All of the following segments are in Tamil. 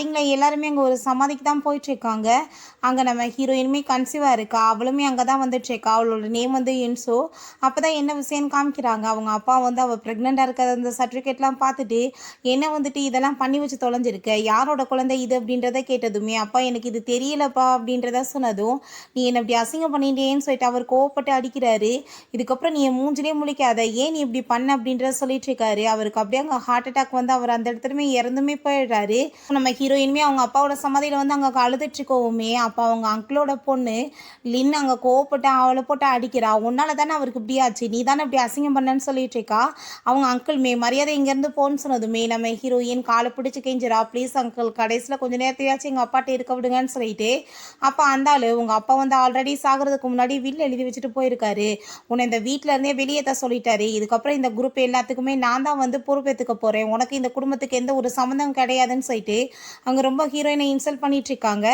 ஸ்டார்டிங்கில் எல்லாருமே அங்கே ஒரு சமாதிக்கு தான் போயிட்டுருக்காங்க. அங்கே நம்ம ஹீரோயினுமே கன்சீவாக இருக்கா. அவளுமே அங்கே தான் வந்துட்டுருக்கா. அவளோட நேம் வந்து இன்சோ. அப்போ தான் என்ன விஷயம்னு காமிக்கிறாங்க. அவங்க அப்பா வந்து அவள் ப்ரெக்னெண்ட்டாக இருக்கிற அந்த சர்டிஃபிகேட்லாம் பார்த்துட்டு என்ன வந்துட்டு இதெல்லாம் பண்ணி வச்சு தொலைஞ்சிருக்க, யாரோட குழந்தை இது அப்படின்றத கேட்டதுமே, அப்பா எனக்கு இது தெரியலப்பா அப்படின்றத சொன்னதும், நீ என்னை இப்படி அசிங்கம் பண்ணிட்டேன்னு சொல்லிட்டு அவர் கோவப்பட்டு அடிக்கிறாரு. இதுக்கப்புறம் நீ என் மூஞ்சிலே முழிக்காத, ஏன் நீ இப்படி பண்ண அப்படின்றத சொல்லிட்டு இருக்காரு. அவருக்கு அப்படியே அங்கே ஹார்ட் அட்டாக் வந்து அவர் அந்த இடத்துலமே இறந்துமே போயிடுறாரு. நம்ம ஹீரோயினுமே அவங்க அப்பாவோட சமாதியில் வந்து அங்கே அழுதுட்டு இருக்கவுமே, அப்போ அவங்க அங்கிளோட பொண்ணு லின் அங்கே கோவப்பட்டு அவளை போட்டு அடிக்கிறா. உன்னால தானே அவருக்கு இப்படி ஆச்சு, நீ தானே இப்படி அசிங்கம் பண்ணன்னு சொல்லிட்டு இருக்கா. அவங்க அங்கிள்மே மரியாதை இங்கேருந்து போன்னு சொன்னதுமே நம்ம ஹீரோயின் காலை பிடிச்சி கெஞ்சிரா, ப்ளீஸ் அங்கிள் கடைசியில் கொஞ்சம் நேரத்தையாச்சும் எங்கள் அப்பாட்ட இருக்க விடுங்கன்னு சொல்லிட்டு. அப்போ அந்த ஆள் உங்கள் அப்பா வந்து ஆல்ரெடி சாகிறதுக்கு முன்னாடி வில் எழுதி வச்சுட்டு போயிருக்காரு, உன்னை இந்த வீட்டில் இருந்தே வெளியேற்ற சொல்லிட்டாரு. இதுக்கப்புறம் இந்த குரூப் எல்லாத்துக்குமே நான் தான் வந்து பொறுப்பேற்றுக்க போகிறேன், உனக்கு இந்த குடும்பத்துக்கு எந்த ஒரு சம்மந்தம் கிடையாதுன்னு சொல்லிட்டு அங்கே ரொம்ப ஹீரோயினை இன்சல்ட் பண்ணிட்டு இருக்காங்க.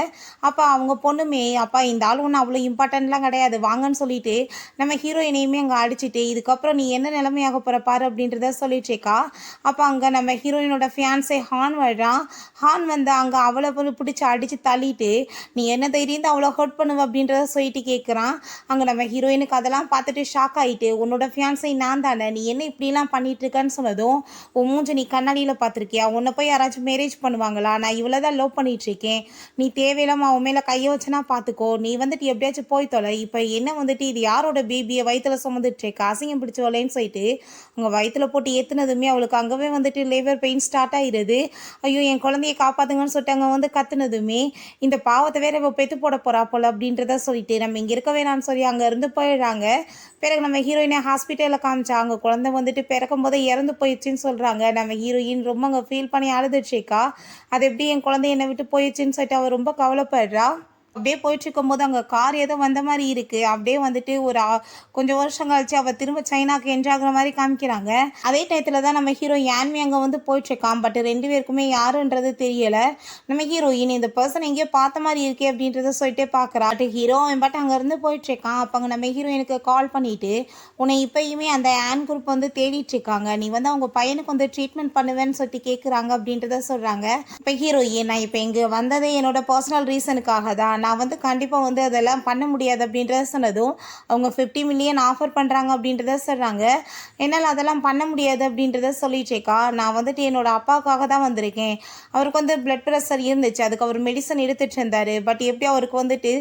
அப்போ அவங்க பொண்ணுமே, அப்பா இந்த ஆள் ஒன்றும் அவ்வளோ இம்பார்ட்டன்ட்லாம் கிடையாது வாங்கன்னு சொல்லிட்டு நம்ம ஹீரோயினையுமே அங்கே அடிச்சுட்டு, இதுக்கப்புறம் நீ என்ன நிலைமையாக போகிற பாரு அப்படின்றத சொல்லிட்டு இருக்கா. அப்போ அங்கே நம்ம ஹீரோயினோட ஃபியான்ஸே ஹான் வர்றான். ஹான் வந்து அங்கே அவளை பிடிச்சி அடித்து தள்ளிட்டு, நீ என்ன தைரியம் தான் அவ்வளோ ஹர்ட் பண்ணுவ அப்படின்றத சொல்லிட்டு கேட்குறான். அங்கே நம்ம ஹீரோயினுக்கு அதெல்லாம் பார்த்துட்டு ஷாக் ஆகிட்டு, உன்னோட ஃபியான்ஸை நான் தானே, நீ என்ன இப்படிலாம் பண்ணிட்டு இருக்கன்னு சொன்னதும், உன் மூஞ்சி நீ கண்ணாடியில் பார்த்துருக்கியா, உன்னை போய் யாராச்சும் மேரேஜ் பண்ணுவாங்களா, நான் இவ்வளோ தான் லவ் பண்ணிகிட்ருக்கேன், நீ தேவையில்லாமல் அவன் மேலே கையை வச்சுனா பார்த்துக்கோ, நீ வந்துட்டு எப்படியாச்சும் போய் தொலை, இப்போ என்ன வந்துட்டு இது யாரோட பேபியை வயிற்றுல சுமந்துட்டுருக்க, அசிங்கம் பிடிச்சவளேன்னு சொல்லிட்டு அவங்க வயிற்றுல போட்டு ஏற்றுனதுமே அவளுக்கு அங்கேவே வந்துட்டு லேபர் பெயின் ஸ்டார்ட் ஆகிடுது. ஐயோ என் குழந்தைய காப்பாற்றுங்கன்னு சொல்லிட்டு அங்கே வந்து கத்துனதுமே, இந்த பாவத்தை வேற இவள் பெற்று போட போகிறா போல் அப்படின்றத சொல்லிட்டு நம்ம இங்கே இருக்க வேணான்னு சொல்லி அங்கே இருந்து போயிடுறாங்க. பிறகு நம்ம ஹீரோயினை ஹாஸ்பிட்டலில் காமிச்சா, அங்கே குழந்தை வந்துட்டு பிறக்கும் போதே இறந்து போயிடுச்சுன்னு சொல்கிறாங்க. நம்ம ஹீரோயின் ரொம்ப அங்கே ஃபீல் பண்ணி அழுதுட்ருக்கா. அது எப்படி என் குழந்தை என்னை விட்டு போயிடுச்சுன்னு சொல்லிட்டு அவள் ரொம்ப கவலைப்படுறா. அப்படியே போயிட்டுருக்கும் போது அங்கே கார் ஏதோ வந்த மாதிரி இருக்குது. அப்படியே வந்துட்டு ஒரு கொஞ்சம் வருஷம் கழிச்சு அவள் திரும்ப சைனாக்கு என்ட்ராகிற மாதிரி காமிக்கிறாங்க. அதே டயத்தில் தான் நம்ம ஹீரோ யான்மி அங்கே வந்து போயிட்டுருக்கான். பட் ரெண்டு பேருக்குமே யாருன்றது தெரியலை. நம்ம ஹீரோயின் இந்த பர்சன் எங்கேயோ பார்த்த மாதிரி இருக்கே அப்படின்றத சொல்லிட்டே பார்க்குறா. பட் ஹீரோ பட் அங்கேருந்து போயிட்டுருக்கான். அப்போ அங்கே நம்ம ஹீரோயினுக்கு கால் பண்ணிவிட்டு, உன்னை இப்போயுமே அந்த ஆன் குரூப் வந்து தேடிட்டுருக்காங்க, நீ வந்து அவங்க பையனுக்கு வந்து ட்ரீட்மெண்ட் பண்ணுவேன்னு சொல்லிட்டு கேட்குறாங்க அப்படின்றத சொல்கிறாங்க. இப்போ ஹீரோயின், நான் இப்போ இங்கே வந்ததே என்னோட பர்சனல் ரீசனுக்காக தான், நான் வந்து கண்டிப்பாக வந்து அதெல்லாம் பண்ண முடியாது அப்படின்றத சொன்னதும், அவங்க 50 மில்லியன் ஆஃபர் பண்ணுறாங்க அப்படின்றத சொல்கிறாங்க. என்னால் அதெல்லாம் பண்ண முடியாது அப்படின்றத சொல்லிட்டேக்கா. நான் வந்துட்டு என்னோட அப்பாவுக்காக தான் வந்திருக்கேன், அவருக்கு வந்து பிளட் ப்ரெஷர் இருந்துச்சு, அதுக்கு அவர் மெடிசன் எடுத்துகிட்டு இருந்தார். பட் எப்படி அவருக்கு வந்துட்டு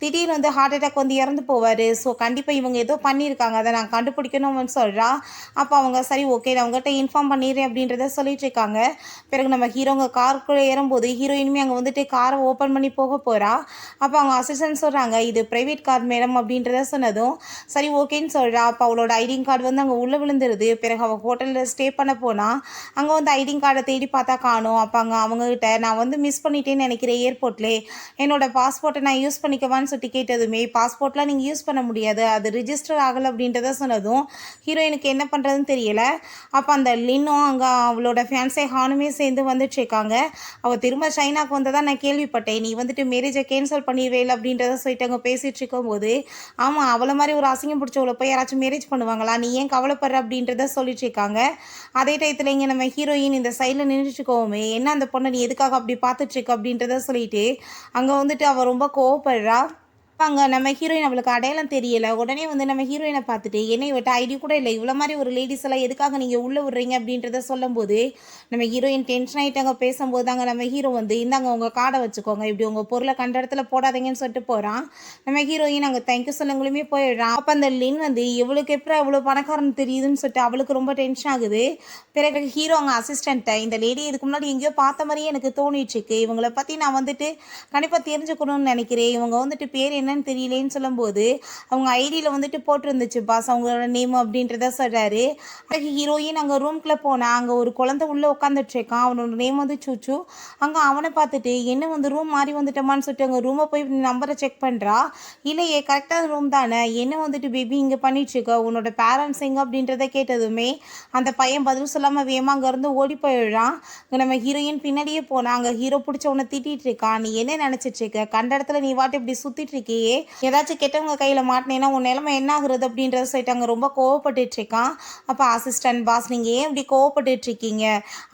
திடீர்னு வந்து ஹார்ட் அட்டாக் வந்து இறந்து போவார். ஸோ கண்டிப்பாக இவங்க ஏதோ பண்ணியிருக்காங்க, அதை நான் கண்டுபிடிக்கணும்னு சொல்கிறா. அப்போ அவங்க சரி ஓகே நான் உங்கள்கிட்ட இன்ஃபார்ம் பண்ணிடுறேன் அப்படின்றத சொல்லிட்டு இருக்காங்க. பிறகு நம்ம ஹீரோங்க காருக்குள்ளே ஏறும்போது ஹீரோயினுமே அங்கே வந்துட்டு காரை ஓப்பன் பண்ணி போக போகிறா. அப்போ அவங்க அசிஸ்டன்ட் சொல்கிறாங்க, இது ப்ரைவேட் கார் மேடம் அப்படின்றத சொன்னதும் சரி ஓகேன்னு சொல்கிறா. அப்போ அவளோட ஐடிங் கார்டு வந்து அங்கே உள்ளே விழுந்துருது. பிறகு அவள் ஹோட்டலில் ஸ்டே பண்ண போனால் அங்கே வந்து ஐடிங் கார்டை தேடி பார்த்தா காணும். அப்போ அங்கே அவங்ககிட்ட நான் வந்து மிஸ் பண்ணிட்டேன்னு நினைக்கிறேன் ஏர்போர்ட்லேயே, என்னோடய பாஸ்போர்ட்டை நான் யூஸ் பண்ணிக்கவான்னு சொல்லிட்டு கேட்டதுமே, பாஸ்போர்ட்லாம் நீங்கள் யூஸ் பண்ண முடியாது, அது ரிஜிஸ்டர் ஆகலை அப்படின்றத சொன்னதும் ஹீரோயினுக்கு என்ன பண்ணுறதுன்னு தெரியல. அப்போ அந்த லின்னும் அங்கே அவளோட ஃபியான்ஸே ஹானுமே சேர்ந்து வந்துட்டுருக்காங்க. அவள் திரும்ப சைனாக்கு வந்ததான் நான் கேள்விப்பட்டேன், நீ வந்துட்டு மேரேஜை கேன்சல் பண்ணிடுவேல் அப்படின்றத சொல்லிட்டு அங்கே பேசிகிட்டு இருக்கும்போது, ஆமாம் அவளை மாதிரி ஒரு அசிங்கம் பிடிச்சவளை போய் யாராச்சும் மேரேஜ் பண்ணுவாங்களா, நீ ஏன் கவலைப்படுற அப்படின்றத சொல்லிட்டு இருக்காங்க. அதே டயத்தில் இங்கே நம்ம ஹீரோயின் இந்த சைடில் நின்றுட்டுருக்கோமே, என்ன அந்த பொண்ணை நீ எதுக்காக அப்படி பார்த்துட்ருக்க அப்படின்றத சொல்லிட்டு அங்கே வந்துட்டு அவள் ரொம்ப கோவப்படுறா. அங்கே நம்ம ஹீரோயின் அவளுக்கு அடையாளம் தெரியல. உடனே வந்து நம்ம ஹீரோயினை பார்த்துட்டு, என்ன இவட்ட ஐடி கூட இல்லை, இவ்வளோ மாதிரி ஒரு லேடிஸ் எல்லாம் எதுக்காக நீங்கள் உள்ளே விட்றீங்க அப்படின்றத சொல்லும்போது நம்ம ஹீரோயின் டென்ஷன் ஆகிட்டாங்க. பேசும்போது அங்கே நம்ம ஹீரோ வந்து, இந்தாங்க உங்கள் கார்டை வச்சுக்கோங்க, இப்படி உங்கள் பொருளை கண்ட இடத்துல போடாதீங்கன்னு சொல்லிட்டு போகிறான். நம்ம ஹீரோயின் அங்கே தேங்க்யூ சொல்லுங்களுமே போயிடுறான். அப்போ அந்த லின் வந்து இவளுக்கு எப்படி அவ்வளோ பணக்காரன் தெரியுதுன்னு சொல்லிட்டு அவளுக்கு ரொம்ப டென்ஷன் ஆகுது. பிறகு ஹீரோ அங்கே அசிஸ்டண்ட்டை, இந்த லேடி இதுக்கு முன்னாடி எங்கேயோ பார்த்த மாதிரியே எனக்கு தோணிட்டுருக்கு, இவங்களை பற்றி நான் வந்துட்டு கண்டிப்பாக தெரிஞ்சுக்கணும்னு நினைக்கிறேன், இவங்க வந்துட்டு பேர் என்னன்னு தெரியலேன்னு சொல்லும்போது அவங்க ஐடியில் வந்துட்டு போட்டிருந்துச்சு பாஸ் அவங்களோட நேம் அப்படின்றத சொல்கிறாரு. அதுக்கு ஹீரோயின் அங்கே ரூம்குள்ளே போனால் அங்கே ஒரு குழந்தை உள்ளே உட்காந்துட்ருக்கான், அவனோட நேம் வந்து சூச்சு. அங்கே அவனை பார்த்துட்டு என்ன வந்து ரூம் மாறி வந்துட்டோமான்னு சொல்லிட்டு அங்கே ரூமை போய் நம்பரை செக் பண்ணுறா. இல்லையே கரெக்டான ரூம் தானே, என்ன வந்துட்டு பேபி இங்கே பண்ணிட்டுருக்க, உன்னோட பேரண்ட்ஸ் எங்கே அப்படின்றத கேட்டதுமே அந்த பையன் பதில் சொல்லாமல் வேமா அங்கேருந்து ஓடி போயிடுறான். அங்கே நம்ம ஹீரோயின் பின்னாடியே போனால் அங்கே ஹீரோ பிடிச்ச உன்னை திட்டிகிட்டு இருக்கான், நீ என்ன நினச்சிட்ருக்க, கண்ட இடத்துல நீ வாட்டு இப்படி சுற்றிட்டு இருக்கே, இல்லையே, ஏதாச்சும் கெட்டவங்க கையில் மாட்டினேன்னா உன் நிலைமை என்ன ஆகுறது அப்படின்றத சொல்லிட்டு அங்கே ரொம்ப கோவப்பட்டுட்ருக்கான். அப்போ அசிஸ்டன்ட் பாஸ் நீங்கள் ஏன் இப்படி கோவப்பட்டுட்ருக்கீங்க,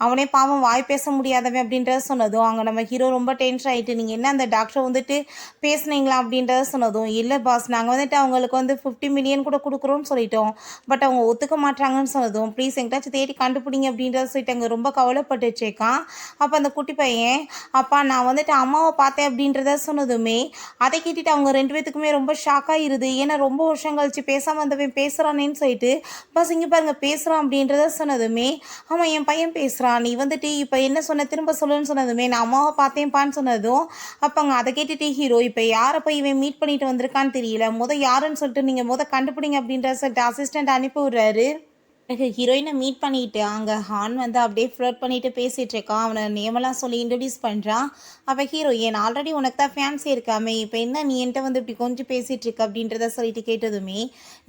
அவனே பாவம் வாய் பேச முடியாதவன் அப்படின்றத சொன்னதும் அங்கே நம்ம ஹீரோ ரொம்ப டென்ஷன் ஆகிட்டு நீங்கள் என்ன அந்த டாக்டரை வந்துட்டு பேசுனீங்களா அப்படின்றத சொன்னதும் இல்லை பாஸ் நாங்கள் வந்துட்டு அவங்களுக்கு வந்து 50 மில்லியன் கூட கொடுக்குறோன்னு சொல்லிட்டோம், பட் அவங்க ஒத்துக்க மாட்டாங்கன்னு சொன்னதும் ப்ளீஸ் எங்கிட்டாச்சும் தேடி கண்டுபிடிங்க அப்படின்றத சொல்லிட்டு அங்கே ரொம்ப கவலைப்பட்டுட்ருக்கான். அப்போ அந்த குட்டி பையன் அப்பா நான் வந்துட்டு அம்மாவை பார்த்தேன் அப்படின்றத சொன்னதுமே அதை கேட்டுட்டு அவங்க 2 பேத்துக்குமே ரொம்ப ஷாக் ஆகிருது. ஏன்னா ரொம்ப வருஷம் கழிச்சு பேசாமல் வந்தவன் பேசுகிறானேன்னு சொல்லிட்டு பஸ் இங்கே பாருங்க பேசுகிறான் அப்படின்றத சொன்னதுமே ஆமாம் என் பையன் பேசுகிறான், நீ வந்துட்டு இப்போ என்ன சொன்ன திரும்ப சொல்லுன்னு சொன்னதுமே நான் அம்மாவை பார்த்தேன்ப்பான்னு சொன்னதும் அப்போங்க அதை கேட்டுட்டு ஹீரோ இப்போ யாரை போய் இவன் மீட் பண்ணிட்டு வந்திருக்கான்னு தெரியல, யாருன்னு சொல்லிட்டு நீங்கள் கண்டுபிடிங்க அப்படின்றத சொல்லிட்டு அசிஸ்டண்ட் அனுப்பி விடுறாரு. எனக்கு ஹீரோயினை மீட் பண்ணிட்டு அங்கே ஹான் வந்து அப்படியே ஃப்ளர்ட் பண்ணிட்டு பேசிகிட்டு இருக்கான். அவனை நேமெல்லாம் சொல்லி இன்ட்ரடியூஸ் பண்ணுறான். அப்போ ஹீரோயின் ஆல்ரெடி உனக்கு தான் ஃபேன்ஸி இருக்காமே, இப்போ என்ன நீ என்கிட்ட வந்து இப்படி கொஞ்சம் பேசிகிட்டு இருக்க அப்படின்றத சொல்லிட்டு கேட்டதுமே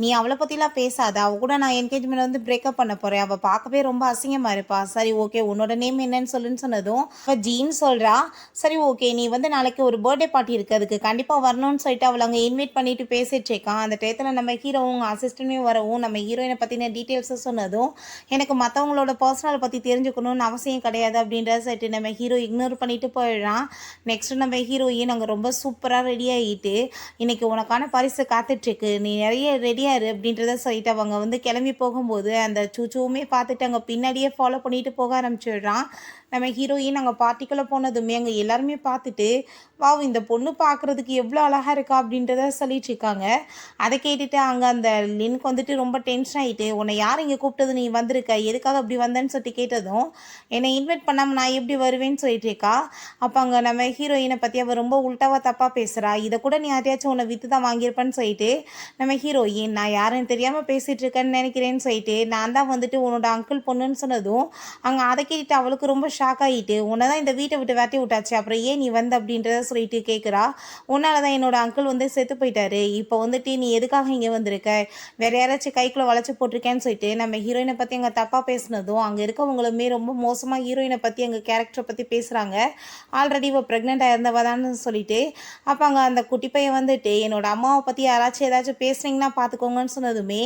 நீ அவளை பற்றிலாம் பேசாத, அவள் கூட நான் என்கேஜ்மெண்ட் வந்து பிரேக்கப் பண்ண போகிறேன், அவள் பார்க்கவே ரொம்ப அசிங்கமாக இருப்பா, சரி ஓகே உன்னோட நேம் என்னன்னு சொல்லுன்னு சொன்னதும் இப்போ ஜீன் சொல்கிறா சரி ஓகே நீ வந்து நாளைக்கு ஒரு பர்த்டே பார்ட்டி இருக்குது அதுக்கு கண்டிப்பாக வரணும்னு சொல்லிட்டு அவளை அங்கே இன்வைட் பண்ணிட்டு பேசிகிட்டு இருக்கான். அந்த டயத்தில் நம்ம ஹீரோவும் அசிஸ்டன்ட்மே வரவும் நம்ம ஹீரோயினை பற்றின டீட்டெயில்ஸை சொன்னதும் எனக்கு மற்றவங்களோட பர்சனல் பற்றி தெரிஞ்சுக்கணும்னு அவசியம் கிடையாது அப்படின்றத சொல்லிட்டு நம்ம ஹீரோ இக்னோர் பண்ணிட்டு போயிடுறான். நெக்ஸ்ட்டு நம்ம ஹீரோயின் அங்கே ரொம்ப சூப்பராக ரெடி ஆகிட்டு இன்றைக்கி உனக்கான பரிசு காத்துட்ருக்கு, நீ நிறைய ரெடியாரு அப்படின்றத சொல்லிட்டு அவங்க வந்து கிளம்பி போகும்போது அந்த சூச்சுவுமே பார்த்துட்டு அங்கே பின்னாடியே ஃபாலோ பண்ணிட்டு போக ஆரம்பிச்சிடுறான். நம்ம ஹீரோயின் அங்கே பார்ட்டிக்குள்ளே போனதுமே அங்கே எல்லாருமே பார்த்துட்டு வாவ் இந்த பொண்ணு பார்க்குறதுக்கு எவ்வளோ அழகாக இருக்கா அப்படின்றத சொல்லிட்டு இருக்காங்க. அதை கேட்டுட்டு அங்கே அந்த லின்க்கு வந்துட்டு ரொம்ப டென்ஷன் ஆகிட்டு உன்னை யார் இங்கே கூப்பிட்டது, நீ வந்திருக்க எதுக்காக அப்படி வந்தேன்னு சொல்லிட்டு கேட்டதும் என்னை இன்வைட் பண்ணாமல் நான் எப்படி வருவேன்னு சொல்லிட்டு இருக்கா. அப்போ அங்கே நம்ம ஹீரோயினை பற்றி அவள் ரொம்ப உள்டாவாக தப்பாக பேசுகிறா, இதை கூட நீ யாரையாச்சும் உன்னை விற்று தான் வாங்கியிருப்பேன்னு சொல்லிட்டு நம்ம ஹீரோயின் நான் யாருன்னு தெரியாமல் பேசிகிட்டு இருக்கேன்னு நினைக்கிறேன்னு சொல்லிட்டு நான் தான் வந்துட்டு உன்னோட அங்கிள் பொண்ணுன்னு சொன்னதும் அங்கே அதை கேட்டுட்டு அவளுக்கு ரொம்ப ஷாக் ஆகிட்டு உன்னை தான் இந்த வீட்டை விட்டு விரட்டி விட்டாச்சு அப்புறம் ஏன் நீ வந்த அப்படின்றத சொல்லிட்டு கேட்குறா. உன்னால தான் என்னோட அங்கிள் வந்து செத்து போயிட்டாரு, இப்போ வந்துட்டு நீ எதுக்காக இங்கே வந்திருக்க, வேற யாராச்சும் கைக்குள்ளே வளைச்சி போட்டிருக்கேன்னு சொல்லிட்டு நம்ம ஹீரோயினை பற்றி அங்கே தப்பாக பேசினதும் அங்கே இருக்கவங்களுமே ரொம்ப மோசமாக ஹீரோயினை பற்றி எங்கள் கேரக்டரை பற்றி பேசுகிறாங்க. ஆல்ரெடி இவள் ப்ரெக்னெண்ட்டாக இருந்தவதான்னு சொல்லிட்டு அப்போ அங்கே அந்த குட்டி பையன் வந்துட்டு என்னோட அம்மாவை பற்றி யாராச்சும் ஏதாச்சும் பேசுனீங்கன்னா பார்த்துக்கோங்கன்னு சொன்னதுமே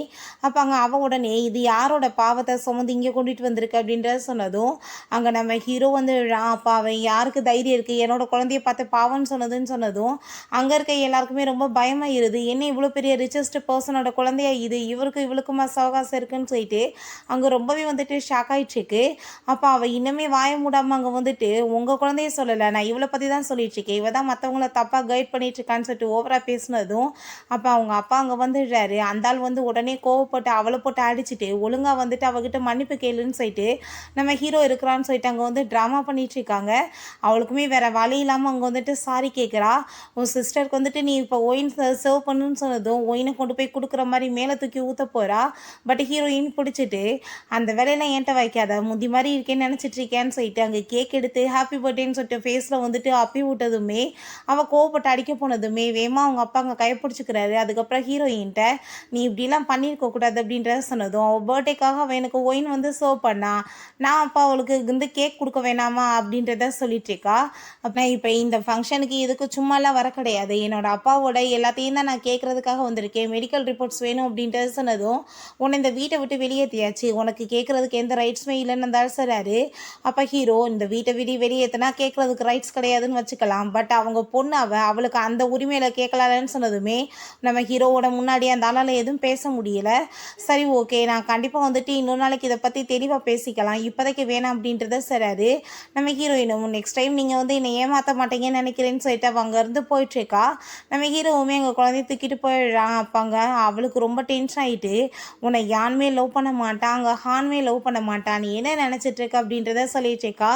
அப்போ அங்கே அவள் உடனே இது யாரோட பாவத்தை சுமந்து இங்கே கொண்டுட்டு வந்திருக்கு அப்படின்றத சொன்னதும் அங்கே நம்ம ஹீரோ வந்து அப்பா அவன் யாருக்கு தைரியம் இருக்குது என்னோட குழந்தைய பார்த்து பாவம்னு சொன்னதும் அங்கே இருக்க எல்லாருக்குமே ரொம்ப பயமாயிருது, என்ன இவ்வளோ பெரிய ரிச்சஸ்ட் பர்சனோட குழந்தையா இது, இவளுக்குமா சவகாசம் இருக்குன்னு சொல்லிட்டு அங்கே ரொம்பவே வந்துட்டு ஷாக் ஆகிட்டுருக்கு. அப்போ அவள் இன்னுமே வாய மூடாமல் அங்கே வந்துட்டு உங்கள் குழந்தைய சொல்லலை நான் இவளை பற்றி தான் சொல்லிட்டுருக்கேன், இவள் தான் மற்றவங்கள தப்பாக கைட் பண்ணிட்டுருக்கான்னு சொல்லிட்டு ஓவராக பேசினதும் அப்போ அவங்க அப்பா அங்கே வந்துடுறாரு. அந்த ஆள் வந்து உடனே கோவப்பட்டு அவளை போட்டு அடிச்சுட்டு ஒழுங்காக வந்துட்டு அவகிட்ட மன்னிப்பு கேளுன்னு சொல்லிட்டு நம்ம ஹீரோ இருக்கிறான்னு சொல்லிட்டு அங்கே வந்து ட்ராமா பண்ணிகிட்ருக்காங்க. அவளுக்குமே வேறு வழி இல்லாமல் அங்கே வந்துட்டு சாரி கேட்குறா. உன் சிஸ்டருக்கு வந்துட்டு நீ இப்போ ஒயின் சர்வ் பண்ணுன்னு சொன்னதும் ஒயினை கொண்டு போய் கொடுக்குற மாதிரி மேலே தூக்கி ஊற்ற போகிறா. பட் ஹீரோயின் பிடிச்சிட்டு அந்த வேலையெல்லாம் என்கிட்ட வைக்காத முந்தி மாதிரி இருக்கேன்னு நினச்சிட்ருக்கேன்னு சொல்லிட்டு அங்கே கேக் எடுத்து ஹாப்பி பர்த்டேன்னு சொல்லிட்டு ஃபேஸில் வந்துட்டு அப்பி விட்டதுமே அவள் கோவப்பட்டு அடிக்க போனதுமே வேமா அவங்க அப்பா அங்கே கைப்பிடிச்சிக்கிறாரு. அதுக்கப்புறம் ஹீரோயின்ட்ட நீ இப்படிலாம் பண்ணியிருக்கக்கூடாது அப்படின்றத சொன்னதும் அவள் பர்த்டேக்காக அவள் எனக்கு ஒயின் வந்து சர்வ் பண்ணா, நான் அப்பா அவளுக்கு வந்து கேக் கொடுக்க வேணாமா அப்படின்றத சொல்லிட்டு இருக்கா. அப்போ இப்போ இந்த ஃபங்க்ஷனுக்கு இதுக்கு சும்மாலாம் வர கிடையாது, என்னோட அப்பாவோட எல்லாத்தையும் தான் நான் கேட்குறதுக்காக வந்திருக்கேன், மெடிக்கல் ரிப்போர்ட்ஸ் வேணும் அப்படின்றது சொன்னதும் உன்னை இந்த வீட்டை விட்டு வெளியேற்றியாச்சு, உனக்கு கேட்குறதுக்கு எந்த ரைட்ஸுமே இல்லைன்னு இருந்தாலும் சொல்கிறாரு. அப்போ ஹீரோ இந்த வீட்டை வெளியேற்றினா கேட்குறதுக்கு ரைட்ஸ் கிடையாதுன்னு வச்சுக்கலாம், பட் அவங்க பொண்ணு அவளுக்கு அந்த உரிமையில் கேட்கலான்னு சொன்னதுமே நம்ம ஹீரோவோட முன்னாடி அந்த ஆளால் எதுவும் பேச முடியல. சரி ஓகே நான் கண்டிப்பாக வந்துட்டு இன்னொரு நாளைக்கு இதை பற்றி தெளிவாக பேசிக்கலாம், இப்போதைக்கு வேணாம் அப்படின்றத சொல்கிறாரு. நம்ம ஹீரோயினும் நெக்ஸ்ட் டைம் நீங்கள் வந்து என்னை ஏமாற்ற மாட்டீங்கன்னு நினைக்கிறேன்னு சொல்லிட்டு அவள் அங்கேருந்து போயிட்டுருக்கா. நம்ம ஹீரோவுமே எங்கள் குழந்தைய தூக்கிட்டு போயிடுறான். அப்பாங்க அவளுக்கு ரொம்ப டென்ஷன் ஆகிட்டு உன்னை யாருமே லவ் பண்ண மாட்டான், அங்கே ஹான்மே லவ் பண்ண மாட்டான், நீ என்ன நினச்சிட்ருக்க அப்படின்றத சொல்லிட்டுருக்கா.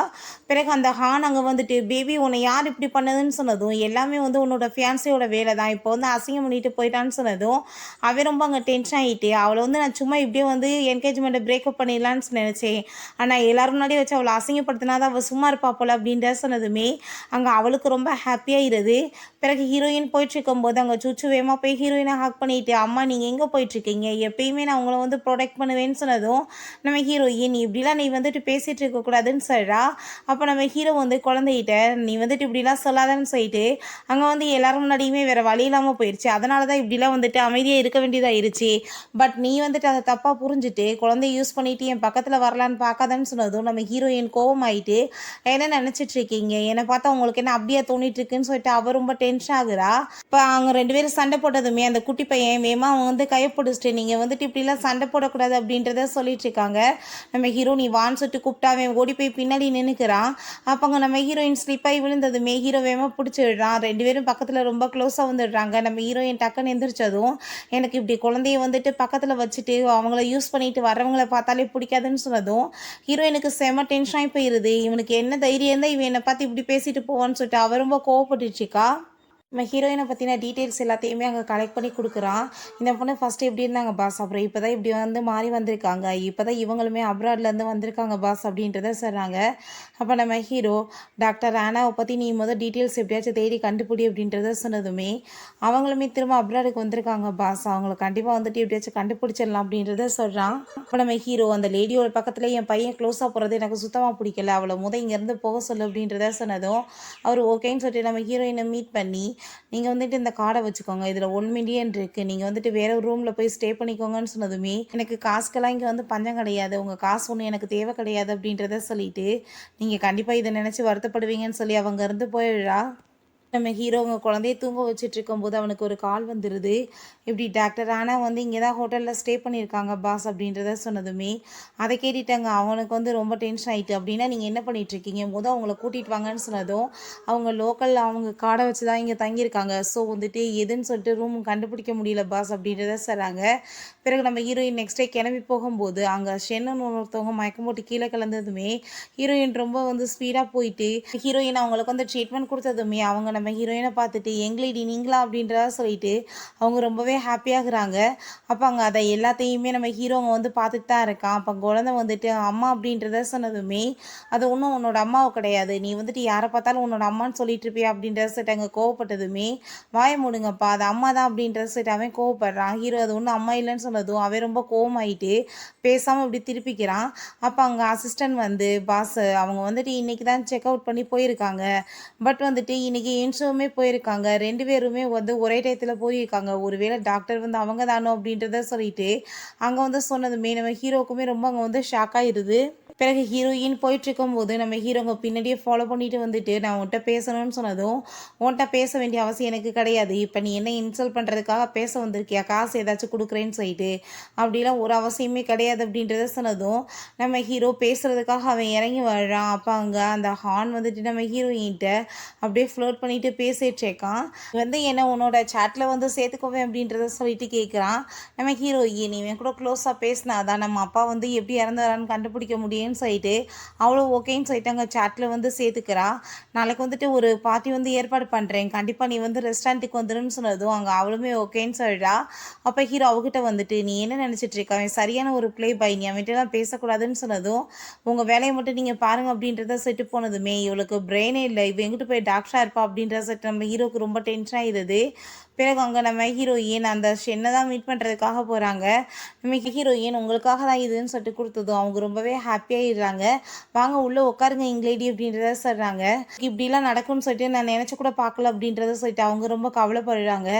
பிறகு அந்த ஹான் அங்கே வந்துட்டு பேபி உன்னை யார் இப்படி பண்ணதுன்னு சொன்னதும் எல்லாமே வந்து உன்னோட ஃபியான்ஸியோட வேலை தான், இப்போ வந்து அசிங்கம் பண்ணிட்டு போயிட்டான்னு சொன்னதும் அவன் ரொம்ப அங்கே டென்ஷன் ஆகிட்டு அவளை வந்து நான் சும்மா இப்படியே வந்து என்கேஜ்மெண்ட்டை பிரேக்கப் பண்ணிடலான்னு நினச்சேன், ஆனால் எல்லோரும் முன்னாடி வச்சு அவளை அசிங்கப்படுத்தினா தான் அவள் சும்மா இருப்பா போல் அப்படின்ற சொன்னதுமே அங்கே அவளுக்கு ரொம்ப ஹாப்பியாகிடுது. பிறகு ஹீரோயின் போயிட்டுருக்கும்போது அங்கே சுச்சு வேகமாக போய் ஹீரோயினை ஹக் பண்ணிட்டு, அம்மா நீங்கள் எங்கே போயிட்டுருக்கீங்க, எப்பயுமே நான் உங்களை வந்து ப்ரொடெக்ட் பண்ணுவேன்னு சொன்னதும் நம்ம ஹீரோயின் நீ இப்படிலாம் நீ வந்துட்டு பேசிகிட்டு இருக்கக்கூடாதுன்னு சொல்கிறா. அப்போ நம்ம ஹீரோ வந்து குழந்தைகிட்ட நீ வந்துட்டு இப்படிலாம் சொல்லாதன்னு சொல்லிட்டு அங்கே வந்து எல்லாரும் முன்னாடியுமே வேறு வழி இல்லாமல் போயிடுச்சு. அதனால தான் இப்படிலாம் வந்துட்டு அமைதியாக இருக்க வேண்டியதாகிருச்சு. பட் நீ வந்துட்டு அதை தப்பாக புரிஞ்சுட்டு குழந்தைய யூஸ் பண்ணிட்டு என் பக்கத்தில் வரலான்னு பார்க்காதன்னு சொன்னதும் நம்ம ஹீரோயின் கோவமாயிட்டு என்ன நினச்சிட்டு இருக்கீங்க, என்னை பார்த்தா உங்களுக்கு என்ன அப்படியே தோணிட்டு இருக்குன்னு சொல்லிட்டு அவ ரொம்ப டென்ஷன் ஆகுறா. இப்போ அவங்க 2 பேரும் சண்டை போட்டதுமே அந்த குட்டி பையன் வேமா அவன் வந்து கையை பிடிச்சிட்டு நீங்கள் வந்துட்டு இப்படிலாம் சண்டை போடக்கூடாது அப்படின்றத சொல்லிட்டு இருக்காங்க. நம்ம ஹீரோ நீ வான்னு சொல்லிட்டு கூப்பிட்டாவே ஓடி போய் பின்னாடி நின்றுக்கிறான். அப்போ அங்கே நம்ம ஹீரோயின் ஸ்லிப்பாகி விழுந்ததுமே ஹீரோ வேமா பிடிச்சி விடுறான். 2 பேரும் பக்கத்தில் ரொம்ப க்ளோஸாக வந்துடுறாங்க. நம்ம ஹீரோயின் டக்குன்னு எந்திரிச்சதும் எனக்கு இப்படி குழந்தைய வந்துட்டு பக்கத்தில் வச்சுட்டு அவங்கள யூஸ் பண்ணிட்டு வரவங்களை பார்த்தாலே பிடிக்காதுன்னு சொன்னதும் ஹீரோயினுக்கு செம டென்ஷனாகி போயிடுது. இவனுக்கு என்ன தைரியம் இருந்தால் இவன் என்னை பார்த்து இப்படி பேசிட்டு போவான்னு சொல்லிட்டு அவ ரொம்ப கோவப்பட்டுச்சுக்கா. நம்ம ஹீரோயினை பற்றின டீட்டெயில்ஸ் எல்லாத்தையுமே அங்கே கலெக்ட் பண்ணி கொடுக்குறான். இந்த பொண்ணு ஃபஸ்ட்டு எப்படி இருந்தாங்க பாஸ், அப்புறம் இப்போ தான் இப்படி வந்து மாறி வந்திருக்காங்க, இப்போ தான் இவங்களுமே அப்ராட்லேருந்து வந்திருக்காங்க பாஸ் அப்படின்றத சொல்கிறாங்க. அப்போ நம்ம ஹீரோ டாக்டர் ஆனாவை பற்றி நீ முதல் டீட்டெயில்ஸ் எப்படியாச்சும் தேடி கண்டுபிடி அப்படின்றத சொன்னதுமே அவங்களுமே திரும்ப அப்ராடுக்கு வந்திருக்காங்க பாஸ், அவங்கள கண்டிப்பாக வந்துட்டு எப்படியாச்சும் கண்டுபிடிச்சிடலாம் அப்படின்றத சொல்கிறான். அப்போ நம்ம ஹீரோ அந்த லேடியோட பக்கத்தில் என் பையன் க்ளோஸாக போகிறது எனக்கு சுத்தமாக பிடிக்கல, அவளை இங்கேருந்து போக சொல்லு அப்படின்றத சொன்னதும் அவர் ஓகேன்னு சொல்லிட்டு நம்ம ஹீரோயினை மீட் பண்ணி நீங்கள் வந்துட்டு இந்த கார்டை வச்சுக்கோங்க, இதில் 1 மில்லியன் இருக்குது, நீங்கள் வந்துட்டு வேறு ஒரு ரூமில் போய் ஸ்டே பண்ணிக்கோங்கன்னு சொன்னதுமே எனக்கு காசுக்கெல்லாம் இங்கே வந்து பஞ்சம் கிடையாது, உங்கள் காசு ஒன்று எனக்கு தேவை கிடையாது அப்படின்றத சொல்லிட்டு நீங்கள் கண்டிப்பாக இதை நினச்சி வருத்தப்படுவீங்கன்னு சொல்லி அவங்க இருந்து போயிடுறா. நம்ம ஹீரோங்க குழந்தைய தூங்க வச்சுட்டு இருக்கும்போது அவனுக்கு ஒரு கால் வந்துடுது. இப்படி டாக்டர் ஆனா வந்து இங்கே தான் ஹோட்டலில் ஸ்டே பண்ணியிருக்காங்க பாஸ் அப்படின்றத சொன்னதுமே அதை கேட்டுட்டாங்க. அவனுக்கு வந்து ரொம்ப டென்ஷன் ஆகிட்டு. அப்படின்னா நீங்கள் என்ன பண்ணிகிட்ருக்கீங்க, அவங்கள கூட்டிகிட்டு வாங்கன்னு சொன்னதும் அவங்க லோக்கலில் அவங்க காடை வச்சு தான் இங்கே தங்கியிருக்காங்க, ஸோ வந்துட்டு எதுன்னு சொல்லிட்டு ரூம் கண்டுபிடிக்க முடியல பாஸ் அப்படின்றத சொல்கிறாங்க. பிறகு நம்ம ஹீரோயின் நெக்ஸ்ட் டே கிளம்பி போகும்போது அங்கே ஷென்னு ஒருத்தவங்க மயக்கம் போட்டு கீழே கிளந்ததுமே ஹீரோயின் ரொம்ப வந்து ஸ்பீடாக போயிட்டு ஹீரோயின் அவங்களுக்கு வந்து ட்ரீட்மெண்ட் கொடுத்ததுமே அவங்க நம்ம ஹீரோயினை பார்த்துட்டு எங்களேடி நீங்களா அப்படின்றத சொல்லிட்டு அவங்க ரொம்பவே ஹாப்பியாகிறாங்க. அப்போ அங்கே அதை எல்லாத்தையுமே நம்ம ஹீரோங்க வந்து பார்த்துட்டு தான் இருக்கான். அப்போ குழந்தை வந்துட்டு அம்மா அப்படின்றத சொன்னதுமே அது ஒன்றும் உன்னோட அம்மாவை கிடையாது, நீ வந்துட்டு யாரை பார்த்தாலும் உன்னோட அம்மான்னு சொல்லிட்டு இருப்பியா அப்படின்றத சொல்லிட்டு அங்கே கோவப்பட்டதுமே வாய மூடுங்கப்பா அது அம்மா தான் அப்படின்றத சொல்லிட்டு அவன் கோவப்படுறான். ஹீரோ அது ஒன்றும் அம்மா இல்லைன்னு சொன்னதும் அவன் ரொம்ப கோவமாயிட்டு பேசாமல் இப்படி திருப்பிக்கிறான். அப்போ அங்கே அசிஸ்டன்ட் வந்து பாஸ் அவங்க வந்துட்டு இன்றைக்கி தான் செக் அவுட் பண்ணி போயிருக்காங்க, பட் வந்துட்டு இன்றைக்கி இன்ஷோவுமே போயிருக்காங்க, 2 பேருமே வந்து ஒரே டயத்தில் போயிருக்காங்க, ஒருவேளை டாக்டர் வந்து அவங்க தானோ அப்படின்றத சொல்லிட்டு அங்கே வந்து சொன்னதுமே நம்ம ஹீரோக்குமே ரொம்ப அங்கே வந்து ஷாக் ஆகிடுது. பிறகு ஹீரோயின் போயிட்டுருக்கும்போது நம்ம ஹீரோங்க பின்னாடியே ஃபாலோ பண்ணிட்டு வந்துட்டு நான் உன்கிட்ட பேசணும்னு சொன்னதும் உன்கிட்ட பேச வேண்டிய அவசியம் எனக்கு கிடையாது, இப்போ நீ என்ன இன்சல்ட் பண்ணுறதுக்காக பேச வந்திருக்கியா, காசு ஏதாச்சும் கொடுக்குறேன்னு சொல்லிட்டு அப்படிலாம் ஒரு அவசியமே கிடையாது அப்படின்றத சொன்னதும் நம்ம ஹீரோ பேசுகிறதுக்காக அவன் இறங்கி வர்றான். அப்போ அங்கே அந்த ஹார்ன் வந்துட்டு நம்ம ஹீரோயின்கிட்ட அப்படியே ஃப்ளோட் பண்ணிட்டு பேசிட்டு இருக்கான். வந்து என்ன உன்னோட சேட்டில் வந்து சேர்த்துக்கோவேன் அப்படின்றத சொல்லிட்டு கேட்குறான். நம்ம ஹீரோயின் இவன் கூட க்ளோஸாக பேசினாதான் நம்ம அப்பா வந்து எப்படி இறந்துறான்னு கண்டுபிடிக்க முடியும்னு சொல்லிட்டு அவ்வளோ ஓகேன்னு சொல்லிட்டு அங்கே சேட்டில் வந்து சேர்த்துக்கிறா. நாளைக்கு வந்துட்டு ஒரு பார்ட்டி வந்து ஏற்பாடு பண்ணுறேன், கண்டிப்பாக நீ வந்து ரெஸ்டாரண்ட்டுக்கு வந்துடுன்னு சொன்னதும் அங்கே அவளுமே ஓகேன்னு சொல்லிடா. அப்போ ஹீரோ அவகிட்ட வந்துட்டு நீ என்ன நினச்சிட்டு இருக்க, அவன் சரியான ஒரு ப்ளே பாய், நீ அவன்கிட்டலாம் பேசக்கூடாதுன்னு சொன்னதும் உங்கள் வேலையை மட்டும் நீங்கள் பாருங்கள் அப்படின்றத செட்டு போனதுமே இவளுக்கு பிரெயினே இல்லை, இவ எங்கிட்ட போய் டாக்டராக இருப்பா அப்படின்றத செட்டு நம்ம ஹீரோக்கு ரொம்ப டென்ஷன் ஆகிடுது. பிறகு அங்கே நம்ம ஹீரோயின் அந்த ஷென்னை தான் மீட் பண்ணுறதுக்காக போகிறாங்க. நம்ம ஹீரோயின் உங்களுக்காக தான் இதுன்னு சொல்லிட்டு கொடுத்ததும் அவங்க ரொம்பவே ஹாப்பியாகிடுறாங்க. வாங்க உள்ளே உட்காருங்க இங்கிலேடி அப்படின்றத சொல்கிறாங்க. இப்படிலாம் நடக்கும்னு சொல்லிட்டு நான் நினச்சி கூட பார்க்கல அப்படின்றத சொல்லிட்டு அவங்க ரொம்ப கவலைப்படுறாங்க.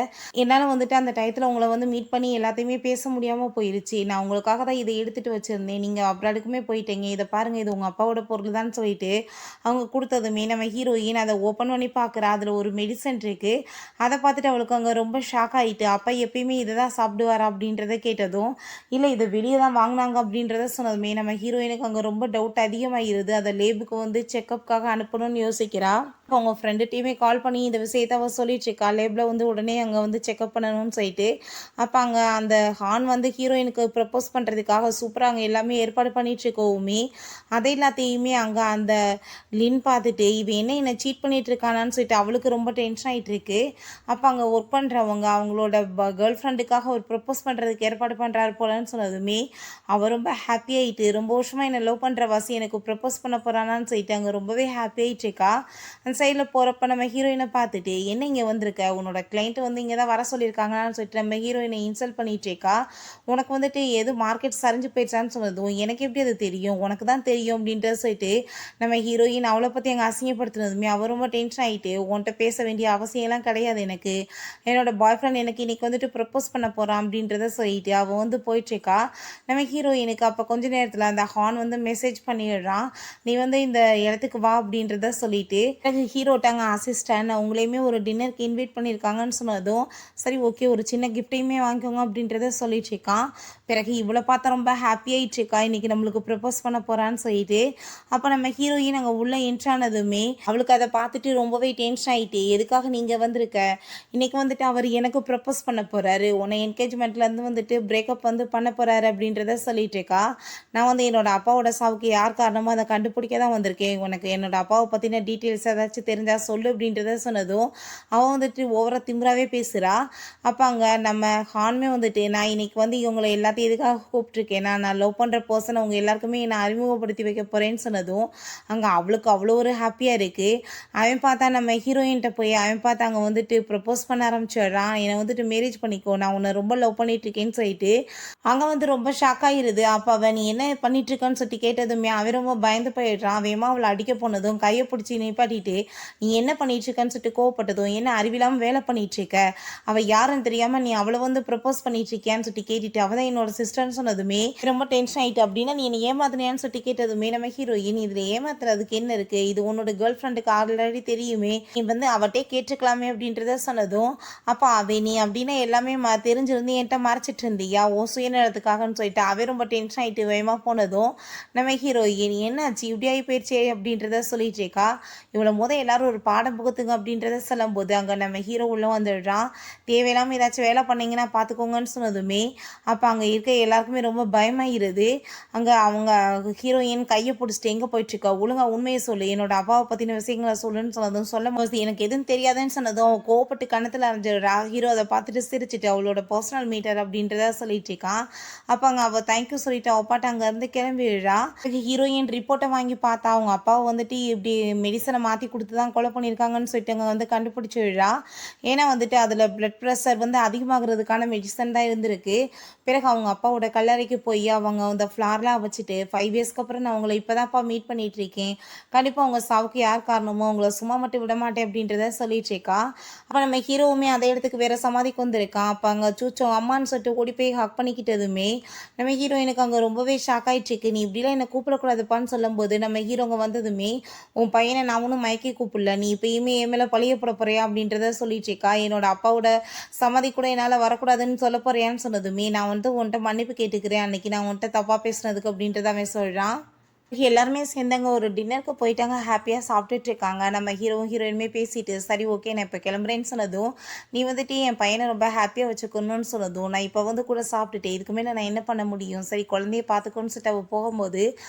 என்னால் வந்துட்டு அந்த டயத்தில் உங்களை வந்து மீட் பண்ணி எல்லாத்தையுமே பேச முடியாமல் போயிடுச்சு, நான் உங்களுக்காக தான் இதை எடுத்துகிட்டு வச்சுருந்தேன், நீங்கள் அப்ராடுக்குமே போயிட்டீங்க, இதை பாருங்கள் இது உங்கள் அப்பாவோட பொருள் தான் சொல்லிட்டு அவங்க கொடுத்ததுமே நம்ம ஹீரோயின் அதை ஓப்பன் பண்ணி பார்க்குறா. அதில் ஒரு மெடிசன் இருக்குது. அதை பார்த்துட்டு அவளுக்கு அங்கே ரொம்ப ஷாக் ஆகிட்டு அப்பா எப்பயுமே இதை தான் சாப்பிடுவாரா அப்படின்றத கேட்டதும் இல்லை இதை வெளியே தான் வாங்கினாங்க அப்படின்றத சொன்னதுமே நம்ம ஹீரோயினுக்கு அங்கே ரொம்ப டவுட் அதிகமாகிடுது. அதை லேபுக்கு வந்து செக்கப்புக்காக அனுப்பணும்னு யோசிக்கிறா. அவங்க ஃப்ரெண்டுகிட்டயுமே கால் பண்ணி இந்த விஷயத்த அவ சொல்லிட்டுருக்கா. லேப்ல வந்து உடனே அங்க வந்து செக்கப் பண்ணணும்னு சொல்லிட்டு. அப்ப அங்க அந்த ஹான் வந்து ஹீரோயினுக்கு ப்ரப்போஸ் பண்றதுக்காக சூப்பரா அங்க எல்லாமே ஏற்பாடு பண்ணிட்டுருக்கவுமே, அதை எல்லாத்தையுமே அங்க அந்த லின் பார்த்துட்டு, இவன் என்ன சீட் பண்ணிட்டு இருக்கானான்னு சொல்லிட்டு அவளுக்கு ரொம்ப டென்ஷன் ஆயிட்டு இருக்கு. அப்ப அங்க ஒர்க் பண்றவங்க அவங்களோட கேர்ள் ஃப்ரெண்டுக்காக ஒரு ப்ரப்போஸ் பண்றதுக்கு ஏற்பாடு பண்றாரு போலன்னு சொன்னதுமே, அவ ரொம்ப ஹாப்பி ஆயிட்டு, ரொம்ப வருஷமா என்ன லவ் பண்ற வாசி எனக்கு ப்ரப்போஸ் பண்ண போறானான்னு சொல்லிட்டு அங்க ரொம்பவே ஹாப்பி ஆயிட்டு இருக்கா. அந்த சைடில் போகிறப்ப நம்ம ஹீரோயினை பார்த்துட்டு என்ன இங்கே வந்திருக்க, உன்னோட கிளைண்ட் வந்து இங்கே தான் வர சொல்லியிருக்காங்கன்னு சொல்லிட்டு நம்ம ஹீரோயினை இன்சல்ட் பண்ணிட்டேக்கா. உனக்கு வந்துட்டு எது மார்க்கெட் சரிஞ்சு போயிடுச்சான்னு சொன்னதும் எனக்கு எப்படி அது தெரியும், உனக்கு தான் தெரியும் அப்படின்ட்டு சொல்லிட்டு நம்ம ஹீரோயின் அவளை பற்றி அங்கே அசிங்கப்படுத்தினதுமே அவர் ரொம்ப டென்ஷன் ஆகிட்டு, உன்கிட்ட பேச வேண்டிய அவசியம்லாம் கிடையாது, எனக்கு என்னோட பாய் ஃப்ரெண்ட் எனக்கு இன்னைக்கு வந்துட்டு ப்ரப்போஸ் பண்ண போகிறான் அப்படின்றத சொல்லிட்டு அவள் வந்து போயிட்டுருக்கா. நம்ம ஹீரோயினுக்கு அப்போ கொஞ்ச நேரத்தில் அந்த ஹார்ன் வந்து மெசேஜ் பண்ணிடுறான், நீ வந்து இந்த இடத்துக்கு வா அப்படின்றத சொல்லிட்டு ஹீரோட்டாங்க அசிஸ்டன்ட் அவங்களையுமே ஒரு டின்னருக்கு இன்வைட் பண்ணியிருக்காங்கன்னு சொன்னதும் சரி ஓகே ஒரு சின்ன கிஃப்டையுமே வாங்கிக்கோங்க அப்படின்றத சொல்லிட்டு இருக்கான். பிறகு இவ்வளோ பார்த்தா ரொம்ப ஹாப்பி ஆயிட்டு இருக்கா, இன்னைக்கு நம்மளுக்கு ப்ரப்போஸ் பண்ண போறான்னு சொல்லிட்டு. அப்போ நம்ம ஹீரோயின் அங்கே உள்ள என்ட்ரானதுமே அவளுக்கு அதை பார்த்துட்டு ரொம்பவே டென்ஷன் ஆகிட்டு, எதுக்காக நீங்கள் வந்திருக்க, இன்னைக்கு வந்துட்டு அவர் எனக்கு ப்ரப்போஸ் பண்ண போறாரு, உன்னை என்கேஜ்மெண்ட்லேருந்து வந்துட்டு பிரேக்கப் வந்து பண்ண போறாரு அப்படின்றத சொல்லிட்டு இருக்கா. நான் வந்து என்னோட அப்பாவோட சாவுக்கு யார் காரணமோ அதை கண்டுபிடிக்க தான் வந்திருக்கேன், உனக்கு என்னோட அப்பாவை பற்றின டீட்டெயில்ஸ் ஏதாச்சும் தெரிஞ்சா சொல்லு அப்படின்றத சொன்னதும் அவன் வந்துட்டு ஓவரா திமிராவே பேசுகிறா. அப்போ அங்கே நம்ம ஹான்மே வந்துட்டு நான் இன்னைக்கு வந்து இவங்களை எல்லாத்தையும் எதுக்காக கூப்பிட்ருக்கேன், நான் லவ் பண்ணுற பர்சனை அவங்க எல்லாருக்குமே நான் அறிமுகப்படுத்தி வைக்க போகிறேன்னு சொன்னதும் அங்கே அவளுக்கு அவ்வளோ ஒரு ஹாப்பியாக இருக்குது. அவன் பார்த்தா நம்ம ஹீரோயின்கிட்ட போய் அவன் பார்த்தா அங்கே வந்துட்டு ப்ரப்போஸ் பண்ண ஆரம்பிச்சிடுறான், என்னை வந்துட்டு மேரேஜ் பண்ணிக்கோ, நான் உன்னை ரொம்ப லவ் பண்ணிட்டு இருக்கேன்னு சொல்லிட்டு அங்கே வந்து ரொம்ப ஷாக் ஆகிருது. அப்போ அவன் நீ என்ன பண்ணிட்டு இருக்கன்னு சொல்லிட்டு கேட்டதுமே அவன் ரொம்ப பயந்து போயிடுறான். வேகமாக அவளை அடிக்க போனதும் கையை பிடிச்சி நிப்பாட்டிட்டு நீ என்ன பண்ணிட்டு இருக்கன்னு சொல்லிட்டு கோவப்பட்டதும் என்ன அறிவில்லாமல் வேலை பண்ணிட்டு இருக்க, அவள் யாருன்னு தெரியாமல் நீ அவளை வந்து ப்ரப்போஸ் பண்ணிட்டு இருக்கியான்னு சொல்லிட்டு கேட்டுட்டு அவள் தான் என்னோட சிஸ்டர்னு சொன்னதுமே ரொம்ப டென்ஷன் ஆகிட்டு, அப்படின்னா நீ என்னை ஏமாத்தினியான்னு சொல்லிட்டு கேட்டதுமே நம்ம ஹீரோயின் இதில் ஏமாத்துறதுக்கு என்ன இருக்குது, இது உன்னோட கேர்ள் ஃப்ரெண்டுக்கு ஆல்ரெடி தெரியுமே, நீ வந்து அவட்டே கேட்டுக்கலாமே அப்படின்றத சொன்னதும் அப்போ அவ நீ அப்படின்னா எல்லாமே தெரிஞ்சிருந்து என்கிட்ட மறைச்சிட்டு இருந்தியா ஓ சுயநலத்துக்காகன்னு சொல்லிட்டு அவன் ரொம்ப டென்ஷன் ஆகிட்டு வேகமாக போனதும் நம்ம ஹீரோயின் என்னாச்சு இப்படி ஆகி போயிடுச்சே அப்படின்றத சொல்லிட்டு இருக்கா. இவ்வளோ எல்லாரும் ஒரு பாடம் புகுத்துங்க அப்படின்றத சொல்லும்போது அங்கே நம்ம ஹீரோ உள்ள வந்துடுறான். தேவையில்லாமல் ஏதாச்சும் வேலை பண்ணீங்கன்னா பார்த்துக்கோங்கன்னு சொன்னதுமே அப்போ அங்கே இருக்க எல்லாருக்குமே ரொம்ப பயமாயிருது. அங்கே அவங்க ஹீரோயின் கையை பிடிச்சிட்டு எங்கே போயிட்டுருக்கா, ஒழுங்கா உண்மையை சொல்லு, என்னோட அப்பாவை பற்றின விஷயங்களை சொல்லுன்னு சொன்னதும் சொல்லும் போது எனக்கு எதுவும் தெரியாதுன்னு சொன்னதும் அவன் கோவப்பட்டு கணத்தில் அரைஞ்சிடுறா. ஹீரோ அதை பார்த்துட்டு சிரிச்சிட்டு அவளோட பர்சனல் மீட்டர் அப்படின்றத சொல்லிட்டு இருக்கான். அப்போ அங்கே அவள் தேங்க்யூ சொல்லிட்டு அப்பாட்ட அங்கேருந்து கிளம்பிடுறா. ஹீரோயின் ரிப்போர்ட்டை வாங்கி பார்த்தா அவங்க அப்பாவை வந்துட்டு இப்படி மெடிசனை மாற்றி கொடுத்து தான் கொலை பண்ணியிருக்காங்கன்னு சொல்லிட்டு அங்கே வந்து கண்டுபிடிச்சி விடுறா. ஏன்னா வந்துட்டு அதில் பிளட் ப்ரெஷர் வந்து அதிகமாகிறதுக்கான மெடிசன் தான் இருந்திருக்கு. பிறகு அவங்க அப்பாவோட கல்லறைக்கு போய் அவங்க அந்த ஃப்ளார்லாம் வச்சுட்டு 5 இயர்ஸ்க்கு அப்புறம் நான் அவங்கள இப்போ தான்ப்பா மீட் பண்ணிட்டு இருக்கேன், கண்டிப்பாக அவங்க சாவுக்கு யார் காரணமோ அவங்கள சும்மா மட்டும் விட மாட்டேன் அப்படின்றத சொல்லிட்டு இருக்கா. அப்போ நம்ம ஹீரோவுமே அதே இடத்துக்கு வேற சமாதிக்கு வந்திருக்கான். அப்போ அங்கே சூச்சோ அம்மான்னு சொல்லிட்டு ஓடி போய் ஹக் பண்ணிக்கிட்டதுமே நம்ம ஹீரோயினுக்கு அங்கே ரொம்பவே ஷாக் ஆயிட்டு இருக்கு. நீ இப்படிலாம் என்னை கூப்பிடக்கூடாதுப்பான்னு சொல்லும்போது நம்ம ஹீரோங்க வந்ததுமே உன் பையனை நான் ஒன்றும் மயக்கி கூப்பிடல, நீ இப்பயுமே என் மேலே பழிய போட போறியா அப்படின்றத சொல்லிட்டு இருக்கா. என்னோட அப்பாவோட சமாதி கூட என்னால் வரக்கூடாதுன்னு சொல்ல போறியான்னு சொன்னதுமே நான் வந்து உன்கிட்ட மன்னிப்பு கேட்டுக்கிறேன், அன்னைக்கு நான் உன்கிட்ட தப்பாக பேசுனதுக்கு அப்படின்றத அவன் சொல்கிறான். எல்லாருமே சேர்ந்தாங்க ஒரு டின்னருக்கு போயிட்டாங்க, ஹாப்பியாக சாப்பிட்டுட்டு இருக்காங்க. நம்ம ஹீரோவும் ஹீரோயினுமே பேசிட்டு சரி ஓகே நான் இப்போ கிளம்புறேன்னு சொன்னதும் நீ வந்துட்டு என் பையனை ரொம்ப ஹாப்பியாக வச்சுக்கணும்னு சொன்னதும் நான் இப்போ வந்து கூட சாப்பிட்டுட்டேன், இதுக்கு மேலே நான் என்ன பண்ண முடியும், சரி குழந்தைய பார்த்துக்கோன்னு சொல்லிட்டு அவள் போகும்போது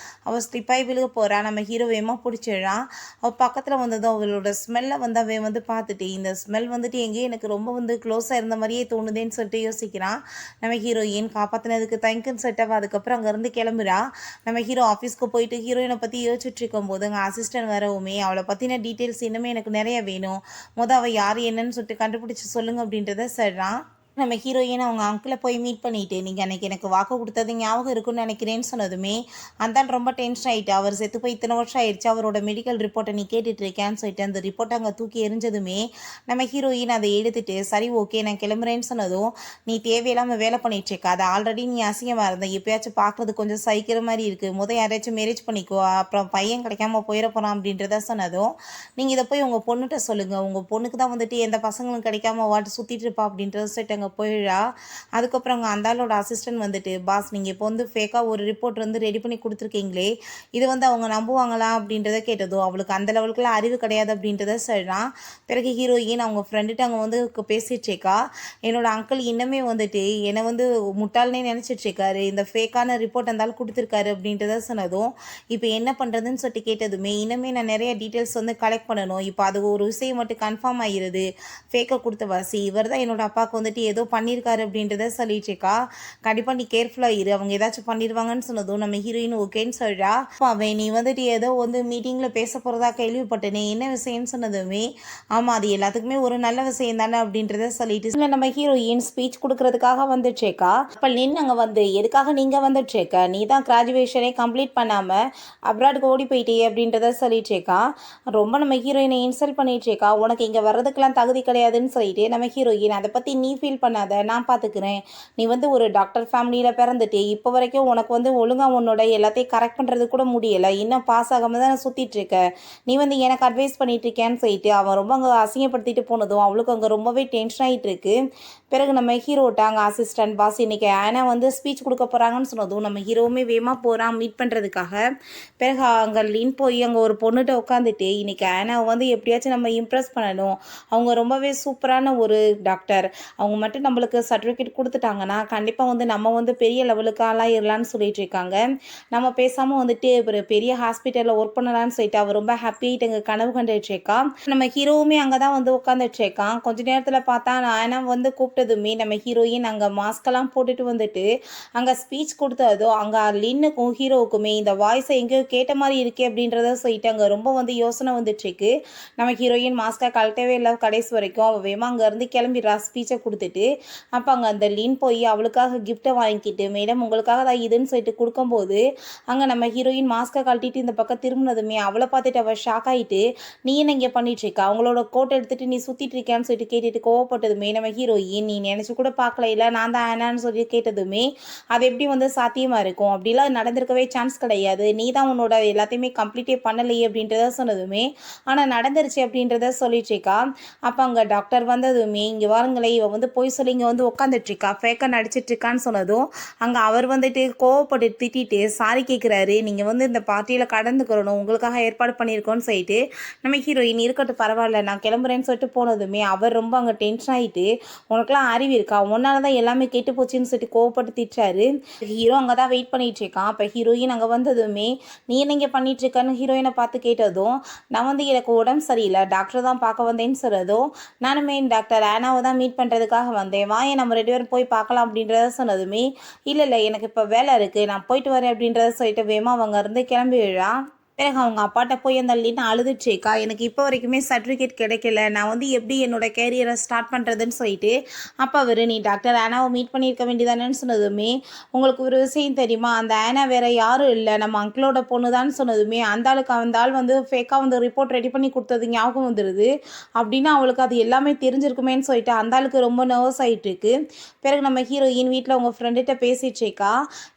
அவள் ஸ்லிப்பாகி விழுக போகிறா. நம்ம ஹீரோ வேகமாக பிடிச்சிடுறான். அவள் பக்கத்தில் வந்ததும் அவளோட ஸ்மெல்லை வந்து அவன் வந்து பார்த்துட்டு இந்த ஸ்மெல் வந்துட்டு எங்கேயும் எனக்கு ரொம்ப வந்து க்ளோஸாக இருந்த மாதிரியே தோணுதேன்னு சொல்லிட்டு யோசிக்கிறான். நம்ம ஹீரோயின் காப்பாற்றினதுக்கு தேங்க்யூன்னு சொல்லிட்டு அவள் அதுக்கப்புறம் அங்கேருந்து கிளம்புறா. நம்ம ஹீரோ ஆஃபீஸ்க்கு போயிட்டு ஹீரோயினை பற்றி யோசிச்சுட்டு இருக்கும் போது அங்கே அசிஸ்டன்ட் வரவுமே அவளை பற்றின டீட்டெயில்ஸ் இன்னுமே எனக்கு நிறைய வேணும், அவள் யார் என்னன்னு சொல்லிட்டு கண்டுபிடிச்சி சொல்லுங்க அப்படின்றத சொல்கிறான். நம்ம ஹீரோயின் அவங்க அங்கிளை போய் மீட் பண்ணிட்டு நீங்கள் அன்றைக்கி எனக்கு வாக்கு கொடுத்தது ஞாபகம் இருக்குன்னு நினைக்கிறேன்னு சொன்னதுமே அந்தான் ரொம்ப டென்ஷன் ஆகிட்டு, அவர் செத்து போய் இத்தனை வருஷம் ஆயிடுச்சு, அவரோட மெடிக்கல் ரிப்போர்ட்டை நீ கேட்டுட்டு இருக்கேன்னு சொல்லிட்டு அந்த ரிப்போர்ட்டை அங்கே தூக்கி எரிஞ்சதுமே நம்ம ஹீரோயின் அதை எடுத்துட்டு சரி ஓகே நான் கிளம்புறேன்னு சொன்னதும் நீ தேவையில்லாமல் வேலை பண்ணிட்டு இருக்க, அதை ஆல்ரெடி நீ அசிங்கமாக இருந்த, எப்பயாச்சும் பார்க்குறது கொஞ்சம் சைக்கிற மாதிரி இருக்குது, யாராச்சும் மேரேஜ் பண்ணிக்கோ, அப்புறம் பையன் கிடைக்காம போயிட போகிறான் அப்படின்றத சொன்னதும் நீங்கள் இதை போய் உங்கள் பொண்ணுகிட்ட சொல்லுங்கள், உங்கள் பொண்ணுக்கு தான் வந்துட்டு எந்த பசங்களும் கிடைக்காம வாட்டு சுற்றிட்டு இருப்பா அப்படின்றத சொல்லிட்டு அங்கே போயிடுறா. அதுக்கப்புறம் அங்கே அந்த ஆளோட அசிஸ்டன்ட் வந்துட்டு, பாஸ் நீங்கள் இப்போ வந்து ஃபேக்காக ஒரு ரிப்போர்ட் வந்து ரெடி பண்ணி கொடுத்துருக்கீங்களே, இது வந்து அவங்க நம்புவாங்களா அப்படின்றத கேட்டதோ, அவளுக்கு அந்த லெவலுக்குலாம் அறிவு கிடையாது அப்படின்றத சொல்கிறான். பிறகு ஹீரோயின் அவங்க ஃப்ரெண்டுகிட்ட அங்கே வந்து பேசிகிட்ருக்கா, என்னோட அங்கிள் இன்னமே வந்துட்டு என்னை வந்து முட்டாள்னே நினச்சிட்ருக்காரு, இந்த ஃபேக்கான ரிப்போர்ட் இருந்தாலும் கொடுத்துருக்காரு அப்படின்றத சொன்னதும், இப்போ என்ன பண்ணுறதுன்னு சொல்லிட்டு கேட்டதுமே, இன்னமே நான் நிறைய டீட்டெயில்ஸ் வந்து கலெக்ட் பண்ணணும், இப்போ அது ஒரு விஷயம் மட்டும் கன்ஃபார்ம் ஆகிடுது, ஃபேக்கை கொடுத்த வாசி இவர் தான் என்னோட அப்பாவுக்கு வந்துட்டு ஏதோ பண்ணியிருக்காரு அப்படின்றத சொல்லிட்டுருக்கா. கண்டிப்பாக நீ கேர்ஃபுல்லாக இரு, அவங்க ஏதாச்சும் பண்ணிடுவாங்கன்னு சொன்னதும் நம்ம ஹீரோயின் ஓகேன்னு சொல்கிறா. அவன் நீ வந்துட்டு ஏதோ வந்து மீட்டிங்கில் பேச போகிறதா கேள்விப்பட்டேனே, என்ன விஷயம்னு சொன்னதுமே, ஆமாம் அது எல்லாத்துக்குமே ஒரு நல்ல விஷயம் தானே அப்படின்றத சொல்லிட்டு இல்லை நம்ம ஹீரோயின் ஸ்பீச் கொடுக்கறதுக்காக வந்துட்ருக்கா. அப்போ நின்று அங்கே வந்து எதுக்காக நீங்கள் வந்துட்ருக்க, நீ தான் கிராஜுவேஷனே கம்ப்ளீட் பண்ணாமல் அப்ராடுக்கு ஓடி போயிட்டே அப்படின்றத சொல்லிட்டுருக்கா. ரொம்ப நம்ம ஹீரோயினை இன்சல்ட் பண்ணிட்டுருக்கா. உனக்கு இங்கே வர்றதுக்கெல்லாம் தகுதி கிடையாதுன்னு சொல்லிட்டு நம்ம ஹீரோயின், அதை பற்றி நீ ஃபீல் பண்ணாத, நான் பார்த்துக்கிறேன், நீ வந்து ஒரு டாக்டர் ஃபேமிலியில் பிறந்துட்டு இப்போ வரைக்கும் உனக்கு வந்து ஒழுங்காக உன்னோட எல்லாத்தையும் கரெக்ட் பண்ணுறது கூட முடியலை, இன்னும் பாஸ் ஆகாமல் தான் சுற்றிட்டுருக்க, நீ வந்து எனக்கு அட்வைஸ் பண்ணிகிட்ருக்கேன்னு சொல்லிட்டு அவன் ரொம்ப அங்கே அசிங்கப்படுத்திட்டு போனதும் அவளுக்கு அங்கே ரொம்பவே டென்ஷன் ஆகிட்டு இருக்கு. பிறகு நம்ம ஹீரோட்ட அங்கே அசிஸ்டன்ட் பாஸ் இன்றைக்கி ஆனா வந்து ஸ்பீச் கொடுக்க போகிறாங்கன்னு சொன்னதும் நம்ம ஹீரோவுமே வேகமாக போகிறான் மீட் பண்ணுறதுக்காக. பிறகு அங்கே லீன் போய் அங்கே ஒரு பொண்ணுகிட்ட உட்காந்துட்டு இன்றைக்கி ஆனாவை வந்து எப்படியாச்சும் நம்ம இம்ப்ரெஸ் பண்ணணும், அவங்க ரொம்பவே சூப்பரான ஒரு டாக்டர், அவங்க மட்டும் நம்மளுக்கு சர்டிஃபிகேட் கொடுத்துட்டாங்கன்னா கண்டிப்பாக வந்து நம்ம வந்து பெரிய லெவலுக்கு ஆளாயிடலான்னு சொல்லிட்டு இருக்காங்க, நம்ம பேசாமல் வந்துட்டு ஒரு பெரிய ஹாஸ்பிட்டலில் ஒர்க் பண்ணலான்னு சொல்லிட்டு அவர் ரொம்ப ஹாப்பியாகிட்டு அங்கே கனவு கண்டுட்ருக்கா. நம்ம ஹீரோவுமே அங்கே தான் வந்து உட்காந்துட்ருக்கான். கொஞ்ச நேரத்தில் பார்த்தா ஆனா வந்து கூப்பிட்டதுமே நம்ம ஹீரோயின் அங்கே மாஸ்கெல்லாம் போட்டுட்டு வந்துட்டு அங்கே ஸ்பீச் கொடுத்ததோ அங்கே லின்னுக்கும் ஹீரோவுக்குமே இந்த வாய்ஸை எங்கேயோ கேட்ட மாதிரி இருக்கே அப்படின்றத சொல்லிட்டு அங்கே ரொம்ப வந்து யோசனை வந்துட்டுருக்கு. நம்ம ஹீரோயின் மாஸ்கை கழட்டவே இல்லை கடைசி வரைக்கும். அவள் வேமா அங்கேருந்து கிளம்பிடுறா ஸ்பீச்சை கொடுத்துட்டு. அப்போ அங்கே அந்த லின் போய் அவளுக்காக கிஃப்ட்டை வாங்கிக்கிட்டு, மேடம் உங்களுக்காக தான் இதுன்னு சொல்லிட்டு கொடுக்கும்போது அங்கே நம்ம ஹீரோயின் மாஸ்கை கழட்டிட்டு இந்த பக்கம் திரும்பினதுமே அவளை பார்த்துட்டு அவள் ஷாக் ஆகிட்டு, நீ என்ன இங்கே பண்ணிட்டுருக்கா, அவங்களோட கோட்டை எடுத்துகிட்டு நீ சுற்றிட்டு இருக்கான்னு சொல்லிட்டு கேட்டுட்டு கோவப்பட்டதுமே நம்ம ஹீரோயின், நீ நினச்சி கூட பார்க்கல இல்லை நான் தான் ஆனான்னு சொல்லி கேட்டதுமே, அது எப்படி வந்து சாத்தியமாக இருக்கும், அப்படிலாம் நடந்திருக்கவே சான்ஸ் கிடையாது, நீ தான் உன்னோட எல்லாத்தையுமே கம்ப்ளீட்டே பண்ணலையே அப்படின்றத சொன்னதுமே, ஆனால் நடந்துருச்சு அப்படின்றத சொல்லிட்டுருக்கா. அப்போ அங்கே டாக்டர் வந்ததுமே, இங்கே வாருங்களே இவன் வந்து போய் சொல்லி இங்கே வந்து உட்காந்துட்ருக்கா ஃபேக்காக நடிச்சிட்ருக்கான்னு சொன்னதும் அங்கே அவர் வந்துட்டு கோவப்பட்டு திட்டிட்டு சாரி கேட்குறாரு, நீங்கள் வந்து இந்த பார்ட்டியில் கடந்துக்கிறணும், உங்களுக்காக ஏற்பாடு பண்ணியிருக்கோன்னு சொல்லிட்டு நம்ம ஹீரோயின் இருக்கட்டும் பரவாயில்ல நான் கிளம்புறேன்னு சொல்லிட்டு போனதுமே அவர் ரொம்ப அங்கே டென்ஷன் ஆகிட்டு, உனக்குலாம் அறிவு இருக்கா, உன்னால தான் எல்லாமே கெட்டு போச்சுன்னு சொல்லிட்டு கோவப்பட்டு திட்டுறாரு. ஹீரோ அங்கே தான் வெயிட் பண்ணிட்டு இருக்கான். அப்போ ஹீரோயின் அங்கே வந்ததுமே, நீ என்ன இங்கே பண்ணிட்டு இருக்கன்னு ஹீரோயினை பார்த்து கேட்டதும், நான் வந்து எனக்கு உடம்பு சரியில்லை டாக்டர் தான் பார்க்க வந்தேன்னு சொல்கிறதும், நானுமே டாக்டர் ஆனாவை தான் மீட் பண்ணுறதுக்காக வந்தேன், வாயே நம்ம 2 பேரும் போய் பார்க்கலாம் அப்படின்றத சொன்னதுமே, இல்லை எனக்கு இப்போ வேலை இருக்குது நான் போயிட்டு வரேன் அப்படின்றத சொல்லிட்டு வேமா அவங்க இருந்து கிளம்பி விழா. பிறகு அவங்க அப்பாட்ட போய் அந்த லின்னு அழுதுச்சேக்கா, எனக்கு இப்போ வரைக்குமே சர்டிஃபிகேட் கிடைக்கல, நான் வந்து எப்படி என்னோடய கேரியரை ஸ்டார்ட் பண்ணுறதுன்னு சொல்லிட்டு. அப்போ அவர் நீ டாக்டர் ஆனாவை மீட் பண்ணியிருக்க வேண்டியதானேன்னு சொன்னதுமே, உங்களுக்கு ஒரு விஷயம் தெரியுமா, அந்த ஆனா வேறு யாரும் இல்லை நம்ம அங்கிளோட பொண்ணு தான் சொன்னதுமே, அந்த ஆள் வந்து ஃபேக்காக வந்து ரிப்போர்ட் ரெடி பண்ணி கொடுத்தது ஞாபகம் வந்துடுது. அப்படின்னா அவளுக்கு அது எல்லாமே தெரிஞ்சிருக்குமேன்னு சொல்லிட்டு அந்த ஆளுக்கு ரொம்ப நர்வஸ் ஆகிட்டு இருக்கு. பிறகு நம்ம ஹீரோயின் வீட்டில் அவங்க ஃப்ரெண்டுகிட்ட பேசிட்டுருக்கா.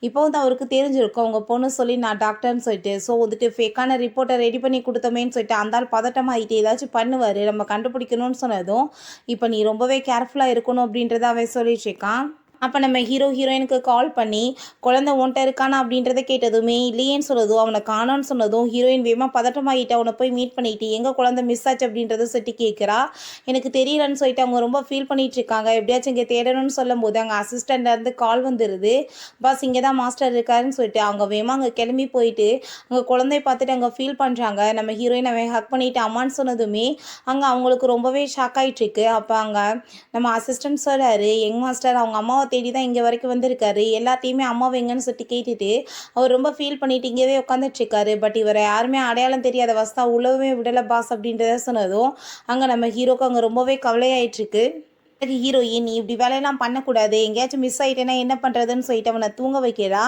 இப்போ வந்து அவருக்கு தெரிஞ்சிருக்கும் அவங்க பொண்ணு சொல்லி நான் டாக்டர்னு சொல்லிட்டு. ஸோ வந்துட்டு ஃபேக்கான ரிப்போர்ட்டை ரெடி பண்ணி கொடுத்தோமேன்னு சொல்லிட்டு அந்த ஆள் பதட்டமாகிட்டு ஏதாச்சும் பண்ணுவார், நம்ம கண்டுபிடிக்கணும்னு சொன்னதும், இப்போ நீ ரொம்பவே கேர்ஃபுல்லாக இருக்கணும் அப்படின்றத அவன் சொல்லிட்டுருக்கான். அப்போ நம்ம ஹீரோயினுக்கு கால் பண்ணி குழந்தை உன்ட்ட இருக்கானா அப்படின்றத கேட்டதுமே இல்லையேன்னு சொன்னதும், அவனை காணோன்னு சொன்னதும் ஹீரோயின் வேகமாக பதட்டமாகிட்டு அவனை போய் மீட் பண்ணிட்டு எங்கே குழந்தை மிஸ் ஆச்சு அப்படின்றத சொல்லி கேட்குறா. எனக்கு தெரியலன்னு சொல்லிட்டு அவங்க ரொம்ப ஃபீல் பண்ணிட்டு இருக்காங்க. எப்படியாச்சும் இங்கே தேடணும்னு சொல்லும் போது அங்கே அசிஸ்டண்ட்லேருந்து கால் வந்துடுது, பாஸ் இங்கே தான் மாஸ்டர் இருக்காருன்னு சொல்லிட்டு. அவங்க வேகமாக அங்கே கிளம்பி போயிட்டு அங்கே குழந்தைய பார்த்துட்டு அங்கே ஃபீல் பண்ணுறாங்க. நம்ம ஹீரோயின் அவன் ஹக் பண்ணிவிட்டு அம்மான்னு சொன்னதுமே அங்கே அவங்களுக்கு ரொம்பவே ஷாக் ஆகிட்டுருக்கு. அப்போ அங்கே நம்ம அசிஸ்டன்ட் சொல்கிறாரு, யங் மாஸ்டர் அவங்க அம்மாவை தேடி தான் இங்கே வரைக்கும் வந்திருக்காரு, எல்லாத்தையுமே அம்மாவை எங்கன்னு சொல்லிட்டு கேட்டுட்டு அவர் ரொம்ப ஃபீல் பண்ணிட்டு இங்கேயே உட்காந்துட்ருக்காரு. பட் இவரை யாருமே அடையாளம் தெரியாத வஸ்தா உள்ளவே விடலை பாஸ் அப்படின்றத சொன்னதும் அங்கே நம்ம ஹீரோக்கு அங்கே ரொம்பவே கவலையாயிட்டுருக்கு. ஹீரோயின் நீ இப்படி வேலையெல்லாம் பண்ணக்கூடாது, எங்கேயாச்சும் மிஸ் ஆகிட்டேன்னா என்ன பண்ணுறதுன்னு சொல்லிட்டு அவனை தூங்க வைக்கிறா.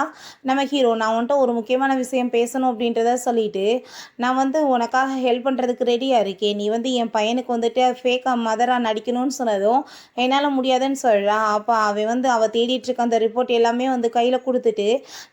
நம்ம ஹீரோ நான் வந்துட்டு ஒரு முக்கியமான விஷயம் பேசணும் அப்படின்றத சொல்லிட்டு, நான் வந்து உனக்காக ஹெல்ப் பண்ணுறதுக்கு ரெடியாக இருக்கேன், நீ வந்து என் பையனுக்கு வந்துட்டு ஃபேக்காக மதராக நடிக்கணும்னு சொன்னதும் என்னால் முடியாதுன்னு சொல்கிறான். அப்போ அவன் வந்து அவள் தேடிட்டுருக்க அந்த ரிப்போர்ட் எல்லாமே வந்து கையில் கொடுத்துட்டு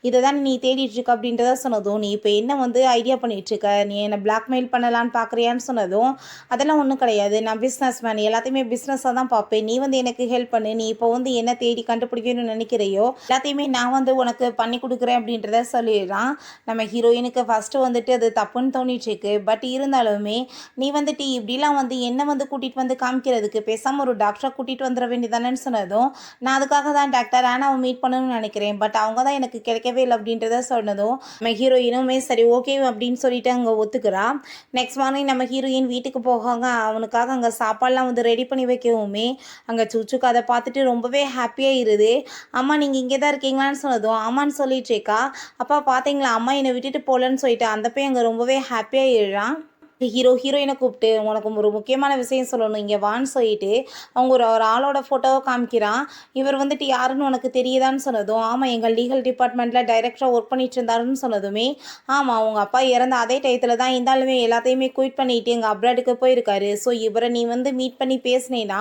இதை தான் நீ தேடிட்டுருக்க அப்படின்றத சொன்னதும், நீ இப்போ என்ன வந்து ஐடியா பண்ணிகிட்ருக்க, நீ என்னை பிளாக்மெயில் பண்ணலான்னு பார்க்குறியான்னு சொன்னதும், அதெல்லாம் ஒன்றும் கிடையாது, நான் பிஸ்னஸ் மேன் எல்லாத்தையுமே பிஸ்னஸாக தான் பார்ப்பேன், நீ வந்து எனக்கு ஹெல்ப் பண்ணு, நீ இப்போ வந்து என்ன தேடி கண்டுபிடிக்கணும்னு நினைக்கிறையோ எல்லாத்தையுமே நான் வந்து உனக்கு பண்ணி கொடுக்குறேன் அப்படின்றத சொல்லிடுறான். நம்ம ஹீரோயினுக்கு ஃபஸ்ட்டு வந்துட்டு அது தப்புன்னு தோணிட்டுருக்கு. பட் இருந்தாலுமே நீ வந்துட்டு இப்படிலாம் வந்து என்ன வந்து கூட்டிகிட்டு வந்து காமிக்கிறதுக்கு பேசாமல் ஒரு டாக்டரை கூட்டிகிட்டு வந்துட வேண்டியதானேன்னு சொன்னதும், நான் அதுக்காக தான் டாக்டர் ஆனாவை மீட் பண்ணணும்னு நினைக்கிறேன், பட் அவங்க தான் எனக்கு கிடைக்கவே இல்லை அப்படின்றத சொன்னதும் நம்ம ஹீரோயினுமே சரி ஓகே அப்படின்னு சொல்லிட்டு அங்கே ஒத்துக்கிறான். நெக்ஸ்ட் மார்னிங் நம்ம ஹீரோயின் வீட்டுக்கு போகாங்க. அவனுக்காக அங்கே சாப்பாடெலாம் வந்து ரெடி பண்ணி வைக்கவுமே அங்கே சுச்சுக்கு அதை பார்த்துட்டு ரொம்பவே ஹாப்பியாக இருது. அம்மா நீங்கள் இங்கே தான் இருக்கீங்களான்னு சொன்னதும் ஆமான்னு சொல்லிட்டுருக்கா. அப்பா பார்த்தீங்களா அம்மா என்னை விட்டுட்டு போகலன்னு சொல்லிட்டு அந்த பையன் அங்கே ரொம்பவே ஹாப்பியாக எழுறான். ஹீரோயினை கூப்பிட்டு உனக்கு ஒரு முக்கியமான விஷயம் சொல்லணும் இங்கே வான்னு சொல்லிட்டு அவங்க ஒரு ஒரு ஆளோட ஃபோட்டோவை காமிக்கிறான். இவர் வந்துட்டு யாருன்னு உனக்கு தெரியுதான்னு சொன்னதும் ஆமாம் எங்கள் லீகல் டிபார்ட்மெண்ட்டில் டைரக்டராக ஒர்க் பண்ணிட்டு இருந்தாருன்னு சொன்னதுமே ஆமாம் அவங்க அப்பா இறந்த அதே டயத்தில் தான் இருந்தாலுமே எல்லாத்தையுமே குயிட் பண்ணிட்டு எங்கள் அப்ராடுக்கு போயிருக்காரு. ஸோ இவரை நீ வந்து மீட் பண்ணி பேசினேன்னா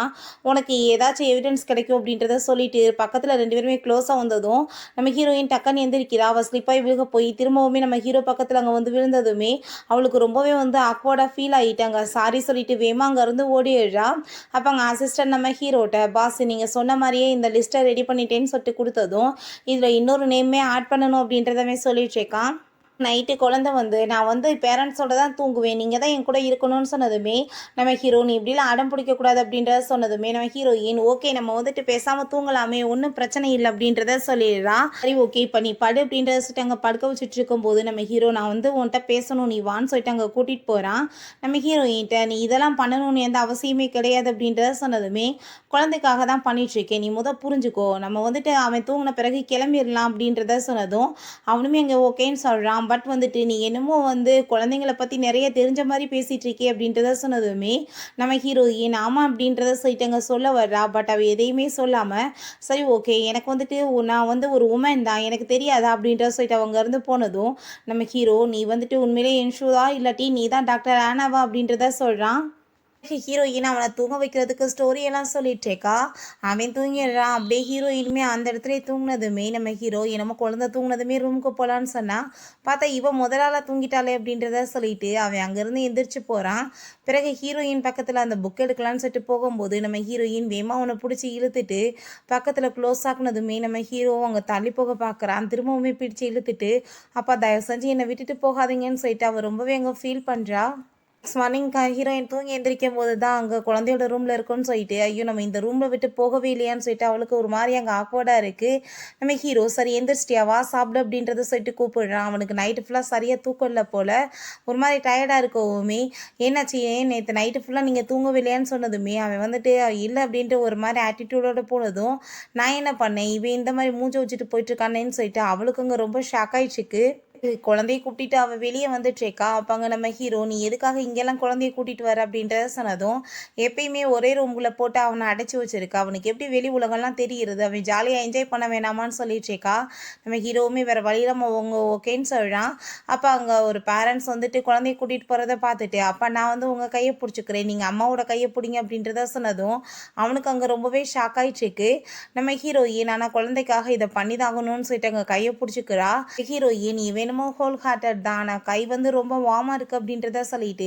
உனக்கு ஏதாச்சும் எவிடன்ஸ் கிடைக்கும் அப்படின்றத சொல்லிட்டு பக்கத்தில் 2 பேருமே க்ளோஸாக வந்ததும் நம்ம ஹீரோயின் டக்குன்னு எந்திரிக்கிறா. அவள் ஸ்லிப்பாகி விழுக போய் திரும்பவுமே நம்ம ஹீரோ பக்கத்தில் அங்கே வந்து விழுந்ததுமே அவளுக்கு ரொம்பவே வந்து ஃபீல் ஆகிட்டாங்க. சாரி சொல்லிட்டு வேமா அங்கேருந்து ஓடிடுறா. அப்போ அங்கே அசிஸ்டன்ட் நம்ம ஹீரோட்ட பாஸ் நீங்கள் சொன்ன மாதிரியே இந்த லிஸ்ட்டை ரெடி பண்ணிட்டேன்னு சொல்லிட்டு கொடுத்ததும் இதில் இன்னொரு நேமே ஆட் பண்ணணும் அப்படின்றதமே சொல்லிட்டு இருக்கான். நைட்டு குழந்தை வந்து நான் வந்து பேரண்ட்ஸோட தான் தூங்குவேன், நீங்கள் தான் என் கூட இருக்கணும்னு சொன்னதுமே நம்ம ஹீரோ நீ இப்படிலாம் அடம் பிடிக்கக்கூடாது அப்படின்றத சொன்னதுமே நம்ம ஹீரோயின் ஓகே நம்ம வந்துட்டு பேசாமல் தூங்கலாமே ஒன்றும் பிரச்சனை இல்லை அப்படின்றத சொல்லிடுறா. சரி ஓகே இப்போ நீ படு அப்படின்றத சொல்லிட்டு அங்கே படுக்க வச்சுட்டு இருக்கும்போது நம்ம ஹீரோ நான் வந்து உன்கிட்ட பேசணும் நீ வான்னு சொல்லிட்டு அங்கே கூட்டிகிட்டு போகிறான். நம்ம ஹீரோயின்ட்ட நீ இதெல்லாம் பண்ணணும்னு எந்த அவசியமே கிடையாது அப்படின்றத சொன்னதுமே குழந்தைக்காக தான் பண்ணிகிட்ருக்கேன், நீ புரிஞ்சுக்கோ, நம்ம வந்துட்டு அவன் தூங்கின பிறகு கிளம்பிடலாம் அப்படின்றத சொன்னதும் அவனுமே அங்கே ஓகேன்னு சொல்கிறான். பட் வந்துட்டு நீ என்னமோ வந்து குழந்தைங்கள பற்றி நிறைய தெரிஞ்ச மாதிரி பேசிகிட்டு இருக்கே அப்படின்றத சொன்னதுமே நம்ம ஹீரோயின் ஆமாம் அப்படின்றத சொல்லிட்டு அங்கே சொல்ல வர்றா. பட் அவள் எதையுமே சொல்லாமல் சரி ஓகே எனக்கு வந்துட்டு நான் வந்து ஒரு உமன் தான் எனக்கு தெரியாதா அப்படின்றத சொல்லிட்டு அவங்க இருந்து போனதும் நம்ம ஹீரோ நீ வந்துட்டு உண்மையிலே இன்ஷூரா இல்லாட்டி நீ தான் டாக்டர் ஆனாவா அப்படின்றத சொல்கிறான். ஹீரோயின் அவனை தூங்க வைக்கிறதுக்கு ஸ்டோரியெல்லாம் சொல்லிட்டேக்கா. அவன் தூங்கிடுறான். அப்படியே ஹீரோயினுமே அந்த இடத்துல தூங்கினதுமே நம்ம ஹீரோ என்னமோ குழந்தை தூங்கினதுமே ரூமுக்கு போகலான்னு சொன்னால் பார்த்தா இவன் முதலால் தூங்கிட்டாளே அப்படின்றத சொல்லிட்டு அவன் அங்கேருந்து எந்திரிச்சு போகிறான். பிறகு ஹீரோயின் பக்கத்தில் அந்த புக் எடுக்கலான்னு சொல்லிட்டு போகும்போது நம்ம ஹீரோயின் வேமா அவனை பிடிச்சி இழுத்துட்டு பக்கத்தில் க்ளோஸ் ஆக்குனதுமே நம்ம ஹீரோ அங்கே தள்ளி போக பார்க்குறான். திரும்பவுமே பிடிச்சி இழுத்துட்டு அப்பா தயவு செஞ்சு என்னை விட்டுட்டு போகாதீங்கன்னு சொல்லிட்டு அவள் ரொம்பவே அங்கே ஃபீல் பண்ணுறா. நெக்ஸ்ட் மார்னிங் ஹீரோயின் தூங்கி எந்திரிக்கும் போது தான் அங்கே குழந்தையோட ரூமில் இருக்குன்னு சொல்லிட்டு ஐயோ நம்ம இந்த ரூமில் விட்டு போகவே இல்லையான்னு சொல்லிட்டு அவளுக்கு ஒரு மாதிரி அங்கே ஆக்வர்டாக இருக்குது. நம்ம ஹீரோ சரி எந்திரிச்சிட்டியா வா சாப்பிடு அப்படின்றத சொல்லிட்டு கூப்பிடுறான். அவனுக்கு நைட்டு ஃபுல்லாக சரியாக தூக்கம் இல்லை போல், ஒரு மாதிரி டயர்டாக இருக்கவுமே என்னாச்சு ஏன் நேற்று நைட்டு ஃபுல்லாக நீங்கள் தூங்கவே இல்லையான்னு சொன்னதுமே அவன் வந்துட்டு இல்லை அப்படின்ட்டு ஒரு மாதிரி ஆட்டிடியூடோட போனதும் நான் என்ன பண்ணேன் இவன் இந்த மாதிரி மூஞ்சை வச்சுட்டு போயிட்டுருக்கானேன்னு சொல்லிட்டு அவளுக்கு அங்கே ரொம்ப ஷாக் ஆயிடுச்சுக்கு. குழந்தைய கூட்டிட்டு அவள் வெளியே வந்துட்டுருக்கா. அப்பாங்க நம்ம ஹீரோ நீ எதுக்காக இங்கெல்லாம் குழந்தைய கூட்டிகிட்டு வர அப்படின்றத சொன்னதும் எப்பயுமே ஒரே ரூம்குள்ளே போட்டு அவனை அடைச்சி வச்சிருக்கா, அவனுக்கு எப்படி வெளி உலகம்லாம் தெரியுறது, அவன் ஜாலியாக என்ஜாய் பண்ண வேணாமான்னு சொல்லிட்டுருக்கா. நம்ம ஹீரோவுமே வேறு வழியில் அவங்க ஓகேன்னு சொல்கிறான். அப்போ அங்கே ஒரு பேரண்ட்ஸ் வந்துட்டு குழந்தைய கூட்டிகிட்டு போகிறத பார்த்துட்டு அப்போ நான் வந்து உங்கள் கையை பிடிச்சிக்கிறேன் நீங்கள் அம்மாவோட கையை பிடிங்க அப்படின்றத சொன்னதும் அவனுக்கு அங்கே ரொம்பவே ஷாக் ஆகிட்டுருக்கு. நம்ம ஹீரோயின் ஆனால் குழந்தைக்காக இதை பண்ணிதாகணும்னு சொல்லிட்டு அங்கே கையை பிடிச்சிக்கிறா. ஹீரோயின் இவன் என்னமோ ஹோல் ஹார்ட்டட் தான், ஆனால் கை வந்து ரொம்ப வார்மாக இருக்குது அப்படின்றத சொல்லிட்டு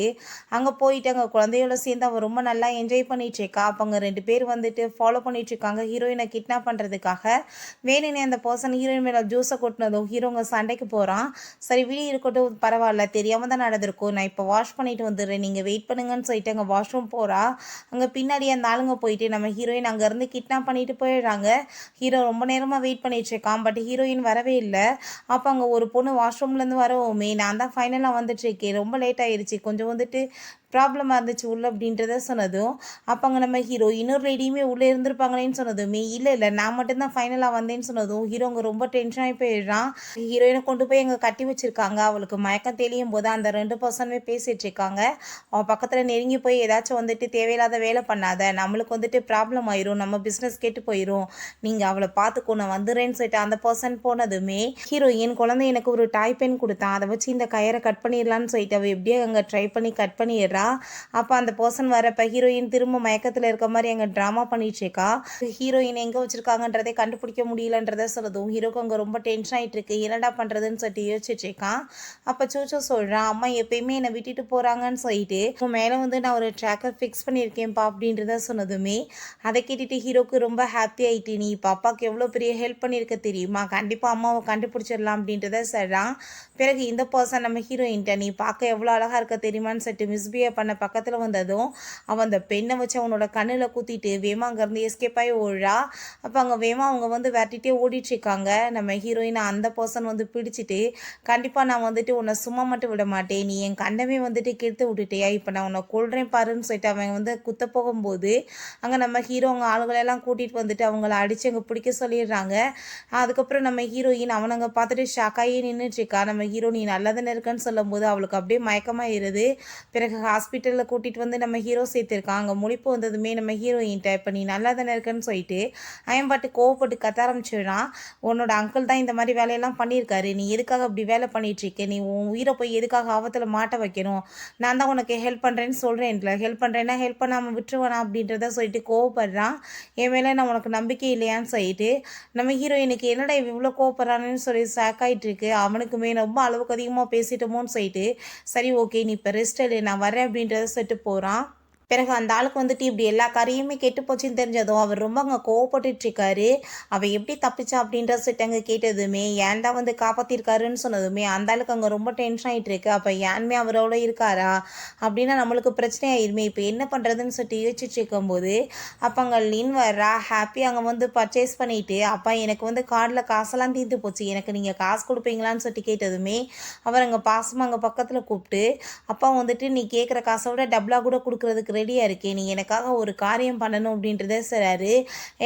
அங்கே போயிட்டு அங்கே குழந்தையோட சேர்ந்து அவன் ரொம்ப நல்லா என்ஜாய் பண்ணிகிட்ருக்கா. அப்போ அங்கே 2 பேர் வந்துட்டு ஃபாலோ பண்ணிகிட்ருக்காங்க ஹீரோயினை கிட்னாப் பண்ணுறதுக்காக. வேணுனே அந்த பர்சன் ஹீரோயின் மேலே ஜூஸை கொட்டினதும் ஹீரோங்க சண்டைக்கு போகிறான். சரி விழி இருக்கட்டும் பரவாயில்ல தெரியாமல் தான் நடந்திருக்கும், நான் இப்போ வாஷ் பண்ணிட்டு வந்துடுறேன் நீங்கள் வெயிட் பண்ணுங்கன்னு சொல்லிட்டு அங்கே வாஷ்ரூம் போகிறா. அங்கே பின்னாடி அந்த ஆளுங்க போயிட்டு நம்ம ஹீரோயின் அங்கேருந்து கிட்னாப் பண்ணிட்டு போயிடுறாங்க. ஹீரோ ரொம்ப நேரமாக வெயிட் பண்ணிகிட்ருக்கான். பட் ஹீரோயின் வரவே இல்லை. அப்போ அங்கே ஒரு பொண்ணு வாஷ்ரூம்லேருந்து வரவுமே நான் தான் ஃபைனலாக வந்துட்டுருக்கேன், ரொம்ப லேட் ஆகிடுச்சி, கொஞ்சம் வந்துட்டு ப்ராப்ளமாக இருந்துச்சு உள்ள அப்படின்றத சொன்னதும் அப்போ அங்கே நம்ம ஹீரோ இன்னொரு லேடியுமே உள்ளே இருந்திருப்பாங்களேன்னு சொன்னதுமே இல்லை நான் மட்டும்தான் ஃபைனலாக வந்தேன்னு சொன்னதும் ஹீரோங்க ரொம்ப டென்ஷன் ஆகி போயிடுறான். ஹீரோயினை கொண்டு போய் அங்கே கட்டி வச்சுருக்காங்க. அவளுக்கு மயக்கம் தெளியும் போது அந்த 2 பர்சனுமே பேசிகிட்டு இருக்காங்க. அவன் பக்கத்தில் நெருங்கி போய் ஏதாச்சும் வந்துட்டு தேவையில்லாத வேலை பண்ணாத, நம்மளுக்கு வந்துட்டு ப்ராப்ளம் ஆயிரும், நம்ம பிஸ்னஸ் கெட்டு போயிடும், நீங்கள் அவளை பார்த்துக்கோ நான் வந்துடுறேன்னு சொல்லிட்டு அந்த பர்சன் போனதுமே ஹீரோயின் குழந்தை எனக்கு ஒரு டாய் பென் கொடுத்தான், அதை வச்சு இந்த கயரை கட் பண்ணிடலான்னு சொல்லிட்டு அவள் எப்படியோ அங்கே ட்ரை பண்ணி கட் பண்ணிடுறா. போகிறா. அப்போ அந்த பர்சன் வரப்போ ஹீரோயின் திரும்ப மயக்கத்தில் இருக்க மாதிரி அங்கே ட்ராமா பண்ணிட்டுருக்கா. ஹீரோயின் எங்கே வச்சுருக்காங்கன்றதை கண்டுபிடிக்க முடியலன்றதை சொல்லுதும் ஹீரோக்கு அங்கே ரொம்ப டென்ஷன் ஆகிட்டு இருக்கு. என்னடா பண்ணுறதுன்னு சொல்லிட்டு யோசிச்சுட்டு இருக்கான். அப்போ சூச்சோ சொல்கிறான், அம்மா எப்பயுமே என்னை விட்டுட்டு போகிறாங்கன்னு சொல்லிட்டு உன் மேலே வந்து நான் ஒரு ட்ராக்கர் ஃபிக்ஸ் பண்ணியிருக்கேன்ப்பா அப்படின்றத சொன்னதுமே அதை கேட்டுட்டு ஹீரோக்கு ரொம்ப ஹாப்பி ஆகிட்டு, நீ இப்போ அப்பாவுக்கு எவ்வளோ பெரிய ஹெல்ப் பண்ணியிருக்க தெரியுமா, கண்டிப்பாக அம்மாவை கண்டுபிடிச்சிடலாம் அப்படின்றத சொல்கிறான். பிறகு இந்த பர்சன் நம்ம ஹீரோயின்ட்ட நீ பார்க்க எவ்வளோ அழகாக இருக்க தெரியுமான்னு சொல்லிட்டு மிஸ்பிஹேவ் பண்ண பக்கத்தில் வந்ததும் அவன் அந்த பெண்ணை வச்சு அவனோட கண்ணில் குத்திட்டு வேமா அங்கேருந்து எஸ்கேப் ஆகி ஓடுறா. அப்போ அங்கே வேமா அவங்க வந்து விரட்டிகிட்டே ஓடிட்டுருக்காங்க. நம்ம ஹீரோயினை அந்த பர்சன் வந்து பிடிச்சிட்டு, கண்டிப்பாக நான் வந்துட்டு உன்னை சும்மா மட்டும் விட மாட்டேன், நீ என் கண்ணவே வந்துட்டு கெடுத்து விட்டுட்டியா, இப்போ நான் உன்னை கொல்றேன் பாருன்னு சொல்லிட்டு அவன் வந்து குத்த போகும்போது அங்கே நம்ம ஹீரோ அவங்க ஆளுகளெல்லாம் கூட்டிகிட்டு வந்துட்டு அவங்கள அடித்து அங்கே பிடிக்க சொல்லிடுறாங்க. அதுக்கப்புறம் நம்ம ஹீரோயின் அவனங்க பார்த்துட்டு ஷாக்காகி நின்றுட்டுருக்கா. நம்ம ஹீரோ நீ நல்லா தானே இருக்கன்னு சொல்லும்போது அவளுக்கு அப்படியே மயக்கமாகிடுது. பிறகு ஹாஸ்பிட்டலில் கூட்டிகிட்டு வந்து நம்ம ஹீரோ சேர்த்துருக்கான். அங்கே முழிப்பு வந்ததுமே நம்ம ஹீரோயின்ட்ட இப்போ நீ நல்லா தானே இருக்கன்னு சொல்லிட்டு பாட்டு கோவப்பட்டு கத்த ஆரம்பிச்சிடுறான். உன்னோட அங்கிள் தான் இந்த மாதிரி வேலையெல்லாம் பண்ணியிருக்காரு, நீ எதுக்காக அப்படி வேலை பண்ணிகிட்ருக்க, நீ உன் உயிரை போய் எதுக்காக ஆபத்தில் மாட்ட வைக்கணும், நான் தான் உனக்கு ஹெல்ப் பண்ணுறேன்னு சொல்கிறேன்ல, ஹெல்ப் பண்ணுறேன்னா ஹெல்ப் பண்ணாமல் விட்டுருவானா அப்படின்றத சொல்லிட்டு கோவப்படுறான். என் மேலே நான் உனக்கு நம்பிக்கை இல்லையான்னு சொல்லிட்டு நம்ம ஹீரோயினுக்கு என்னடா இவ்வளோ கோவப்படுறான்னு சொல்லி ஷாக்காயிட்டு இருக்கு. அவனுக்குமே ரொம்ப அளவுக்கு அதிகமாக பேசிட்டோமோன்னு சொல்லிட்டு சரி ஓகே நீ இப்போ ரெஸ்ட் எடு நான் வரேன் அப்படின்றத சொல்லிட்டு போகிறான். பிறகு அந்த ஆளுக்கு வந்துட்டு இப்படி எல்லா காரியமே கெட்டு போச்சுன்னு தெரிஞ்சதும் அவர் ரொம்ப அங்கே கோவப்பட்டுட்ருக்காரு. அவள் எப்படி தப்பிச்சா அப்படின்ற சொல்லிட்டு அங்கே கேட்டதுமே ஏன் தான் வந்து காப்பாற்றிருக்காருன்னு சொன்னதுமே அந்த ஆளுக்கு அங்கே ரொம்ப டென்ஷன் ஆகிட்டு இருக்கு. அப்போ ஏன்மே அவரோட இருக்காரா அப்படின்னா நம்மளுக்கு பிரச்சனை ஆயிருமே, இப்போ என்ன பண்ணுறதுன்னு சொல்லிட்டு யோசிச்சுட்டு இருக்கும்போது அப்போ அங்கே லின் வர்றா. ஹாப்பி அங்கே வந்து பர்ச்சேஸ் பண்ணிவிட்டு அப்பா எனக்கு வந்து கார்டில் காசெல்லாம் தீர்ந்து போச்சு, எனக்கு நீங்கள் காசு கொடுப்பீங்களான்னு சொல்லிட்டு கேட்டதுமே அவர் அங்கே பாசமாக அங்கே பக்கத்தில் கூப்பிட்டு அப்பா வந்துட்டு நீ கேட்குற காசை விட டபுளாக கூட கொடுக்குறதுக்கு ரெடியாக இருக்கேன், நீ எனக்காக ஒரு காரியம் பண்ணணும் அப்படின்றத சொல்கிறாரு.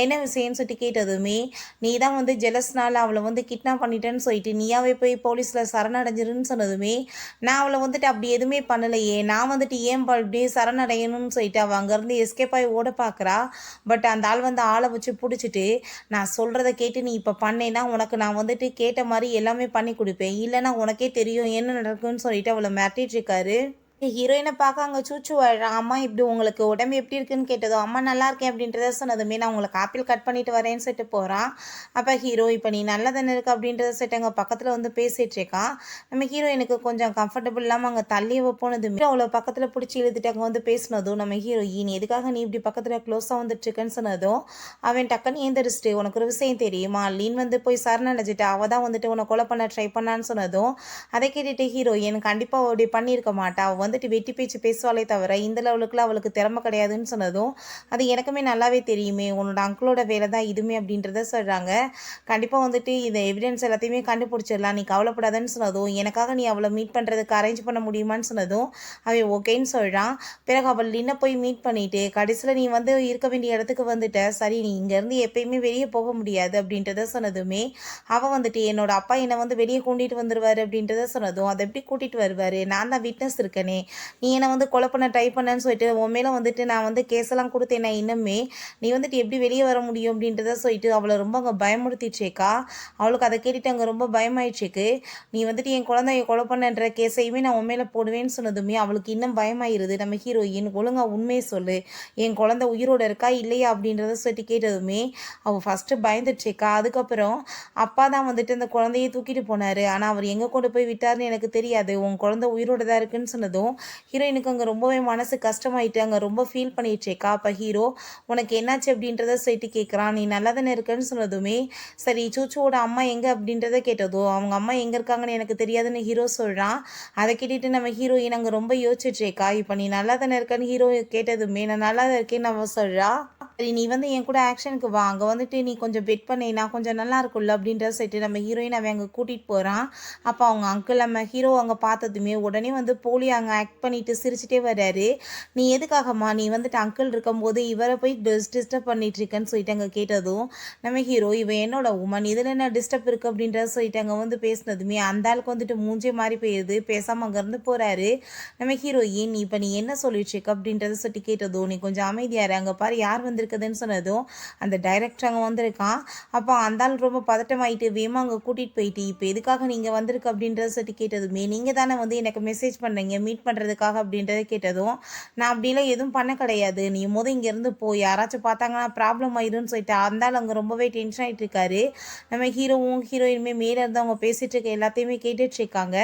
என்ன விஷயம்னு சொல்லிட்டு கேட்டதுமே நீ தான் வந்து ஜெலஸ்னால் அவளை வந்து கிட்னாப் பண்ணிட்டேன்னு சொல்லிட்டு நீயாவே போய் போலீஸில் சரணடைஞ்சிருன்னு சொன்னதுமே நான் அவளை வந்துட்டு அப்படி எதுவுமே பண்ணலையே, நான் வந்துட்டு ஏன் அப்படியே சரணடையணும்னு சொல்லிட்டு அவள் அங்கேருந்து எஸ்கேப் ஆகி ஓட பார்க்குறா. பட் அந்த ஆள் வந்து ஆளை வச்சு பிடிச்சிட்டு நான் சொல்கிறத கேட்டு நீ இப்போ பண்ணேன்னா உனக்கு நான் வந்துட்டு கேட்ட மாதிரி எல்லாமே பண்ணி கொடுப்பேன், இல்லைன்னா உனக்கே தெரியும் என்ன நடக்குன்னு சொல்லிட்டு அவளை மிரட்டிட்டு இருக்காரு. ஹீரோயினை பார்க்க அங்கே சூச்சு வாழ்றான். அம்மா இப்படி உங்களுக்கு உடம்பு எப்படி இருக்குன்னு கேட்டதோ அம்மா நல்லா இருக்கேன் அப்படின்றத சொன்னதுமே நான் உங்களுக்கு ஆப்பிள் கட் பண்ணிட்டு வரேன்னு சொல்லிட்டு போகிறான். அப்போ ஹீரோ இப்போ நீ நல்லா தானே இருக்கு அப்படின்றத சொல்லிட்டு அங்கே பக்கத்தில் வந்து பேசிகிட்டு இருக்கான். நம்ம ஹீரோயினுக்கு கொஞ்சம் கம்ஃபர்டபுள் இல்லாமல் அங்கே தள்ளி போனதுமே அவ்வளோ பக்கத்தில் பிடிச்சி இழுத்துட்டு அங்கே வந்து பேசினதும் நம்ம ஹீரோயின் எதுக்காக நீ இப்படி பக்கத்தில் க்ளோஸாக வந்துட்டு இருக்கேன்னு சொன்னதும் அவன் டக்குன்னு ஏந்திரிச்சிட்டு உனக்கு ஒரு விஷயம் தெரியுமா, லீன் வந்து போய் சரணடைஞ்சிட்டு அவள் தான் வந்துட்டு உன்னை கொலை பண்ண ட்ரை பண்ணான்னு சொன்னதும் அதை கேட்டுட்டு ஹீரோயின் கண்டிப்பாக அப்படி பண்ணியிருக்க மாட்டா, அவள் வந்துட்டு வெட்டி பேச்சு பேசுவாளே தவிர இந்த லெவலுக்குலாம் அவளுக்கு திறமை கிடையாதுன்னு சொன்னதும் அது எனக்குமே நல்லாவே தெரியுமே, உன்னோட அங்கிளோட வேலை தான் இதுவுமே அப்படின்றத சொல்கிறாங்க. கண்டிப்பாக வந்துட்டு இந்த எவிடன்ஸ் எல்லாத்தையுமே கண்டுபிடிச்சிடலாம், நீ கவலைப்படாதன்னு சொன்னதும் எனக்காக நீ அவளை மீட் பண்ணுறதுக்கு அரேஞ்ச் பண்ண முடியுமான்னு சொன்னதும் அவன் ஓகேன்னு சொல்கிறான். பிறகு அவள் நின்று போய் மீட் பண்ணிவிட்டு கடைசியில் நீ வந்து இருக்க வேண்டிய இடத்துக்கு வந்துட்ட, சரி நீ இங்கேருந்து எப்பயுமே வெளியே போக முடியாது அப்படின்றத சொன்னதுமே அவள் வந்துட்டு என்னோட அப்பா என்னை வந்து வெளியே கூட்டிகிட்டு வந்துடுவார் அப்படின்றத சொன்னதும் அதை எப்படி கூட்டிகிட்டு வருவார், நான் தான் விட்னஸ் இருக்கனே, நீ என்னை வந்து கொலை பண்ண ட்ரை பண்ணேன்னு சொல்லிட்டு உன் மேலே வந்துட்டு நான் வந்து கேஸெல்லாம் கொடுத்தேன், இன்னுமே நீ வந்துட்டு எப்படி வெளியே வர முடியும் அப்படின்றத சொல்லிட்டு அவளை ரொம்ப அங்கே பயமுறுத்திடுச்சேக்கா. அவளுக்கு அதை கேட்டுட்டு அங்கே ரொம்ப பயமாயிடுச்சுக்கு. நீ வந்துட்டு என் குழந்தைய கொலை பண்ணன்ற கேஸையுமே நான் உன் மேலே போடுவேன்னு சொன்னதுமே அவளுக்கு இன்னும் பயமாயிருது. நம்ம ஹீரோயின் ஒழுங்காக உண்மையை சொல்லு, என் குழந்தை உயிரோடு இருக்கா இல்லையா அப்படின்றத சொல்லிட்டு கேட்டதுமே அவள் ஃபஸ்ட்டு பயந்துடுச்சேக்கா. அதுக்கப்புறம் அப்பா தான் வந்துட்டு அந்த குழந்தையை தூக்கிட்டு போனார், ஆனால் அவர் எங்கே கொண்டு போய் விட்டார்னு எனக்கு தெரியாது, உன் குழந்தை உயிரோடு தான் இருக்குன்னு சொன்னதும் ஹீரோயினுக்கு அங்கே ரொம்பவே மனசு கஷ்டமாயிட்டு அங்கே ரொம்ப ஃபீல் பண்ணிடுச்சேக்கா. அப்போ ஹீரோ உனக்கு என்னாச்சு அப்படின்றத சொல்லிட்டு கேட்குறான். நீ நல்லா தானே இருக்கேன்னு சொன்னதுமே சரி சூச்சுவோட அம்மா எங்கே அப்படின்றத கேட்டதோ அவங்க அம்மா எங்கே இருக்காங்கன்னு எனக்கு தெரியாதுன்னு ஹீரோ சொல்கிறான். அதை கேட்டுட்டு நம்ம ஹீரோயின் அங்கே ரொம்ப யோசிச்சுட்ருக்கா. இப்போ நீ நல்லா தானே இருக்கேன்னு ஹீரோ கேட்டதுமே நான் நல்லா தான் இருக்கேன்னு அவன் சொல்கிறா. சரி நீ வந்து என் கூட ஆக்ஷனுக்கு வா, அங்கே வந்துட்டு நீ கொஞ்சம் பெட் பண்ணேன்னா கொஞ்சம் நல்லா இருக்கும்ல அப்படின்றத சொல்லிட்டு நம்ம ஹீரோயின் அவன் அங்கே கூட்டிகிட்டு போகிறான். அப்போ அவங்க அங்கிள் நம்ம ஹீரோ அங்கே பார்த்ததுமே உடனே வந்து போலி அங்கே ஆக்ட் பண்ணிட்டு சிரிச்சுட்டே வர்றாரு. நீ எதுக்காகம்மா நீ வந்துட்டு அங்கிள் இருக்கும்போது இவரை போய் டிஸ்டர்ப் பண்ணிட்டு இருக்கேன்னு சொல்லிட்டு அங்கே கேட்டதும் நம்ம ஹீரோ இவன் என்னோட உமன் இதில் என்ன டிஸ்டர்ப் இருக்குது அப்படின்றத சொல்லிட்டு அங்கே வந்து பேசினதுமே அந்த ஆளுக்கு வந்துட்டு மூஞ்சே மாறி போயிடுது. பேசாமல் அங்கேருந்து போகிறாரு. நம்ம ஹீரோயின் இப்போ நீ என்ன சொல்லிட்டு இருக்க அப்படின்றத சொல்லிட்டு கேட்டதும் நீ கொஞ்சம் அமைதியாரு, அங்கே பாரு யார் வந்து வந்திருக்குதுன்னு சொன்னதும் அந்த டைரக்டர் அங்கே வந்திருக்கான். அப்போ அந்த ஆள் ரொம்ப பதட்டமாயிட்டு வேமா அங்கே கூட்டிகிட்டு போயிட்டு இப்போ எதுக்காக நீங்கள் வந்திருக்கு அப்படின்றத சொல்லி கேட்டதுமே நீங்கள் தானே வந்து எனக்கு மெசேஜ் பண்ணுறீங்க மீட் பண்ணுறதுக்காக அப்படின்றத கேட்டதும் நான் அப்படிலாம் எதுவும் பண்ண கிடையாது, நீ இங்கேருந்து போய் யாராச்சும் பார்த்தாங்கன்னா ப்ராப்ளம் ஆயிடும்னு சொல்லிட்டு அந்த ஆள் அங்கே ரொம்பவே டென்ஷன் ஆகிட்டு இருக்காரு. நம்ம ஹீரோவும் ஹீரோயினுமே மேலே இருந்து அவங்க பேசிகிட்டு இருக்க எல்லாத்தையுமே கேட்டுட்டு இருக்காங்க.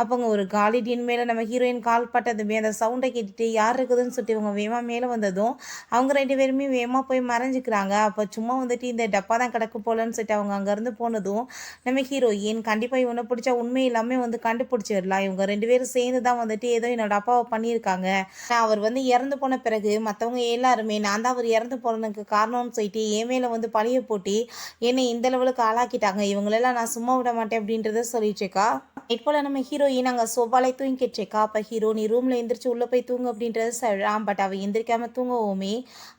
அப்போங்க ஒரு காலிடியன் மேலே நம்ம ஹீரோயின் கால் பட்டதுமே அந்த சவுண்டை கேட்டுட்டு யார் இருக்குதுன்னு சொல்லிட்டு இவங்க வேகமாக மேலே வந்ததும் அவங்க 2 பேருமே வேகமாக போய் மறைஞ்சிக்கிறாங்க. அப்போ சும்மா வந்துட்டு இந்த டப்பா தான் கிடக்கு போலன்னு சொல்லிட்டு அவங்க அங்கேருந்து போனதும் நம்ம ஹீரோயின் கண்டிப்பாக இவனை பிடிச்சா உண்மை எல்லாமே வந்து கண்டுபிடிச்சிடலாம், இவங்க 2 பேரும் சேர்ந்து தான் வந்துட்டு ஏதோ என்னோட அப்பாவை பண்ணியிருக்காங்க, அவர் வந்து இறந்து போன பிறகு மற்றவங்க எல்லாருமே நான் தான் அவர் இறந்து போனதுக்கு காரணம்னு சொல்லிட்டு என் மேலே வந்து பழிய போட்டு என்னை இந்த லெவலுக்கு ஆளாக்கிட்டாங்க, இவங்களெல்லாம் நான் சும்மா விட மாட்டேன் அப்படின்றத சொல்லிட்டுருக்கா. இப்போ நம்ம ஹீரோயின் அங்கே சோபாலே தூங்கிட்டு இருக்கா. அப்போ ஹீரோ நீ ரூமில் எந்திரிச்சு உள்ளே போய் தூங்கு அப்படின்றத சொல்கிறான். பட் அவள் எந்திரிக்காமல் தூங்கவுமே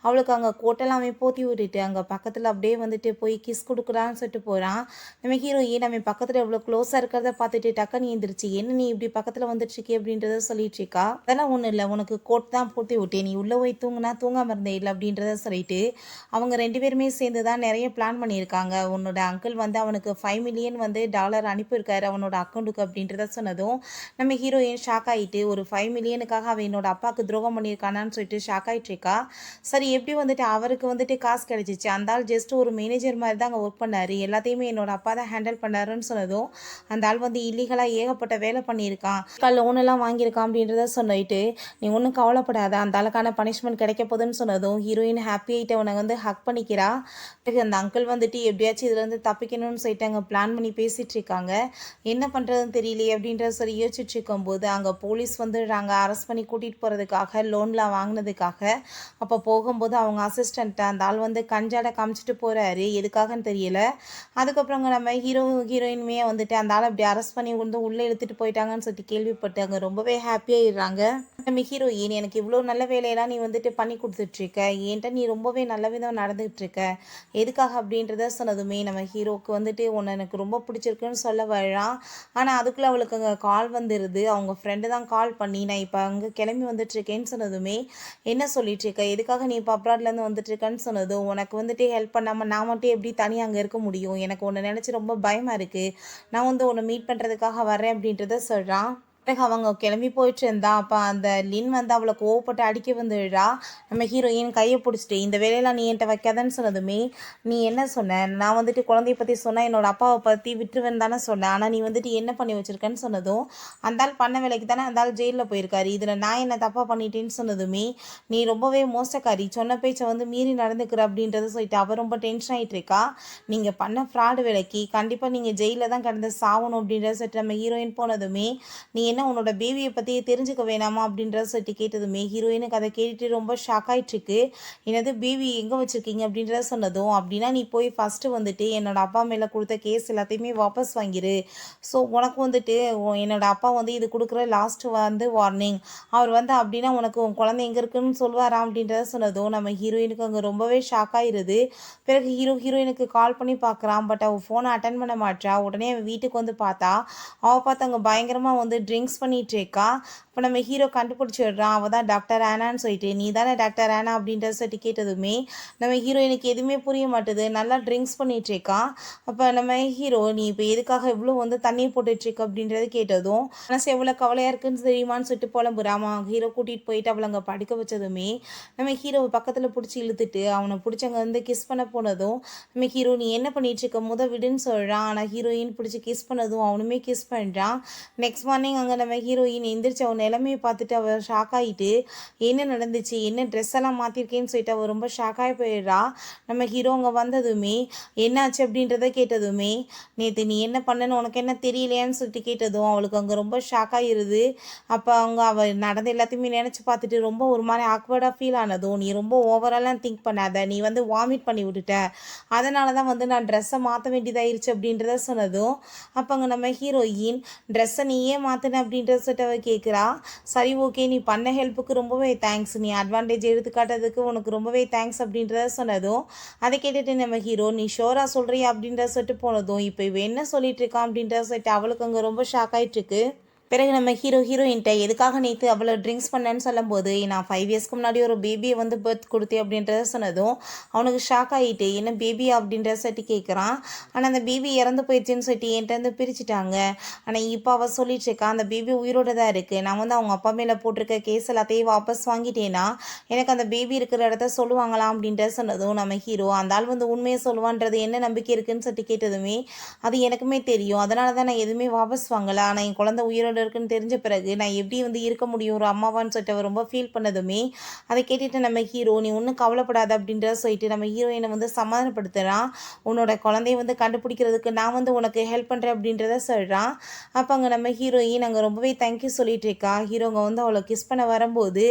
அவளுக்கு அங்கே கோட்டெல்லாம் அவன் போத்தி விட்டுட்டு அங்கே பக்கத்தில் அப்படியே வந்துட்டு போய் கிஸ் கொடுக்குறான்னு சொல்லிட்டு போகிறான். நம்ம ஹீரோயின் நம்ம பக்கத்தில் எவ்வளோ க்ளோஸாக இருக்கிறத பார்த்துட்டு டக்குன்னு எந்திரிச்சு என்ன நீ இப்படி பக்கத்தில் வந்துட்டுருக்கே அப்படின்றத சொல்லிட்டு இருக்கா. அதெல்லாம் ஒன்றும் இல்லை, உனக்கு கோட் தான் போத்தி விட்டேன், நீ உள்ளே போய் தூங்குனா தூங்காமல் இருந்தே இல்லை அப்படின்றத சொல்லிட்டு அவங்க 2 பேருமே சேர்ந்து தான் நிறைய பிளான் பண்ணியிருக்காங்க. உன்னோட அங்கிள் வந்து அவனுக்கு $5 மில்லியன் வந்து டாலர் அனுப்பியிருக்காரு அவனோட அக்கௌண்ட்டுக்கு அப்படின்றத சொன்னதும் நம்ம ஹீரோயின் ஷாக் ஆகிட்டு ஒரு $5 மில்லியனுக்காக அவன் என்னோட அப்பாவுக்கு துரோகம் பண்ணியிருக்கானான்னு சொல்லிட்டு ஷாக் ஆகிட்டு இருக்கா. சரி எப்படி வந்துட்டு அவருக்கு வந்துட்டு காசு கிடைச்சிச்சு, அந்த ஆள் ஜஸ்ட் ஒரு மேனேஜர் மாதிரி தான் அங்கே ஒர்க் பண்ணார், எல்லாத்தையுமே என்னோட அப்பா தான் ஹேண்டில் பண்ணாருன்னு சொன்னதும் அந்த ஆள் வந்து இல்லீகலாக ஏகப்பட்ட வேலை பண்ணியிருக்கான், லோனெல்லாம் வாங்கியிருக்கான் அப்படின்றத சொல்லிட்டு நீ ஒன்றும் கவலைப்படாத அந்த ஆளுக்கான பனிஷ்மெண்ட் கிடைக்க போகுதுன்னு சொன்னதும் ஹீரோயின் ஹாப்பி ஆகிட்டு அவனை வந்து ஹக் பண்ணிக்கிறா. அந்த அங்கிள் வந்துட்டு எப்படியாச்சும் இதுலேருந்து தப்பிக்கணும்னு சொல்லிட்டு அங்கே பிளான் பண்ணி பேசிகிட்டு இருக்காங்க. என்ன பண்ணுறதுன்னு தெரியலையே அப்படின்றத சரி யோசிச்சுட்டு இருக்கும்போது அங்கே போலீஸ் வந்துடுறாங்க அரெஸ்ட் பண்ணி கூட்டிகிட்டு போகிறதுக்காக லோனில் வாங்கினதுக்காக. அப்போ போகும்போது அவங்க அசிஸ்டண்ட்டை அந்த ஆள் வந்து கஞ்சாட காமிச்சிட்டு போகிறாரு, எதுக்காகன்னு தெரியல. அதுக்கப்புறம் நம்ம ஹீரோயினுமே வந்துட்டு அந்த ஆளை அப்படி அரெஸ்ட் பண்ணி வந்து உள்ளே இழுத்துட்டு போயிட்டாங்கன்னு சொல்லிட்டு கேள்விப்பட்டு அங்கே ரொம்பவே ஹாப்பியாகிடுறாங்க. நம்ம ஹீரோயின் எனக்கு இவ்வளோ நல்ல வேலையெல்லாம் நீ வந்துட்டு பண்ணி கொடுத்துட்ருக்க, ஏன்ட்ட நீ ரொம்பவே நல்ல விதம் நடந்துகிட்ருக்க, எதுக்காக அப்படின்றத சொன்னதுமே நம்ம ஹீரோவுக்கு வந்துட்டு உன்னை எனக்கு ரொம்ப பிடிச்சிருக்குன்னு சொல்ல வரான். ஆனால் அதுக்குள்ளே அவளுக்கு அங்கே கால் வந்துடுது, அவங்க ஃப்ரெண்டு தான் கால் பண்ணி நான் இப்போ அங்கே கிளம்பி வந்துட்டுருக்கேன்னு சொன்னதுமே என்ன சொல்லிட்டுருக்க, எதுக்காக நீ இப்போ அப்ராட்லேருந்து வந்துட்டுருக்கன்னு சொன்னதும் உனக்கு வந்துட்டு ஹெல்ப் பண்ணாமல் நான் மட்டும் எப்படி தனியாக அங்கே இருக்க முடியும், எனக்கு உன்னை நினச்சி ரொம்ப பயமாக இருக்குது, நான் வந்து உன்னை மீட் பண்ணுறதுக்காக வரேன் அப்படின்றத சொல்கிறான். பிறகு அவங்க கிளம்பி போயிட்டு இருந்தா. அப்போ அந்த லின் வந்து அவளை கோவப்பட்டு அடிக்க வந்துடுறா. நம்ம ஹீரோயின் கையை பிடிச்சிட்டு இந்த வேலையெல்லாம் நீ என்கிட்ட வைக்காதன்னு சொன்னதுமே நீ என்ன சொன்ன, நான் வந்துட்டு குழந்தைய பற்றி சொன்னால் என்னோட அப்பாவை பற்றி விட்டுருவேன்னு தானே சொன்னேன், ஆனால் நீ வந்துட்டு என்ன பண்ணி வச்சுருக்கேன்னு சொன்னதும் அந்த ஆள் பண்ண வேலைக்கு தானே அந்த ஆள் ஜெயிலில் போயிருக்காரு, இதில் நான் என்ன தப்பாக பண்ணிட்டேன்னு சொன்னதுமே நீ ரொம்பவே மோசக்காரி, சொன்ன பேச்சை வந்து மீறி நடந்துக்கிற அப்படின்றத சொல்லிட்டு அவள் ரொம்ப டென்ஷன் ஆகிட்டு இருக்கா. நீங்கள் பண்ண ஃப்ராடு வேலைக்கு கண்டிப்பாக நீங்கள் ஜெயிலில் தான் கடந்து சாகணும் அப்படின்றத சொல்லிட்டு நம்ம ஹீரோயின் போனதுமே நீ என்ன உன்னோட பேபியை பற்றி தெரிஞ்சுக்க வேணாமா அப்படின்றத சொல்லிட்டு கேட்டதுமே ஹீரோயினுக்கு அதை கேட்டுட்டு ரொம்ப ஷாக் ஆகிட்டுருக்கு. என்னது பேபி எங்கே வச்சுருக்கீங்க அப்படின்றத சொன்னதும் அப்படின்னா நீ போய் ஃபஸ்ட்டு வந்துட்டு என்னோட அப்பா மேலே கொடுத்த கேஸ் எல்லாத்தையுமே வாபஸ் வாங்கிரு, ஸோ உனக்கு வந்துட்டு என்னோட அப்பா வந்து இது கொடுக்குற லாஸ்ட்டு வந்து வார்னிங், அவர் வந்து அப்படின்னா உனக்கு உன் குழந்தை எங்கே இருக்குன்னு சொல்லுவாரா அப்படின்றத சொன்னதும் நம்ம ஹீரோயினுக்கு அங்கே ரொம்பவே ஷாக் ஆகிடுது. பிறகு ஹீரோயினுக்கு கால் பண்ணி பார்க்குறான், பட் அவள் ஃபோனை அட்டன் பண்ண மாட்டா. உடனே அவள் வீட்டுக்கு வந்து பார்த்தா அவள் பார்த்து அங்கே பயங்கரமாக வந்து ட்ரிங்க்ஸ் பண்ணிகிட்டு இருக்கா. இப்போ நம்ம ஹீரோ கண்டுபிடிச்சிடுறான் அவள் தான் டாக்டர் ஆனான்னு சொல்லிட்டு, நீ தானே டாக்டர் ஆனா அப்படின்றத சொல்லிட்டு கேட்டதுமே நம்ம ஹீரோயினுக்கு எதுவுமே புரிய மாட்டுது, நல்லா ட்ரிங்க்ஸ் பண்ணிகிட்டு இருக்கான். அப்போ நம்ம ஹீரோ நீ இப்போ எதுக்காக இவ்வளோ வந்து தண்ணி போட்டுட்ருக்க அப்படின்றது கேட்டதும் மனசு எவ்வளோ கவலையாக இருக்குன்னு தெரியுமான்னு சொல்லிட்டு புலம்புறாமா. ஹீரோ கூட்டிகிட்டு போயிட்டு அவளை அங்கே படுக்க வச்சதுமே நம்ம ஹீரோவை பக்கத்தில் பிடிச்சி இழுத்துட்டு அவனை பிடிச்சவங்க வந்து கிஸ் பண்ண போனதும் நம்ம ஹீரோ நீ என்ன பண்ணிட்டு இருக்க விடுன்னு சொல்கிறான். ஆனால் ஹீரோயின் பிடிச்சி கிஸ் பண்ணதும் அவனுமே கிஸ் பண்ணுறான். நெக்ஸ்ட் மார்னிங் அங்கே நம்ம ஹீரோயின் எந்திரிச்சு அவன் நிலைமையை பார்த்துட்டு அவள் ஷாக் ஆகிட்டு என்ன நடந்துச்சு, என்ன ட்ரெஸ் எல்லாம் மாற்றிருக்கேன்னு சொல்லிட்டு அவள் ரொம்ப ஷாக்காகி போயிடுறா. நம்ம ஹீரோ அங்கே வந்ததுமே என்னாச்சு அப்படின்றத கேட்டதுமே நேற்று நீ என்ன பண்ணன்னு உனக்கு என்ன தெரியலையான்னு சொல்லிட்டு கேட்டதும் அவளுக்கு அங்கே ரொம்ப ஷாக் ஆகிடுது. அப்போ அவள் நடந்த எல்லாத்தையுமே நினச்சி பார்த்துட்டு ரொம்ப ஒரு மாதிரி ஆக்வர்டாக ஃபீல் ஆனதும் நீ ரொம்ப ஓவராலாம் திங்க் பண்ணாத, நீ வந்து வாமிட் பண்ணி விட்டுட்ட, அதனால தான் வந்து நான் ட்ரெஸ்ஸை மாற்ற வேண்டியதாயிருச்சு அப்படின்றத சொன்னதும் அப்போ அங்கே நம்ம ஹீரோயின் ட்ரெஸ்ஸை நீயே மாற்றின அப்படின்றத சொல்லிட்டு அவள் கேட்குறா. சரி ஓகே நீ பண்ண ஹெல்ப்புக்கு ரொம்பவே தேங்க்ஸ், நீ அட்வான்டேஜ் எடுத்துக்காட்டுறதுக்கு உனக்கு ரொம்பவே தேங்க்ஸ் அப்படின்றத சொன்னதும் அதை கேட்டுட்டு நம்ம ஹீரோ நீ ஷோராக சொல்கிறியா அப்படின்றத சொல்லிட்டு போனதும் இப்போ இவ என்ன சொல்லிட்டு இருக்கான் அப்படின்றத சொல்லிட்டு அவளுக்கு அங்கே ரொம்ப ஷாக் ஆகிட்டுருக்கு. பிறகு நம்ம ஹீரோயின்ட்ட எதுக்காக நேற்று அவ்வளோ ட்ரிங்க்ஸ் பண்ணேன்னு சொல்லும்போது, நான் 5 இயர்ஸ்க்கு முன்னாடி ஒரு பேபியை வந்து பர்த் கொடுத்தேன் அப்படின்றத சொன்னதும், அவனுக்கு ஷாக் ஆகிட்டு என்ன பேபியா அப்படின்றத சொல்லிட்டு கேட்குறான். ஆனால் அந்த பேபி இறந்து போயிடுச்சுன்னு சொல்லிட்டு என்கிட்ட வந்து பிரிச்சுட்டாங்க. ஆனால் இப்போ அவள் சொல்லிட்டு இருக்கா அந்த பேபி உயிரோட தான் இருக்குது. நான் வந்து அவங்க அப்பா மேலே போட்டிருக்க கேஸ் எல்லாத்தையும் வாபஸ் வாங்கிட்டேன்னா எனக்கு அந்த பேபி இருக்கிற இடத்த சொல்லுவாங்களாம் அப்படின்றத சொன்னதும், நம்ம ஹீரோ அந்த ஆள் வந்து உண்மையை சொல்லுவான்றது என்ன நம்பிக்கை இருக்குன்னு சொல்லிட்டு கேட்டதுமே, அது எனக்குமே தெரியும். அதனால தான் நான் எதுவுமே வாபஸ் வாங்கல. ஆனா என் குழந்தை உயிரோட இருக்குன்னு தெரிஞ்ச பிறகு, நான் எப்படி வந்து இருக்க முடியும் ஒரு அம்மாவான்னு சொல்லிட்டு அவ ரொம்ப ஃபீல் பண்ணதுமே, அத கேட்டுட்டு நம்ம ஹீரோ, "நீ ஒண்ணும் கவலைப்படாத" அப்படின்றத சொல்லிட்டு நம்ம ஹீரோயின வந்து சமாதானப்படுத்துறான். "உன்னோட குழந்தைய வந்து கண்டுபிடிக்கிறதுக்கு நான் வந்து உனக்கு ஹெல்ப் பண்றேன்" அப்படின்றத சொல்றான். அப்ப அங்க நம்ம ஹீரோயின் அங்க ரொம்பவே தேங்க் யூ சொல்லிட்டு இருக்கா. ஹீரோங்க வந்து அவள கிஸ் பண்ண வரும்போது,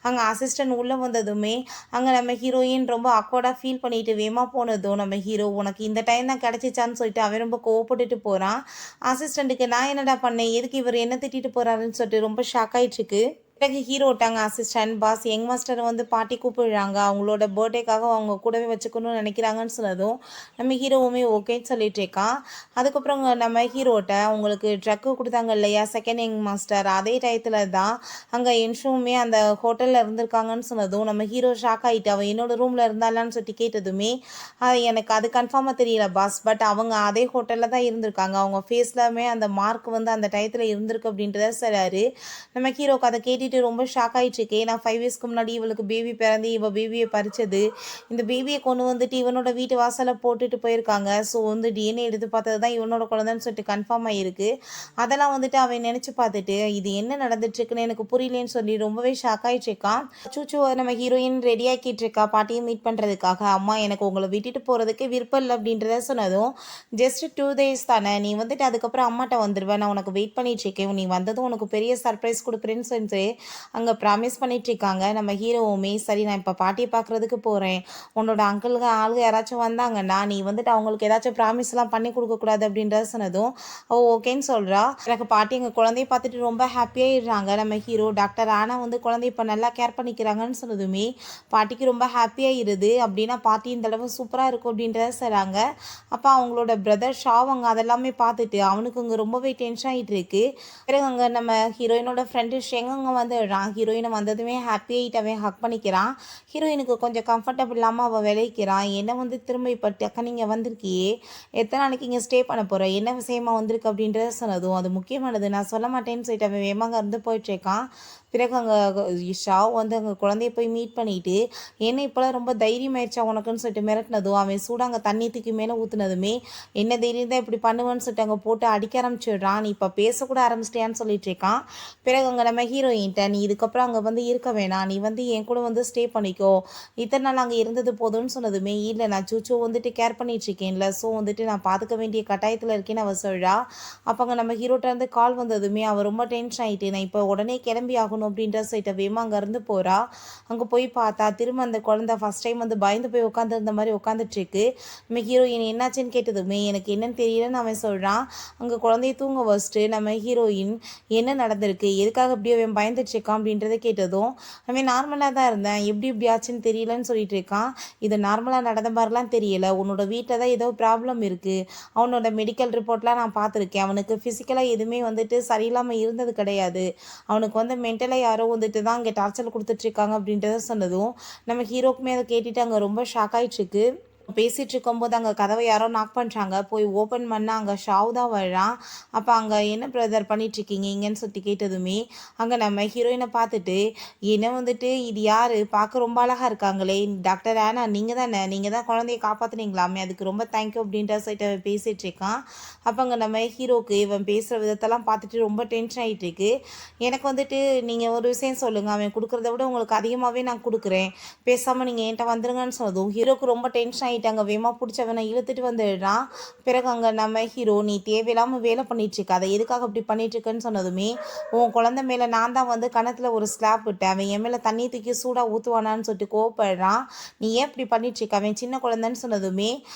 அங்க அசிஸ்டன்ட் உள்ள வந்ததுமே, அங்க நம்ம ஹீரோயின் ரொம்ப ஆக்வர்டா ஃபீல் பண்ணிட்டு வேகமா போனதும், நம்ம ஹீரோ, "உனக்கு இந்த டைம் தான் கிடைச்சிச்சான்னு" சொல்லிட்டு அவன் ரொம்ப கோவப்பட்டுட்டு போறான். அசிஸ்டண்ட்டுக்கு நான் என்னடா பண்ணேன்? எதுக்கு இவரு என்ன திட்டிட்டு போறாருன்னு சொல்லிட்டு ரொம்ப ஷாக் ஆயிட்டுருக்கு. பிறகு ஹீரோ விட்டாங்க அசிஸ்டன்ட் பாஸ் யங் மாஸ்டர் வந்து பாட்டி கூப்பிடுறாங்க. அவங்களோட பர்த்டேக்காக அவங்க கூடவே வச்சுக்கணும்னு நினைக்கிறாங்கன்னு சொன்னதும், நம்ம ஹீரோவுமே ஓகேன்னு சொல்லிட்டு இருக்கான். அதுக்கப்புறம் நம்ம ஹீரோட்ட உங்களுக்கு ட்ரக்கு கொடுத்தாங்க இல்லையா செகண்ட் யங் மாஸ்டர், அதே டயத்தில் தான் அங்கே இன்ஷுவுமே அந்த ஹோட்டலில் இருந்திருக்காங்கன்னு சொன்னதும், நம்ம ஹீரோ ஷாக் ஆகிட்டு அவன் என்னோட ரூமில் இருந்தாலான்னு சொல்லிட்டு கேட்டதுமே, எனக்கு அது கன்ஃபார்மாக தெரியல பாஸ், பட் அவங்க அதே ஹோட்டலில் தான் இருந்திருக்காங்க. அவங்க ஃபேஸ்லமே அந்த மார்க் வந்து அந்த டயத்தில் இருந்திருக்கு அப்படின்றத சொல்கிறாரு. நம்ம ஹீரோக்கு அதை கேட்டுட்டு ரொம்ப ஷாக் ஆகிட்டுருக்கு. நான் 5 இயர்ஸ்க்கு முன்னாடி இவளுக்கு பேபி பிறந்து இவள் பேபியை பறிச்சது, இந்த பேபியை கொண்டு வந்துட்டு இவனோட வீட்டு வாசலில் போட்டுட்டு போயிருக்காங்க. ஸோ வந்து டிஎன்ஏ எடுத்து பார்த்தது தான் இவனோட குழந்தைன்னு சொல்லிட்டு கன்ஃபார்ம் ஆகிருக்கு. அதெல்லாம் வந்துட்டு அவன் நினச்சி பார்த்துட்டு இது என்ன நடந்துட்டுருக்குன்னு எனக்கு புரியலேன்னு சொல்லி ரொம்பவே ஷாக் ஆகிட்டுருக்கான். சூச்சு நம்ம ஹீரோயின் ரெடி ஆக்கிட்டு இருக்கா பாட்டியை மீட் பண்ணுறதுக்காக. அம்மா எனக்கு உங்களை விட்டுட்டு போகிறதுக்கு விருப்பம் இல்லை அப்படின்றத சொன்னதும், ஜஸ்ட் 2 டேஸ் தானே, நீ வந்துட்டு அதுக்கப்புறம் அம்மாட்ட வந்துடுவேன், நான் உனக்கு வெயிட் பண்ணிட்டுருக்கேன், நீ வந்ததும் உனக்கு பெரிய சர்ப்ரைஸ் கொடுக்குறேன்னு சொல்லிட்டு அங்கே ப்ராமிஸ் பண்ணிட்டுருக்காங்க. நம்ம ஹீரோவுமே சரி நான் இப்போ பாட்டியை பார்க்குறதுக்கு போகிறேன், உன்னோட அங்கிளுங்க ஆளுங்க யாராச்சும் வந்தாங்கன்னா நீ வந்துட்டு அவங்களுக்கு ஏதாச்சும் ப்ராமிஸ்லாம் பண்ணி கொடுக்கக்கூடாது அப்படின்றத சொன்னதும் ஓகேன்னு சொல்கிறா. எனக்கு பாட்டி எங்கள் குழந்தைய பார்த்துட்டு ரொம்ப ஹாப்பியாகிடுறாங்க. நம்ம ஹீரோ டாக்டர் ஆனா வந்து குழந்தைய இப்போ நல்லா கேர் பண்ணிக்கிறாங்கன்னு சொன்னதுமே பாட்டிக்கு ரொம்ப ஹாப்பியாகிடுது. அப்படின்னா பாட்டி இந்த தடவை சூப்பராக இருக்கும் அப்படின்றத சொல்கிறாங்க. அப்போ அவங்களோட பிரதர் ஷாவ் அங்கே அதெல்லாமே பார்த்துட்டு அவனுக்கு அங்கே ரொம்பவே டென்ஷன் ஆகிட்டு இருக்கு. பிறகு அங்கே நம்ம ஹீரோயினோட ஃப்ரெண்டு ஷெங்கங்க வந்துடுறான். ஹீரோயினை வந்ததுமே ஹாப்பியாகிட்டு அவன் ஹக் பண்ணிக்கிறான். ஹீரோயினுக்கு கொஞ்சம் கம்ஃபர்டபுள் இல்லாமல் அவள் விளைக்கிறான். என்ன வந்து திரும்ப இப்போ டக்குன்னு நீங்கள் வந்திருக்கியே, எத்தனை நாளைக்கு இங்கே ஸ்டே பண்ண போகிற, என்ன விஷயமா வந்திருக்கு அப்படின்றத சொன்னதும், அது முக்கியமானது நான் சொல்ல மாட்டேன்னு சொல்லிட்டு அவன் வேகமாக இருந்து போயிட்டுருக்கான். பிறகு அங்கே ஷாவ் வந்து அங்கே குழந்தைய போய் மீட் பண்ணிட்டு, என்ன இப்போலாம் ரொம்ப தைரியம் ஆயிடுச்சா உனக்குன்னு சொல்லிட்டு மிரட்டினதும், அவன் சூடாக அங்கே தண்ணி தூக்கி மேலே ஊற்றுனதுமே, என்ன தைரியம் தான் இப்படி பண்ணுவேன்னு சொல்லிட்டு அங்கே போட்டு அடிக்க ஆரம்பிச்சிடுறான். நீ இப்போ பேசக்கூட ஆரம்பிச்சிட்டியான்னு சொல்லிட்டு இருக்கான். பிறகு அங்கே நம்ம ஹீரோயின்ட்ட, நீ இதுக்கப்புறம் அங்கே வந்து இருக்க வேணாம், நீ வந்து என் கூட வந்து ஸ்டே பண்ணிக்கோ, இத்தனை நாள் அங்கே இருந்தது போதும்னு சொன்னதுமே, இல்லை நான் சூச்சோ வந்துட்டு கேர் பண்ணிட்டு இருக்கேன்ல, ஸோ வந்துட்டு நான் பார்த்துக்க வேண்டிய கட்டாயத்தில் இருக்கேன்னு அவள் சொல்கிறா. அப்போ அங்கே நம்ம ஹீரோட்ட இருந்து கால் வந்ததுமே அவள் ரொம்ப டென்ஷன் ஆகிட்டு, நான் இப்போ உடனே கிளம்பி ஆகணும் அப்படின்ற சொல்லிட்டு வேமா அங்கேருந்து போகிறா. அங்கே போய் பார்த்தா திரும்ப அந்த குழந்தை ஃபஸ்ட் டைம் வந்து பயந்து போய் உட்காந்துருந்த மாதிரி உட்காந்துட்ருக்கு. நம்ம ஹீரோயின் என்னாச்சுன்னு கேட்டதுமே எனக்கு என்னன்னு தெரியலன்னு அவன் சொல்கிறான். அங்கே குழந்தைய தூங்க வச்சுட்டு நம்ம ஹீரோயின் என்ன நடந்திருக்கு, எதுக்காக இப்படி அவன் பயந்துட்டுருக்கான் அப்படின்றத கேட்டதும், அவன் நார்மலாக தான் இருந்தேன், எப்படி இப்படி ஆச்சுன்னு தெரியலன்னு சொல்லிட்டு இருக்கான். இது நார்மலாக நடந்த மாதிரிலாம் தெரியல, உன்னோட வீட்டில் தான் ஏதோ ப்ராப்ளம் இருக்குது, அவனோட மெடிக்கல் ரிப்போர்ட்லாம் நான் பார்த்துருக்கேன், அவனுக்கு ஃபிசிக்கலாக எதுவுமே வந்துட்டு சரியில்லாமல் இருந்தது கிடையாது, அவனுக்கு வந்து மென்டலாக யாரோ வந்துட்டு தான் இங்கே டார்ச்சர் கொடுத்துட்ருக்காங்க அப்படின்றத சொன்னதும், நம்ம ஹீரோக்குமே அதை கேட்டுட்டு அங்கே ரொம்ப ஷாக் ஆகிட்டுருக்கு. பேசிகிட்டு இருக்கும்போது அங்கே கதவை யாரோ நாக் பண்ணுறாங்க. போய் ஓப்பன் பண்ணால் அங்கே ஷாவ் தான் வர்றான். அப்போ அங்கே என்ன பிரதர் பண்ணிகிட்ருக்கீங்க இங்கேன்னு சொல்லி கேட்டதுமே, அங்கே நம்ம ஹீரோயினை பார்த்துட்டு, என்ன வந்துட்டு இது யார் பார்க்க ரொம்ப அழகாக இருக்காங்களே, டாக்டர் ஆனா நீங்கள் தானே, நீங்கள் தான் குழந்தைய காப்பாற்றுனீங்களாமே, அதுக்கு ரொம்ப தேங்க்யூ அப்படின்ற சொல்லிட்டு அவன் பேசிகிட்டு இருக்கான். அப்போ அங்கே நம்ம ஹீரோக்கு இவன் பேசுகிற விதத்தெல்லாம் பார்த்துட்டு ரொம்ப டென்ஷன் ஆகிட்டு இருக்கு. எனக்கு வந்துட்டு நீங்கள் ஒரு விஷயம் சொல்லுங்கள், அவன் கொடுக்குறத விட உங்களுக்கு அதிகமாகவே நான் கொடுக்குறேன், பேசாமல் நீங்கள் என்கிட்ட வந்துருங்கன்னு சொன்னதும் ஹீரோக்கு ரொம்ப டென்ஷன் ஆகிட்டாங்க. வேமா பிடிச்சவனை இழுத்துட்டு வந்துடுறான். பிறகு அங்கே நம்ம ஹீரோ, நீ தேவையில்லாமல் வேலை பண்ணிட்டு அதை எதுக்காக அப்படி பண்ணிட்டு இருக்கன்னு சொன்னதுமே, உன் குழந்தை மேலே நான் தான் வந்து கணத்தில் ஒரு ஸ்லாப் விட்டேன், அவன் என் மேலே தண்ணி தூக்கி சூடாக ஊற்றுவானான்னு சொல்லிட்டு கோவப்படுறான். நீ ஏன் இப்படி பண்ணிட்டுருக்க, அவன் சின்ன குழந்தைன்னு சொன்னதுமே,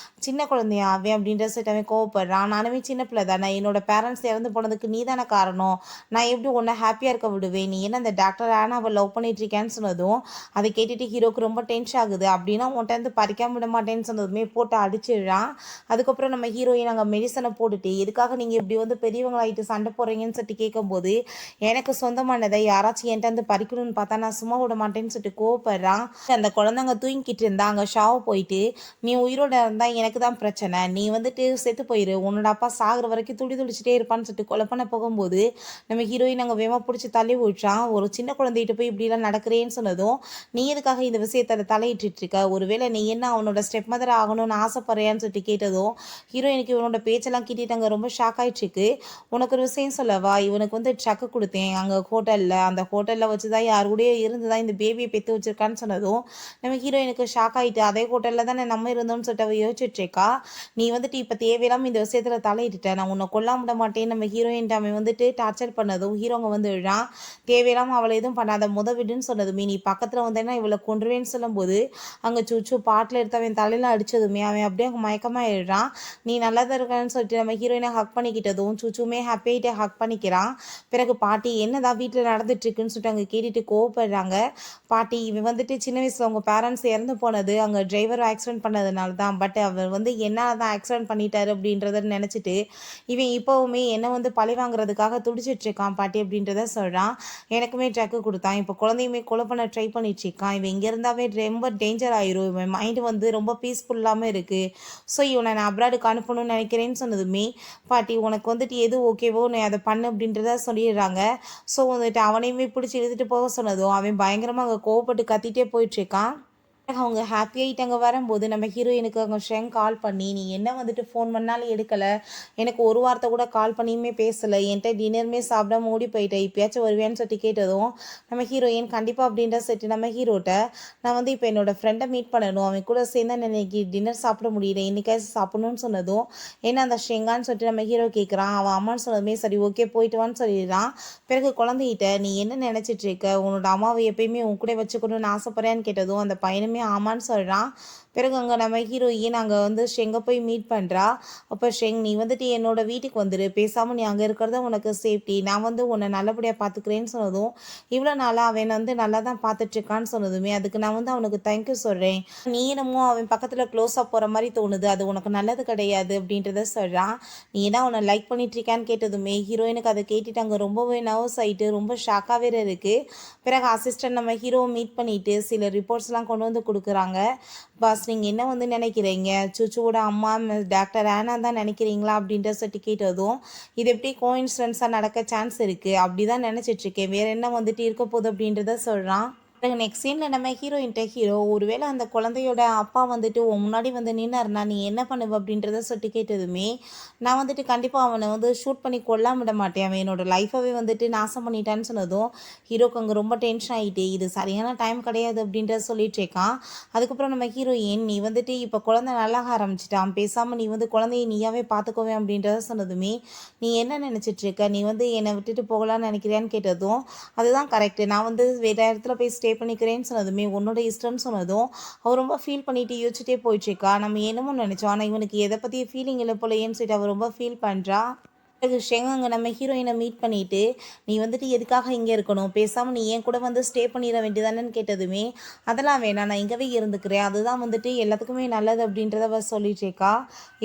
சின்ன குழந்தையா அவன் அப்படின்ற சொல்லிட்டு அவன் கோவப்படுறான். நானுமே சின்ன பிள்ளை தானே, என்னோட பேரண்ட்ஸ் இறந்து போனதுக்கு நீ தானே காரணம், நான் எப்படி உன்னை ஹாப்பியாக இருக்க விடுவேன், நீ என்ன அந்த டாக்டர் ஆனா அவள் லவ் பண்ணிட்டு இருக்கேன்னு சொன்னதும், அதை கேட்டுட்டு ஹீரோக்கு ரொம்ப டென்ஷன் ஆகுது. அப்படின்னா உன்கிட்ட இருந்து பறிக்காம விட மாட்டேன்னு சொன்னதுமே போட்டு அடிச்சிடுறான். அதுக்கப்புறம் நம்ம ஹீரோயின் அங்கே மெடிசனை போட்டுட்டு எதுக்காக நீங்கள் இப்படி வந்து பெரியவங்களாயிட்டு சண்டை போடுறீங்கன்னு சொல்லிட்டு கேட்கும்போது எனக்கு சொந்தமானதை யாராச்சும் என்கிட்ட வந்து பறிக்கணும்னு பார்த்தா நான் சும்மா விட மாட்டேன்னு சொல்லிட்டு கோவப்படுறான். அந்த குழந்தைங்க தூங்கிக்கிட்டு இருந்தா அங்கே ஷாவை போயிட்டு நீ உயிரோட இருந்தா எனக்கு தான் பிரச்சனை, நீ வந்துட்டு செத்து போயிரு, உன்னோட அப்பா சாகுற வரைக்கும் துடி துடிச்சிட்டே இருப்பான்னு சொல்லிட்டு கொலை பண்ண போகும்போது நம்ம ஹீரோயின் அங்கே வேமா பிடிச்சி தள்ளி விட்டுறான். ஒரு சின்ன குழந்தைகிட்ட போய் இப்படிலாம் நடக்கிறேன்னு சொன்னதும் நீ எதுக்காக இந்த விஷயத்தை தலையிட்டு இருக்க, ஒருவேளை நீ என்ன அவனோட ஸ்டெப் மதர் ஆகணும்னு ஆசைப்படுறியான்னு சொல்லிட்டு கேட்டதும் ஹீரோயினுக்கு இவனோட பேச்செல்லாம் கேட்டுட்டு அங்கே ரொம்ப ஷாக் ஆயிட்டு இருக்கு. உனக்கு ஒரு விஷயம் சொல்லவா, இவனுக்கு வந்து ட்ரக்கு கொடுத்தேன் அங்கே ஹோட்டலில், அந்த ஹோட்டலில் வச்சு தான் யார் கூடயே இருந்து தான் இந்த பேபியை பெற்று வச்சிருக்கான்னு சொன்னதும் நம்ம ஹீரோயினுக்கு ஷாக் ஆகிட்டு அதே ஹோட்டலில் தானே நம்ம இருந்தோம்னு சொல்லிட்டு அவள் யோசிச்சுட்ருக்கா. நீ வந்துட்டு இப்போ தேவையில்லாமல் இந்த விஷயத்தில் தலையிட்டுட்ட, நான் உன்னை கொல்லாம விட மாட்டேன்னு நம்ம ஹீரோயின் அவன் வந்துட்டு டார்ச்சர் பண்ணதும் ஹீரோங்க வந்து விழுறான். தேவையில்லாமல் அவளை எதுவும் பண்ணாத விடுன்னு சொன்னதுமே நீ பக்கத்தில் வந்தேன்னா இவளை கொண்டுருவேன்னு சொல்லும்போது அங்கே சூச்சு பாட்டில் எடுத்து அவன் தலையில் அடித்ததுமே அவன் அப்படியே அங்கே மயக்கமாக எழுறான். நீ நல்லா தான் இருக்கான்னு சொல்லிட்டு நம்ம ஹீரோயினை ஹக் பண்ணிக்கிட்டதும் சூச்சுமே ஹாப்பியாகிட்டு ஹக் பண்ணிக்கிறான். பிறகு பாட்டி என்னதான் வீட்டில் நடந்துட்டுருக்குன்னு சொல்லிட்டு அங்கே கேட்டுட்டு கோவப்படுறாங்க. பாட்டி இவன் வந்துட்டு சின்ன வயசில் அவங்க பேரண்ட்ஸ் இறந்து போனது அங்கே டிரைவர் ஆக்சிடென்ட் பண்ணதுனால தான், பட் அவர் வந்து என்னால் தான் ஆக்சிடென்ட் பண்ணிட்டாரு அப்படின்றத நினச்சிட்டு இவன் இப்போவுமே என்னை வந்து பழி வாங்குறதுக்காக துடிச்சிட்ருக்கான் பாட்டி அப்படின்றத சொல்கிறான். எனக்குமே ட்ரக்கு கொடுத்தான், இப்போ குழந்தையுமே கொலை பண்ண ட்ரை பண்ணிட்டுருக்கான், இவன் இங்கே இருந்தாவே ரொம்ப டேஞ்சர் ஆயிரும், இவன் மைண்டு வந்து ரொம்ப பீஸ்ஃபுல்லாமல் இருக்குது, ஸோ இவனை நான் அப்ராடுக்கு அனுப்பணும்னு நினைக்கிறேன்னு சொன்னதுமே பாட்டி உனக்கு வந்துட்டு எது ஓகேவோ நீ அதை பண்ணு அப்படின்றத சொல்லிடுறாங்க. ஸோ வந்துட்டு அவனையுமே பிடிச்சி இழுத்துட்டு போக சொன்னதும் அவன் பயங்கரமாக அங்கே கோவப்பட்டு கத்திட்டே போயிட்டுருக்கான். அவங்க ஹாப்பியாகிட்டு அங்கே வரும்போது நம்ம ஹீரோயினுக்கு அங்கே ஷெங் கால் பண்ணி நீ என்ன வந்துட்டு ஃபோன் பண்ணாலும் எடுக்கலை, எனக்கு ஒரு வார்த்தை கூட கால் பண்ணியுமே பேசலை, என்கிட்ட டின்னருமே சாப்பிடாம ஓடி போயிட்டேன், இப்போயாச்சும் வருவேன்னு சொல்லிட்டு கேட்டதும் நம்ம ஹீரோயின் கண்டிப்பாக அப்படின்ற சொல்லிட்டு நம்ம ஹீரோட்ட நான் வந்து இப்போ என்னோடய ஃப்ரெண்டை மீட் பண்ணணும், அவன் கூட சேர்ந்து இன்னைக்கு டின்னர் சாப்பிட முடியல, என்னைக்காச்சும் சாப்பிடணும்னு சொன்னதும் என்ன அந்த ஷெங்கான்னு சொல்லிட்டு நம்ம ஹீரோ கேட்குறான். அவன் அம்மான்னு சொன்னதுமே சரி ஓகே போயிட்டு வான்னு சொல்லிடுறான். பிறகு குழந்தைகிட்ட நீ என்ன நினச்சிட்டு இருக்க, உன்னோட அம்மாவை எப்பயுமே உன் கூட வச்சுக்கணும்னு ஆசைப்பட்றேன்னு கேட்டதும் அந்த பையனுமே ஆமான்னு சொல்கிறான். பிறகு அங்கே நம்ம ஹீரோயின் அங்கே வந்து ஷெங்கை போய் மீட் பண்ணுறா. அப்போ ஷெங் நீ வந்துட்டு என்னோட வீட்டுக்கு வந்துடு, பேசாமல் நீ அங்கே இருக்கிறத உனக்கு சேஃப்டி, நான் வந்து உன்னை நல்லபடியாக பார்த்துக்கிறேன்னு சொன்னதும் இவ்வளோ நாளாக அவன் வந்து நல்லா தான் பார்த்துட்ருக்கான்னு சொன்னதுமே அதுக்கு நான் வந்து அவனுக்கு தேங்க்யூ சொல்கிறேன், நீ என்னமோ அவன் பக்கத்தில் க்ளோஸாக போகிற மாதிரி தோணுது, அது உனக்கு நல்லது கிடையாது அப்படின்றத சொல்கிறான். நீ என்ன அவனை லைக் பண்ணிட்டுருக்கான்னு கேட்டதுமே ஹீரோயினுக்கு அதை கேட்டுட்டு அங்கே ரொம்பவே நர்வஸ் ஆகிட்டு ரொம்ப ஷாக்காகவே இருக்குது. பிறகு அசிஸ்டன்ட் நம்ம ஹீரோவை மீட் பண்ணிவிட்டு சில ரிப்போர்ட்ஸ்லாம் கொண்டு வந்து கொடுக்குறாங்க. பாஸ் நீங்கள் என்ன வந்து நினைக்கிறீங்க, சுச்சுவோட அம்மா டாக்டர் ஆனா தான் நினைக்கிறீங்களா அப்படின்ற சொல்லிட்டு கேட்டதும் இது எப்படி கோஇன்சிடென்ஸாக நடக்க சான்ஸ் இருக்குது, அப்படி தான் நினச்சிட்ருக்கேன், வேறு என்ன வந்துட்டு இருக்க போகுது அப்படின்றத சொல்கிறான். நெக்ஸ்ட் சீனில் நம்ம ஹீரோ ஒருவேளை அந்த குழந்தையோட அப்பா வந்துட்டு உன் முன்னாடி வந்து நின்னாருனா நீ என்ன பண்ணுவ அப்படின்றத சொல்லிட்டு கேட்டதுமே நான் வந்துட்டு கண்டிப்பாக அவனை வந்து ஷூட் பண்ணி கொல்லாம விட மாட்டேன், அவன் என்னோட லைஃபவே வந்துட்டு நாசம் பண்ணிட்டான்னு சொன்னதும் ஹீரோக்கு அங்கே ரொம்ப டென்ஷன் ஆகிட்டு இது சரியான டைம் கிடையாது அப்படின்றத சொல்லிட்டு இருக்கான். அதுக்கப்புறம் நம்ம ஹீரோயின் நீ வந்துட்டு இப்போ குழந்தை நல்லா ஆரம்பிச்சிட்டான், பேசாமல் நீ வந்து குழந்தைய நீயாவே பார்த்துக்கோவேன் அப்படின்றத சொன்னதுமே நீ என்ன நினச்சிட்டு இருக்க, நீ வந்து என்னை விட்டுட்டு போகலான்னு நினைக்கிறியான்னு கேட்டதும் அதுதான் கரெக்டு, நான் வந்து வேறு இடத்துல போய் ஸ்டே பண்ணிக்கிறேன்னு சொன்னதுமே உன்னோட இஷ்டம்னு சொன்னதும் அவர் ரொம்ப ஃபீல் பண்ணிட்டு யோசிச்சுட்டே போயிட்டுருக்கா. நம்ம என்னமோ நினச்சோம், ஆனால் இவனுக்கு எதை பற்றி ஃபீலிங் இல்லை போலையேன்னு சொல்லிட்டு அவர் ரொம்ப ஃபீல் பண்ணுறா. பிறகு ஷெங் அங்கே நம்ம ஹீரோயினை மீட் பண்ணிவிட்டு நீ வந்துட்டு எதுக்காக இங்கே இருக்கணும், பேசாமல் நீ என் கூட வந்து ஸ்டே பண்ணிட வேண்டியதானேன்னு கேட்டதுமே அதெல்லாம் வேணாம், நான் இங்கேவே இருந்துக்கிறேன், அதுதான் வந்துட்டு எல்லாத்துக்குமே நல்லது அப்படின்றத அவ சொல்லிட்டுருக்கா.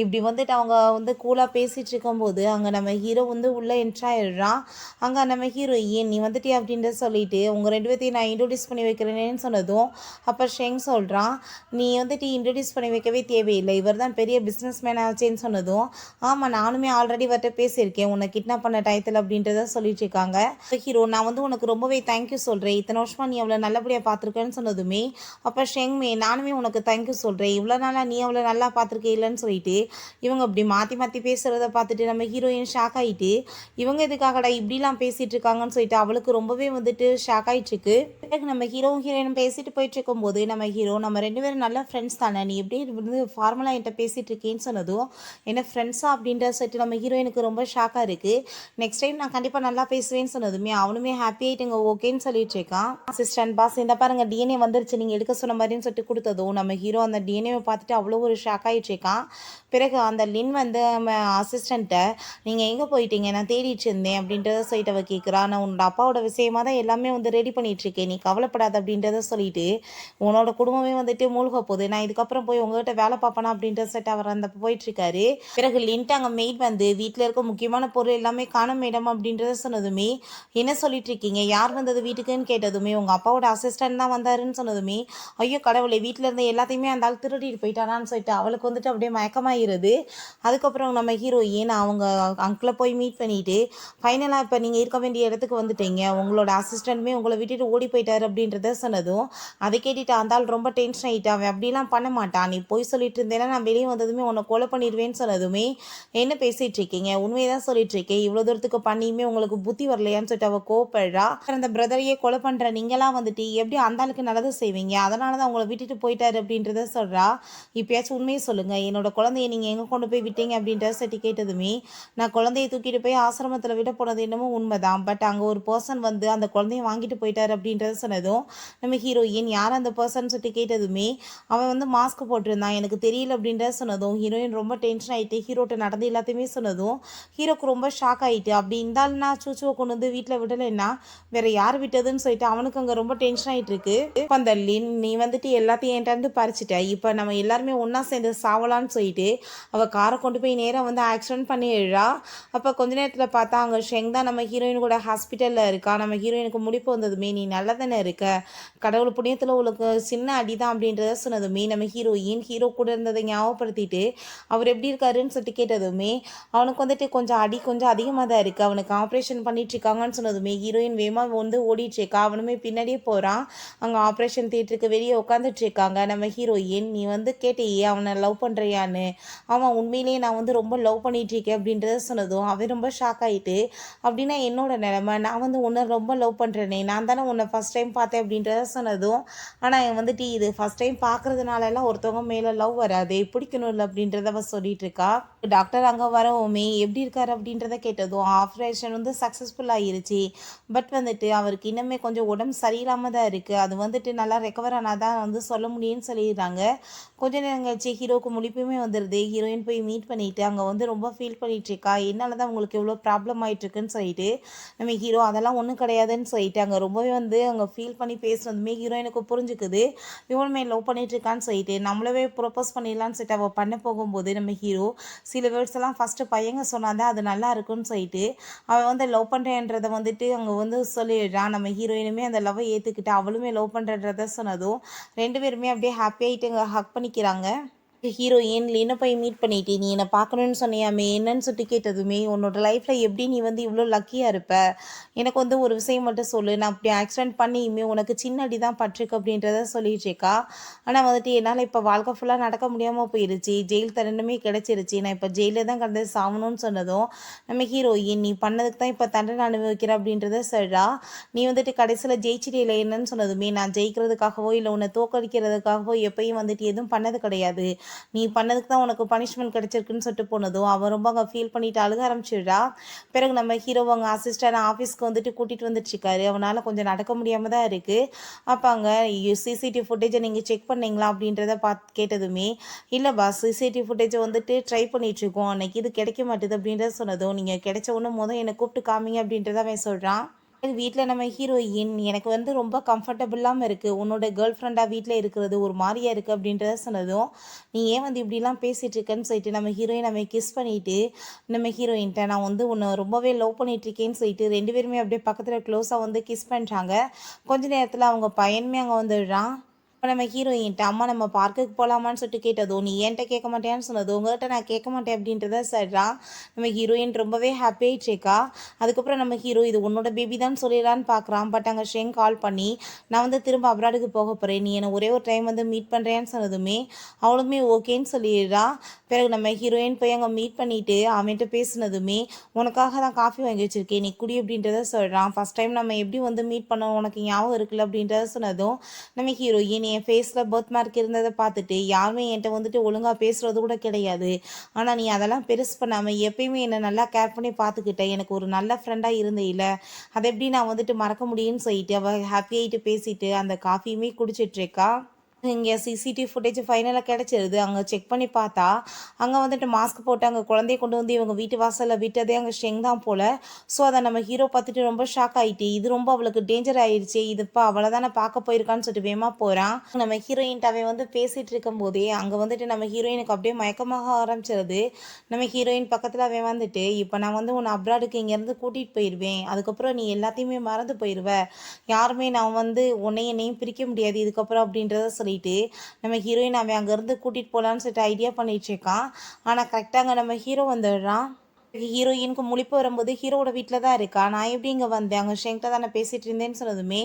இப்படி வந்துட்டு அவங்க வந்து கூலாக பேசிகிட்டு இருக்கும்போது அங்கே நம்ம ஹீரோ வந்து உள்ளே என்ட்ராயிடுறான். அங்கே நம்ம ஹீரோயின் நீ வந்துட்டு அப்படின்றத சொல்லிட்டு உங்கள் ரெண்டு பேர்த்தையும் நான் இன்ட்ரோடியூஸ் பண்ணி வைக்கிறேன்னு சொன்னதும் அப்போ ஷெங் சொல்கிறான் நீ வந்துட்டு இன்ட்ரோடியூஸ் பண்ணி வைக்கவே தேவையில்லை, இவர் தான் பெரிய பிஸ்னஸ் மேன் ஆச்சேன்னு சொன்னதும் ஆமாம் நானுமே ஆல்ரெடி வரட்ட பேசியிருக்கேன் உன்னை கிட்னாப் பண்ண டயத்தில் அப்படின்றத சொல்லிட்டு இருக்காங்க. ஹீரோ நான் வந்து உனக்கு ரொம்பவே தேங்க்யூ சொல்கிறேன், இத்தனை வருஷமா நீ அவளை நல்லபடியாக பார்த்துருக்கேன்னு சொன்னதுமே அப்போ ஷெங்மே நானுமே உனக்கு தேங்க்யூ சொல்கிறேன், இவ்வளோ நாளாக நீ அவளை நல்லா பார்த்துருக்கே இல்லைன்னு சொல்லிட்டு இவங்க அப்படி மாற்றி மாற்றி பேசுகிறத பார்த்துட்டு நம்ம ஹீரோயின் ஷாக் ஆகிட்டு இவங்க எதுக்காகடா இப்படிலாம் பேசிகிட்டு இருக்காங்கன்னு சொல்லிட்டு அவளுக்கு ரொம்பவே வந்துட்டு ஷாக் ஆகிட்டுருக்கு. நம்ம ஹீரோயினும் பேசிட்டு போயிட்டு இருக்கும்போது நம்ம ரெண்டு பேரும் நல்ல ஃப்ரெண்ட்ஸ் தானே, நீ எப்படி வந்து ஃபார்மலாக என்கிட்ட பேசிகிட்டு இருக்கேன்னு சொன்னதும் என்ன ஃப்ரெண்ட்ஸா அப்படின்ற சொல்லிட்டு நம்ம ஹீரோயினுக்கு ரொம்ப ஷாக்காக இருக்குது. நெக்ஸ்ட் டைம் நான் கண்டிப்பாக நல்லா பேசுவேன்னு சொன்னதுமே அவனுமே ஹாப்பி ஆகிட்டுங்க ஓகேன்னு சொல்லிட்டு இருக்கான். அசிஸ்டன்ட் பாஸ் இந்த பாருங்க டிஎன்ஏ வந்துருச்சு நீங்கள் எடுக்க சொன்ன மாதிரின்னு சொல்லிட்டு கொடுத்ததும் நம்ம ஹீரோ அந்த டிஎன்ஏவை பார்த்துட்டு அவ்வளோ ஒரு ஷாக் ஆகிட்டு இருக்கான். பிறகு அந்த லின் வந்து நம்ம அசிஸ்டண்ட்டை நீங்கள் எங்கே போயிட்டீங்க நான் தேடிட்டு இருந்தேன் அப்படின்றத சொல்லிட்டு அவள் கேட்குறா. நான் உன்னோட அப்பாவோட விஷயமா தான் எல்லாமே வந்து ரெடி பண்ணிகிட்ருக்கேன் நீ கவலைப்படாத அப்படின்றத சொல்லிட்டு உன்னோட குடும்பமே வந்துட்டு மூழ்க போகுது நான் இதுக்கப்புறம் போய் உங்ககிட்ட வேலை பார்ப்பேனா அப்படின்றத சொல்லிட்டு அவர் அந்த போயிட்டுருக்காரு. பிறகு லின்ட்டு அங்கே மெய்ட் வந்து வீட்டில் இருக்க முக்கியமான பொருள் எல்லாமே காணும் மேடம் அப்படின்றத சொன்னதுமே என்ன சொல்லிட்டு இருக்கீங்க யார் வந்தது வீட்டுக்குன்னு கேட்டதுமே உங்கள் அப்பாவோட அசிஸ்டன்ட் தான் வந்தாருன்னு சொன்னதுமே ஐயோ கடவுளை வீட்டில் இருந்த எல்லாத்தையுமே அந்த ஆள் திருடிட்டு போயிட்டானான்னு சொல்லிட்டு அவளுக்கு வந்துட்டு அப்படியே மயக்கமாயிருது. அதுக்கப்புறம் நம்ம ஹீரோயின் அவங்க அங்கிளை போய் மீட் பண்ணிட்டு ஃபைனலாக இப்போ நீங்கள் இருக்க வேண்டிய இடத்துக்கு வந்துட்டீங்க உங்களோட அசிஸ்டண்ட்டுமே உங்களை விட்டுட்டு ஓடி போயிட்டாரு அப்படின்றத சொன்னதும் அதை கேட்டுட்டு அந்த ஆள் ரொம்ப டென்ஷன் ஆகிட்டான். அவன் அப்படிலாம் பண்ண மாட்டான் நீ போய் சொல்லிட்டு இருந்தேன்னா நான் வெளியே வந்ததுமே உன்னை கொலை பண்ணிடுவேன்னு சொன்னதுமே என்ன பேசிகிட்டு இருக்கீங்க உண்மையை தான் சொல்லிட்டு இருக்கேன் இவ்வளோ தூரத்துக்கு பண்ணியுமே உங்களுக்கு புத்தி வரலையான்னு சொல்லிட்டு அவள் கோவப்படுறா. அந்த பிரதரையே கொலை பண்ணுற நீங்களாம் வந்துட்டு எப்படி அந்த ஆளுக்கு நல்லது செய்வீங்க அதனால தான் உங்களை விட்டுட்டு போயிட்டாரு அப்படின்றத சொல்கிறா. இப்போயாச்சும் உண்மையை சொல்லுங்கள் என்னோட குழந்தைய நீங்கள் எங்கே கொண்டு போய் விட்டீங்க அப்படின்றத சட்டி கேட்டதுமே நான் குழந்தைய தூக்கிட்டு போய் ஆசிரமத்தில் விட போனது என்னமோ உண்மைதான் பட் அங்கே ஒரு பர்சன் வந்து அந்த குழந்தைய வாங்கிட்டு போயிட்டாரு அப்படின்றத சொன்னதும் நம்ம ஹீரோயின் யார் அந்த பர்சன் சொல்லிட்டு கேட்டதுமே அவன் வந்து மாஸ்க் போட்டிருந்தான் எனக்கு தெரியல அப்படின்றத சொன்னதும் ஹீரோயின் ரொம்ப டென்ஷன் ஆகிட்டு ஹீரோட்ட நடந்து எல்லாத்தையுமே சொன்னதும் ஹீரோக்கு ரொம்ப ஷாக் ஆகிட்டு அப்படி இருந்தாலும்னா சூச்சுவை கொண்டு வந்து வீட்டில் விடலைன்னா வேற யார் விட்டதுன்னு சொல்லிட்டு அவனுக்கு அங்கே ரொம்ப டென்ஷன் ஆகிட்டு இருக்கு. இப்போ அந்த லின் நீ வந்துட்டு எல்லாத்தையும் என்கிட்ட பறிச்சிட்ட இப்போ நம்ம எல்லாருமே ஒன்றா சேர்ந்து சாவலான்னு சொல்லிட்டு அவள் காரை கொண்டு போய் நேராக வந்து ஆக்சிடென்ட் பண்ணி எழுறா. அப்போ கொஞ்ச நேரத்தில் பார்த்தா அங்கே ஷெங் தான் நம்ம ஹீரோயின் கூட ஹாஸ்பிட்டலில் இருக்கா. நம்ம ஹீரோயினுக்கு முடிப்பு வந்ததுமே நீ நல்லா தானே இருக்க கடவுள் புண்ணியத்தில் உங்களுக்கு சின்ன அடிதான் அப்படின்றத சொன்னதுமே நம்ம ஹீரோயின் ஹீரோ கூட இருந்ததை ஞாபகப்படுத்திட்டு அவர் எப்படி இருக்காருன்னு சொல்லிட்டு கேட்டதுமே அவனுக்கு வந்துட்டு கொஞ்சம் அடி கொஞ்சம் அதிகமாக தான் இருக்குது அவனுக்கு ஆப்ரேஷன் பண்ணிட்டு இருக்காங்கன்னு சொன்னதுமே ஹீரோயின் வேகமாக வந்து ஓடிட்டு இருக்கா. அவனுமே பின்னாடியே போகிறான். அங்கே ஆப்ரேஷன் தியேட்டருக்கு வெளியே உட்காந்துட்டு இருக்காங்க. நம்ம ஹீரோயின் நீ வந்து கேட்டேயே அவனை லவ் பண்ணுறியான்னு அவன் உண்மையிலேயே நான் வந்து ரொம்ப லவ் பண்ணிட்டு இருக்கேன் அப்படின்றத சொன்னதும் அவன் ரொம்ப ஷாக் ஆகிட்டு அப்படின்னா என்னோட நிலைமை நான் வந்து உன்னை ரொம்ப லவ் பண்ணுறேனே நான் தானே உன்னை ஃபஸ்ட் டைம் பார்த்தேன் அப்படின்றத சொன்னதும் ஆனால் வந்துட்டு இது ஃபஸ்ட் டைம் பார்க்குறதுனாலலாம் ஒருத்தவங்க மேலே லவ் வராது பிடிக்கணும் இல்லை அப்படின்றத அவள் சொல்லிட்டு இருக்கா. டாக்டர் அங்கே வரவுமே எப்படி இருக்காரு அப்படின்றத கேட்டதும் ஆப்ரேஷன் வந்து சக்ஸஸ்ஃபுல் ஆகிருச்சு பட் வந்துட்டு அவருக்கு இன்னுமே கொஞ்சம் உடம்பு சரியில்லாமல் தான் இருக்குது அது வந்துட்டு நல்லா ரெக்கவர் ஆனால் தான் வந்து சொல்ல முடியும்னு சொல்லிடுறாங்க. கொஞ்ச நேரம் கழிச்சு ஹீரோக்கு முழிப்புமே வந்துடுது. ஹீரோயின் போய் மீட் பண்ணிவிட்டு அங்கே வந்து ரொம்ப ஃபீல் பண்ணிகிட்டு இருக்கா என்னால் தான் உங்களுக்கு எவ்வளோ ப்ராப்ளம் ஆகிட்டுருக்குன்னு சொல்லிட்டு நம்ம ஹீரோ அதெல்லாம் ஒன்றும் கிடையாதுன்னு சொல்லிட்டு அங்கே ரொம்பவே வந்து அங்கே ஃபீல் பண்ணி பேசுனதுமே ஹீரோயினுக்கு புரிஞ்சுக்குது இவனுமே லவ் பண்ணிட்டு இருக்கான்னு சொல்லிட்டு நம்மளவே ப்ரொப்போஸ் பண்ணிடலான்னு சொல்லிட்டு அவள் பண்ண போகும்போது நம்ம ஹீரோ சில வேர்ட்ஸ் எல்லாம் ஃபஸ்ட்டு பையங்க சொன்னாதான் அது நல்லா இருக்குன்னு சொல்லிட்டு அவன் வந்து லவ் பண்ணுறேன்றதை வந்துட்டு அங்கே வந்து சொல்லிடுறான். நம்ம ஹீரோயினுமே அந்த லவ்வை ஏற்றுக்கிட்டு அவளுமே லவ் பண்ணுறன்றத சொன்னதும் ரெண்டு பேருமே அப்படியே ஹாப்பி ஆகிட்டு அங்கே ஹக் பண்ணிக்கிறாங்க. ஹீரோயின் லினை போய் மீட் பண்ணிட்டு நீ என்னை பார்க்கணுன்னு சொன்னியாமே என்னன்னு சொல்லிட்டு கேட்டதுமே உன்னோட லைஃப்பில் எப்படி நீ வந்து இவ்வளோ லக்கியாக இருப்ப எனக்கு வந்து ஒரு விஷயம் மட்டும் சொல்லு நான் அப்படி ஆக்சிடென்ட் பண்ணியுமே உனக்கு சின்ன அடி தான் பட்டிருக்கு அப்படின்றத சொல்லிட்டு இருக்கா. ஆனால் வந்துட்டு என்னால் இப்போ வாழ்க்கை ஃபுல்லாக நடக்க முடியாமல் போயிருச்சு ஜெயில் தண்டனமே கிடச்சிருச்சு நான் இப்போ ஜெயிலில் தான் கடந்து சாகணும்னு சொன்னதும் நம்ம ஹீரோயின் நீ பண்ணதுக்கு தான் இப்போ தண்டனை அனுபவிக்கிற அப்படின்றத சொல்கிறா. நீ வந்துட்டு கடைசியில் ஜெயிச்சிட்டே இல்லை என்னன்னு சொன்னதுமே நான் ஜெயிக்கிறதுக்காகவோ இல்லை உன்னை தோக்கடிக்கிறதுக்காகவோ எப்பயும் வந்துட்டு எதுவும் பண்ணது கிடையாது நீ பண்ணதுக்கு தான் உனக்கு பனிஷ்மெண்ட் கிடைச்சிருக்குன்னு சொல்லிட்டு போனதும் அவன் ரொம்ப அங்கே ஃபீல் பண்ணிட்டு அழுக ஆரம்பிச்சிடுறா. பிறகு நம்ம ஹீரோ அவங்க அசிஸ்டன்ட் ஆஃபீஸ்க்கு வந்துட்டு கூட்டிகிட்டு வந்துட்டுருக்காரு. அவனால் கொஞ்சம் நடக்க முடியாமல் தான் இருக்குது. அப்போ அங்கே சிசிடிவி ஃபுட்டேஜை நீங்கள் செக் பண்ணீங்களா அப்படின்றத கேட்டதுமே இல்லை பாஸ் சிசிடிவி ஃபுட்டேஜை வந்துட்டு ட்ரை பண்ணிகிட்ருக்கோம் அன்றைக்கி இது கிடைக்க மாட்டேது அப்படின்றத சொன்னதும் நீங்கள் கிடைச்ச ஒன்று என்னை கூப்பிட்டு காமிங்க அப்படின்றத அவன் சொல்கிறான். வீட்டில் நம்ம ஹீரோயின் எனக்கு வந்து ரொம்ப கம்ஃபர்டபுளாமல் இருக்குது உன்னோட கேர்ள் ஃப்ரெண்டாக வீட்டில் இருக்கிறது ஒரு மாதிரியா இருக்குது அப்படின்றத சொன்னதும் நீ ஏன் வந்து இப்படிலாம் பேசிகிட்டு இருக்கேன்னு சொல்லிட்டு நம்ம ஹீரோயின் நம்ம கிஸ் பண்ணிவிட்டு நம்ம ஹீரோயின்ட்ட நான் வந்து உன்னை ரொம்பவே லவ் பண்ணிகிட்ருக்கேன்னு சொல்லிட்டு ரெண்டு பேருமே அப்படியே பக்கத்தில் க்ளோஸாக வந்து கிஸ் பண்ணுறாங்க. கொஞ்ச நேரத்தில் அவங்க பையனுமே அங்கே வந்துடுறான். இப்போ நம்ம ஹீரோயின்ட்ட அம்மா நம்ம பார்க்குக்கு போகலாமான்னு சொல்லிட்டு கேட்டதும் நீ என்கிட்ட கேட்க மாட்டேன்னு சொன்னது உங்கள்கிட்ட நான் கேட்க மாட்டேன் அப்படின்றத சொல்கிறான். நம்ம ஹீரோயின் ரொம்பவே ஹாப்பி ஆகிட்ருக்கா. அதுக்கப்புறம் நம்ம ஹீரோ இது உன்னோட பேபி தான் சொல்லிடலான்னு பார்க்குறான். பட் அங்கே ஷெங் கால் பண்ணி நான் வந்து திரும்ப அப்ராடுக்கு போக போகிறேன் நீ என்னை ஒரே ஒரு டைம் வந்து மீட் பண்ணுறேன்னு சொன்னதுமே அவளுமே ஓகேன்னு சொல்லிடுறா. பிறகு நம்ம ஹீரோயின் போய் அங்கே மீட் பண்ணிவிட்டு அவன்கிட்ட பேசுனதுமே உனக்காக தான் காஃபி வாங்கி வச்சுருக்கேன் நீ குடி அப்படின்றத சொல்கிறான். ஃபஸ்ட் டைம் நம்ம எப்படி வந்து மீட் பண்ணோம் உனக்கு ஞாபகம் இருக்குல்ல அப்படின்றத சொன்னதும் நம்ம ஹீரோயின் என் ஃபேஸில் பர்த் மார்க் இருந்ததை பார்த்துட்டு யாருமே என்கிட்ட வந்துட்டு ஒழுங்காக பேசுகிறது கூட கிடையாது. ஆனால் நீ அதெல்லாம் பெருசு பண்ணாமல் எப்பயுமே என்னை நல்லா கேர் பண்ணி பார்த்துக்கிட்ட, எனக்கு ஒரு நல்ல ஃப்ரெண்டாக இருந்தேயில்ல, அதை எப்படி நான் வந்துட்டு மறக்க முடியும்னு சொல்லிட்டு அவள் ஹாப்பியாகிட்டு பேசிட்டு அந்த காஃபியுமே குடிச்சிட்ருக்கா. இங்கே சிசிடிவி ஃபுட்டேஜ் ஃபைனலாக கிடச்சிருது. அங்கே செக் பண்ணி பார்த்தா, அங்கே வந்துட்டு மாஸ்க் போட்டு அங்கே குழந்தைய கொண்டு வந்து இவங்க வீட்டு வாசலில் விட்டதே அங்கே ஷெங் தான் போல. ஸோ அதை நம்ம ஹீரோ பார்த்துட்டு ரொம்ப ஷாக் ஆகிட்டு, இது ரொம்ப அவளுக்கு டேஞ்சர் ஆயிடுச்சு, இது இப்போ அவளை தானே பார்க்க போயிருக்கான்னு சொல்லிட்டு வேகமாக போகிறான். நம்ம ஹீரோயின்ட்ட அவன் வந்து பேசிகிட்டு இருக்கும்போதே அங்கே வந்துட்டு நம்ம ஹீரோயினுக்கு அப்படியே மயக்கமாக ஆரம்பிச்சிருது. நம்ம ஹீரோயின் பக்கத்தில் அவன் வந்துட்டு, இப்போ நான் வந்து உன்னை அப்ராடுக்கு இங்கேருந்து கூட்டிகிட்டு போயிடுவேன், அதுக்கப்புறம் நீ எல்லாத்தையுமே மறந்து போயிடுவ, யாருமே நான் வந்து என்னையும் பிரிக்க முடியாது இதுக்கப்புறம் அப்படின்றத சொல்லிட்டு நம்ம ஹீரோயின் அவன் அங்கேருந்து கூட்டிகிட்டு போகலான்னு சொல்லிட்டு ஐடியா பண்ணிட்டு இருக்கான். ஆனால் கரெக்டாக அங்கே நம்ம ஹீரோ வந்துடுறான். ஹீரோயினுக்கு முழிப்பு வரும்போது ஹீரோவோட வீட்டில் தான் இருக்கா. நான் எப்படி இங்கே வந்தேன், அங்கே ஷெங்கிட்ட தானே பேசிகிட்டு இருந்தேன்னு சொன்னதுமே,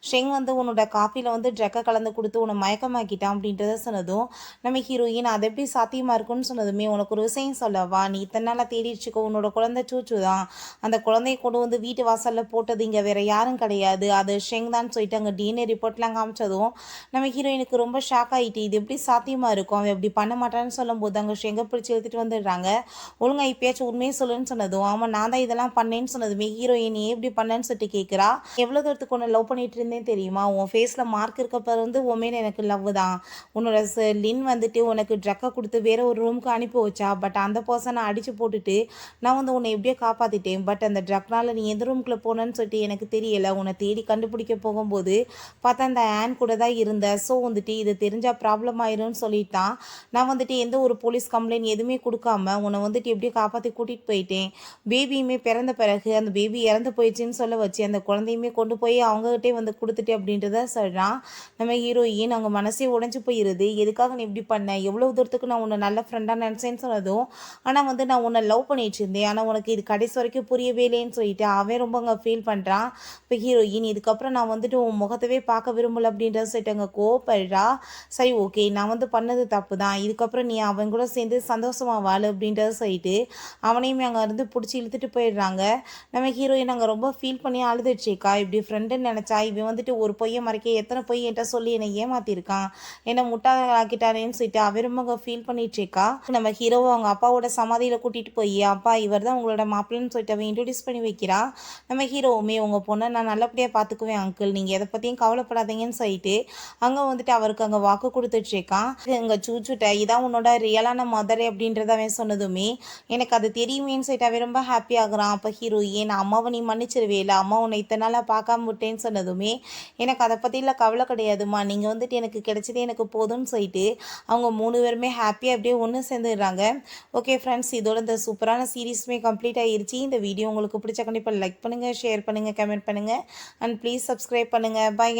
ஷெங் வந்து உன்னோட காஃபியில் வந்து ட்ரக்கை கலந்து கொடுத்து உன்னை மயக்கமாக்கிட்டான் அப்படின்றத சொன்னதும், நம்ம ஹீரோயின் அது எப்படி சாத்தியமாக இருக்குன்னு சொன்னதுமே, உனக்கு ஒரு விஷயம் சொல்லவா, நீ இத்தனை நாளாக தேடிச்சுக்கோ, உன்னோட குழந்தை சூச்சு தான், அந்த குழந்தைய கொண்டு வந்து வீட்டு வாசலில் போட்டது இங்கே வேறு யாரும் கிடையாது, அது ஷெங் தான் சொல்லிட்டு அங்கே டிஎன்ஏ ரிப்போர்ட்லாம் காமிச்சதும் நம்ம ஹீரோயினுக்கு ரொம்ப ஷாக் ஆகிட்டு, இது எப்படி சாத்தியமாக இருக்கும், அவன் எப்படி பண்ண மாட்டான்னு சொல்லும்போது அங்கே ஷெங்கை பிடிச்சி எடுத்துகிட்டு வந்துடுறாங்க. ஒழுங்கா இப்பயாச்சும் உண்மையை சொல்லுன்னு சொன்னதும், ஆமாம் நான் தான் இதெல்லாம் பண்ணேன்னு சொன்னதுமே ஹீரோயின் ஏன் எப்படி பண்ணேன்னு சொல்லிட்டு கேட்குறா. எவ்வளோ தூரத்துக்கு உன்னை லவ் பண்ணிட்டு இருந்தேன் தெரியுமா, உன் ஃபேஸில் மார்க் இருக்கப்ப வந்து உன் மேலே எனக்கு லவ் தான், உன்னோட லின் வந்துட்டு உனக்கு ட்ரக்கை கொடுத்து வேற ஒரு ரூமுக்கு அனுப்பி வச்சா, பட் அந்த பர்சனை அடித்து போட்டுட்டு நான் வந்து உன்னை எப்படியோ காப்பாற்றிட்டேன், பட் அந்த ட்ரக்னால நீ எந்த ரூமுக்குள்ளே போனேன்னு சொல்லிட்டு எனக்கு தெரியலை, உன்னை தேடி கண்டுபிடிக்க போகும்போது பார்த்தா அந்த ஆன் கூட தான் இருந்த, ஸோ வந்துட்டு இது தெரிஞ்சால் ப்ராப்ளம் ஆயிரும்னு சொல்லிட்டான். நான் வந்துட்டு எந்த ஒரு போலீஸ் கம்ப்ளைண்ட் எதுவுமே கொடுக்காம உன்னை வந்துட்டு எப்படியோ காப்பாற்றி கூட்டிகிட்டு போயிட்டேன். பேபியுமே பிறந்த பிறகு அந்த பேபி இறந்து போயிடுச்சுன்னு சொல்ல வச்சு அந்த குழந்தையுமே கொண்டு போய் அவங்ககிட்டே வந்து கொடுத்துட்டு அப்படின்றத சொல்கிறான். நம்ம ஹீரோயின் அவங்க மனசே உடஞ்சி போயிடுது. எதுக்காக நீ இப்படி பண்ண, எவ்வளோ தூரத்துக்கு நான் உன்னை நல்ல ஃப்ரெண்டாக நினச்சேன்னு சொன்னதும், ஆனால் வந்து நான் உன்னை லவ் பண்ணிட்டு இருந்தேன், ஆனால் உனக்கு இது கடைசி வரைக்கும் புரியவே இல்லைன்னு சொல்லிட்டு அவன் ரொம்ப அங்கே ஃபீல் பண்ணுறான். இப்போ ஹீரோயின் இதுக்கப்புறம் நான் வந்துட்டு உன் முகத்தவே பார்க்க விரும்பல அப்படின்றத சொல்லிட்டு அங்கே கோவப்படுறா. சரி ஓகே, நான் வந்து பண்ணது தப்பு தான், இதுக்கப்புறம் நீ அவன் கூட சேர்ந்து சந்தோஷமாக வாழு அப்படின்றத சொல்லிட்டு அவனையுமே அங்கே இருந்து பிடிச்சி இழுத்துட்டு போயிடுறாங்க. நம்ம ஹீரோயின் அங்கே ரொம்ப ஃபீல் பண்ணி அழுதுட்ருக்கா. இப்படி ஃப்ரெண்டுன்னு நினச்சா இவன் வந்துட்டு ஒரு பொய்யை மறைக்க எத்தனை பொய் என்கிட்ட சொல்லி என்னை ஏமாத்திருக்கான், என்னை முட்டாளாக்கிட்டானேன்னு சொல்லிட்டு அவன் ரொம்ப அங்கே ஃபீல் பண்ணிட்டுருக்கா. நம்ம ஹீரோவை அவங்க அப்பாவோட சமாதியில் கூட்டிகிட்டு போய், அப்பா இவர் தான் உங்களோட மாப்பிள்ளைன்னு சொல்லிட்டு அவன் இன்ட்ரடியூஸ் பண்ணி வைக்கிறா. நம்ம ஹீரோவுமே உங்கள் பொண்ணை நான் நல்லபடியாக பார்த்துக்குவேன் அங்கிள், நீங்கள் எதை பற்றியும் கவலைப்படாதீங்கன்னு சொல்லிட்டு அங்கே வந்துட்டு அவருக்கு அங்கே வாக்கு கொடுத்துட்ருக்கான். இங்கே சூச்சுட்ட இதான் உன்னோட ரியலான மதர் அப்படின்றத அவன் சொன்னதுமே எனக்கு அது தெரியுமேன்னு சொல்லிட்டு அவன் ரொம்ப ஹாப்பி ஆகுறான். அப்போ ஹீரோயின் அம்மாவை நீ மன்னிச்சிருவே இல்லை, அம்மா உன்னை இத்தனை நாளாக பார்க்காம விட்டேன்னு சொன்னதுமே எனக்கு அதை பற்றியில் கவலை கிடையாதுமா, நீங்கள் வந்துட்டு எனக்கு கிடைச்சதே எனக்கு போதும்னு சொல்லிட்டு அவங்க 3 பேருமே ஹாப்பியாக அப்படியே ஒன்று சேர்ந்துடுறாங்க. ஓகே ஃப்ரெண்ட்ஸ், இதோட இந்த சூப்பரான சீரீஸுமே கம்ப்ளீட் ஆகிருச்சு. இந்த வீடியோ உங்களுக்கு பிடிச்ச கண்டிப்பாக லைக் பண்ணுங்கள், ஷேர் பண்ணுங்கள், கமெண்ட் பண்ணுங்கள் அண்ட் ப்ளீஸ் சப்ஸ்கிரைப் பண்ணுங்கள். பை.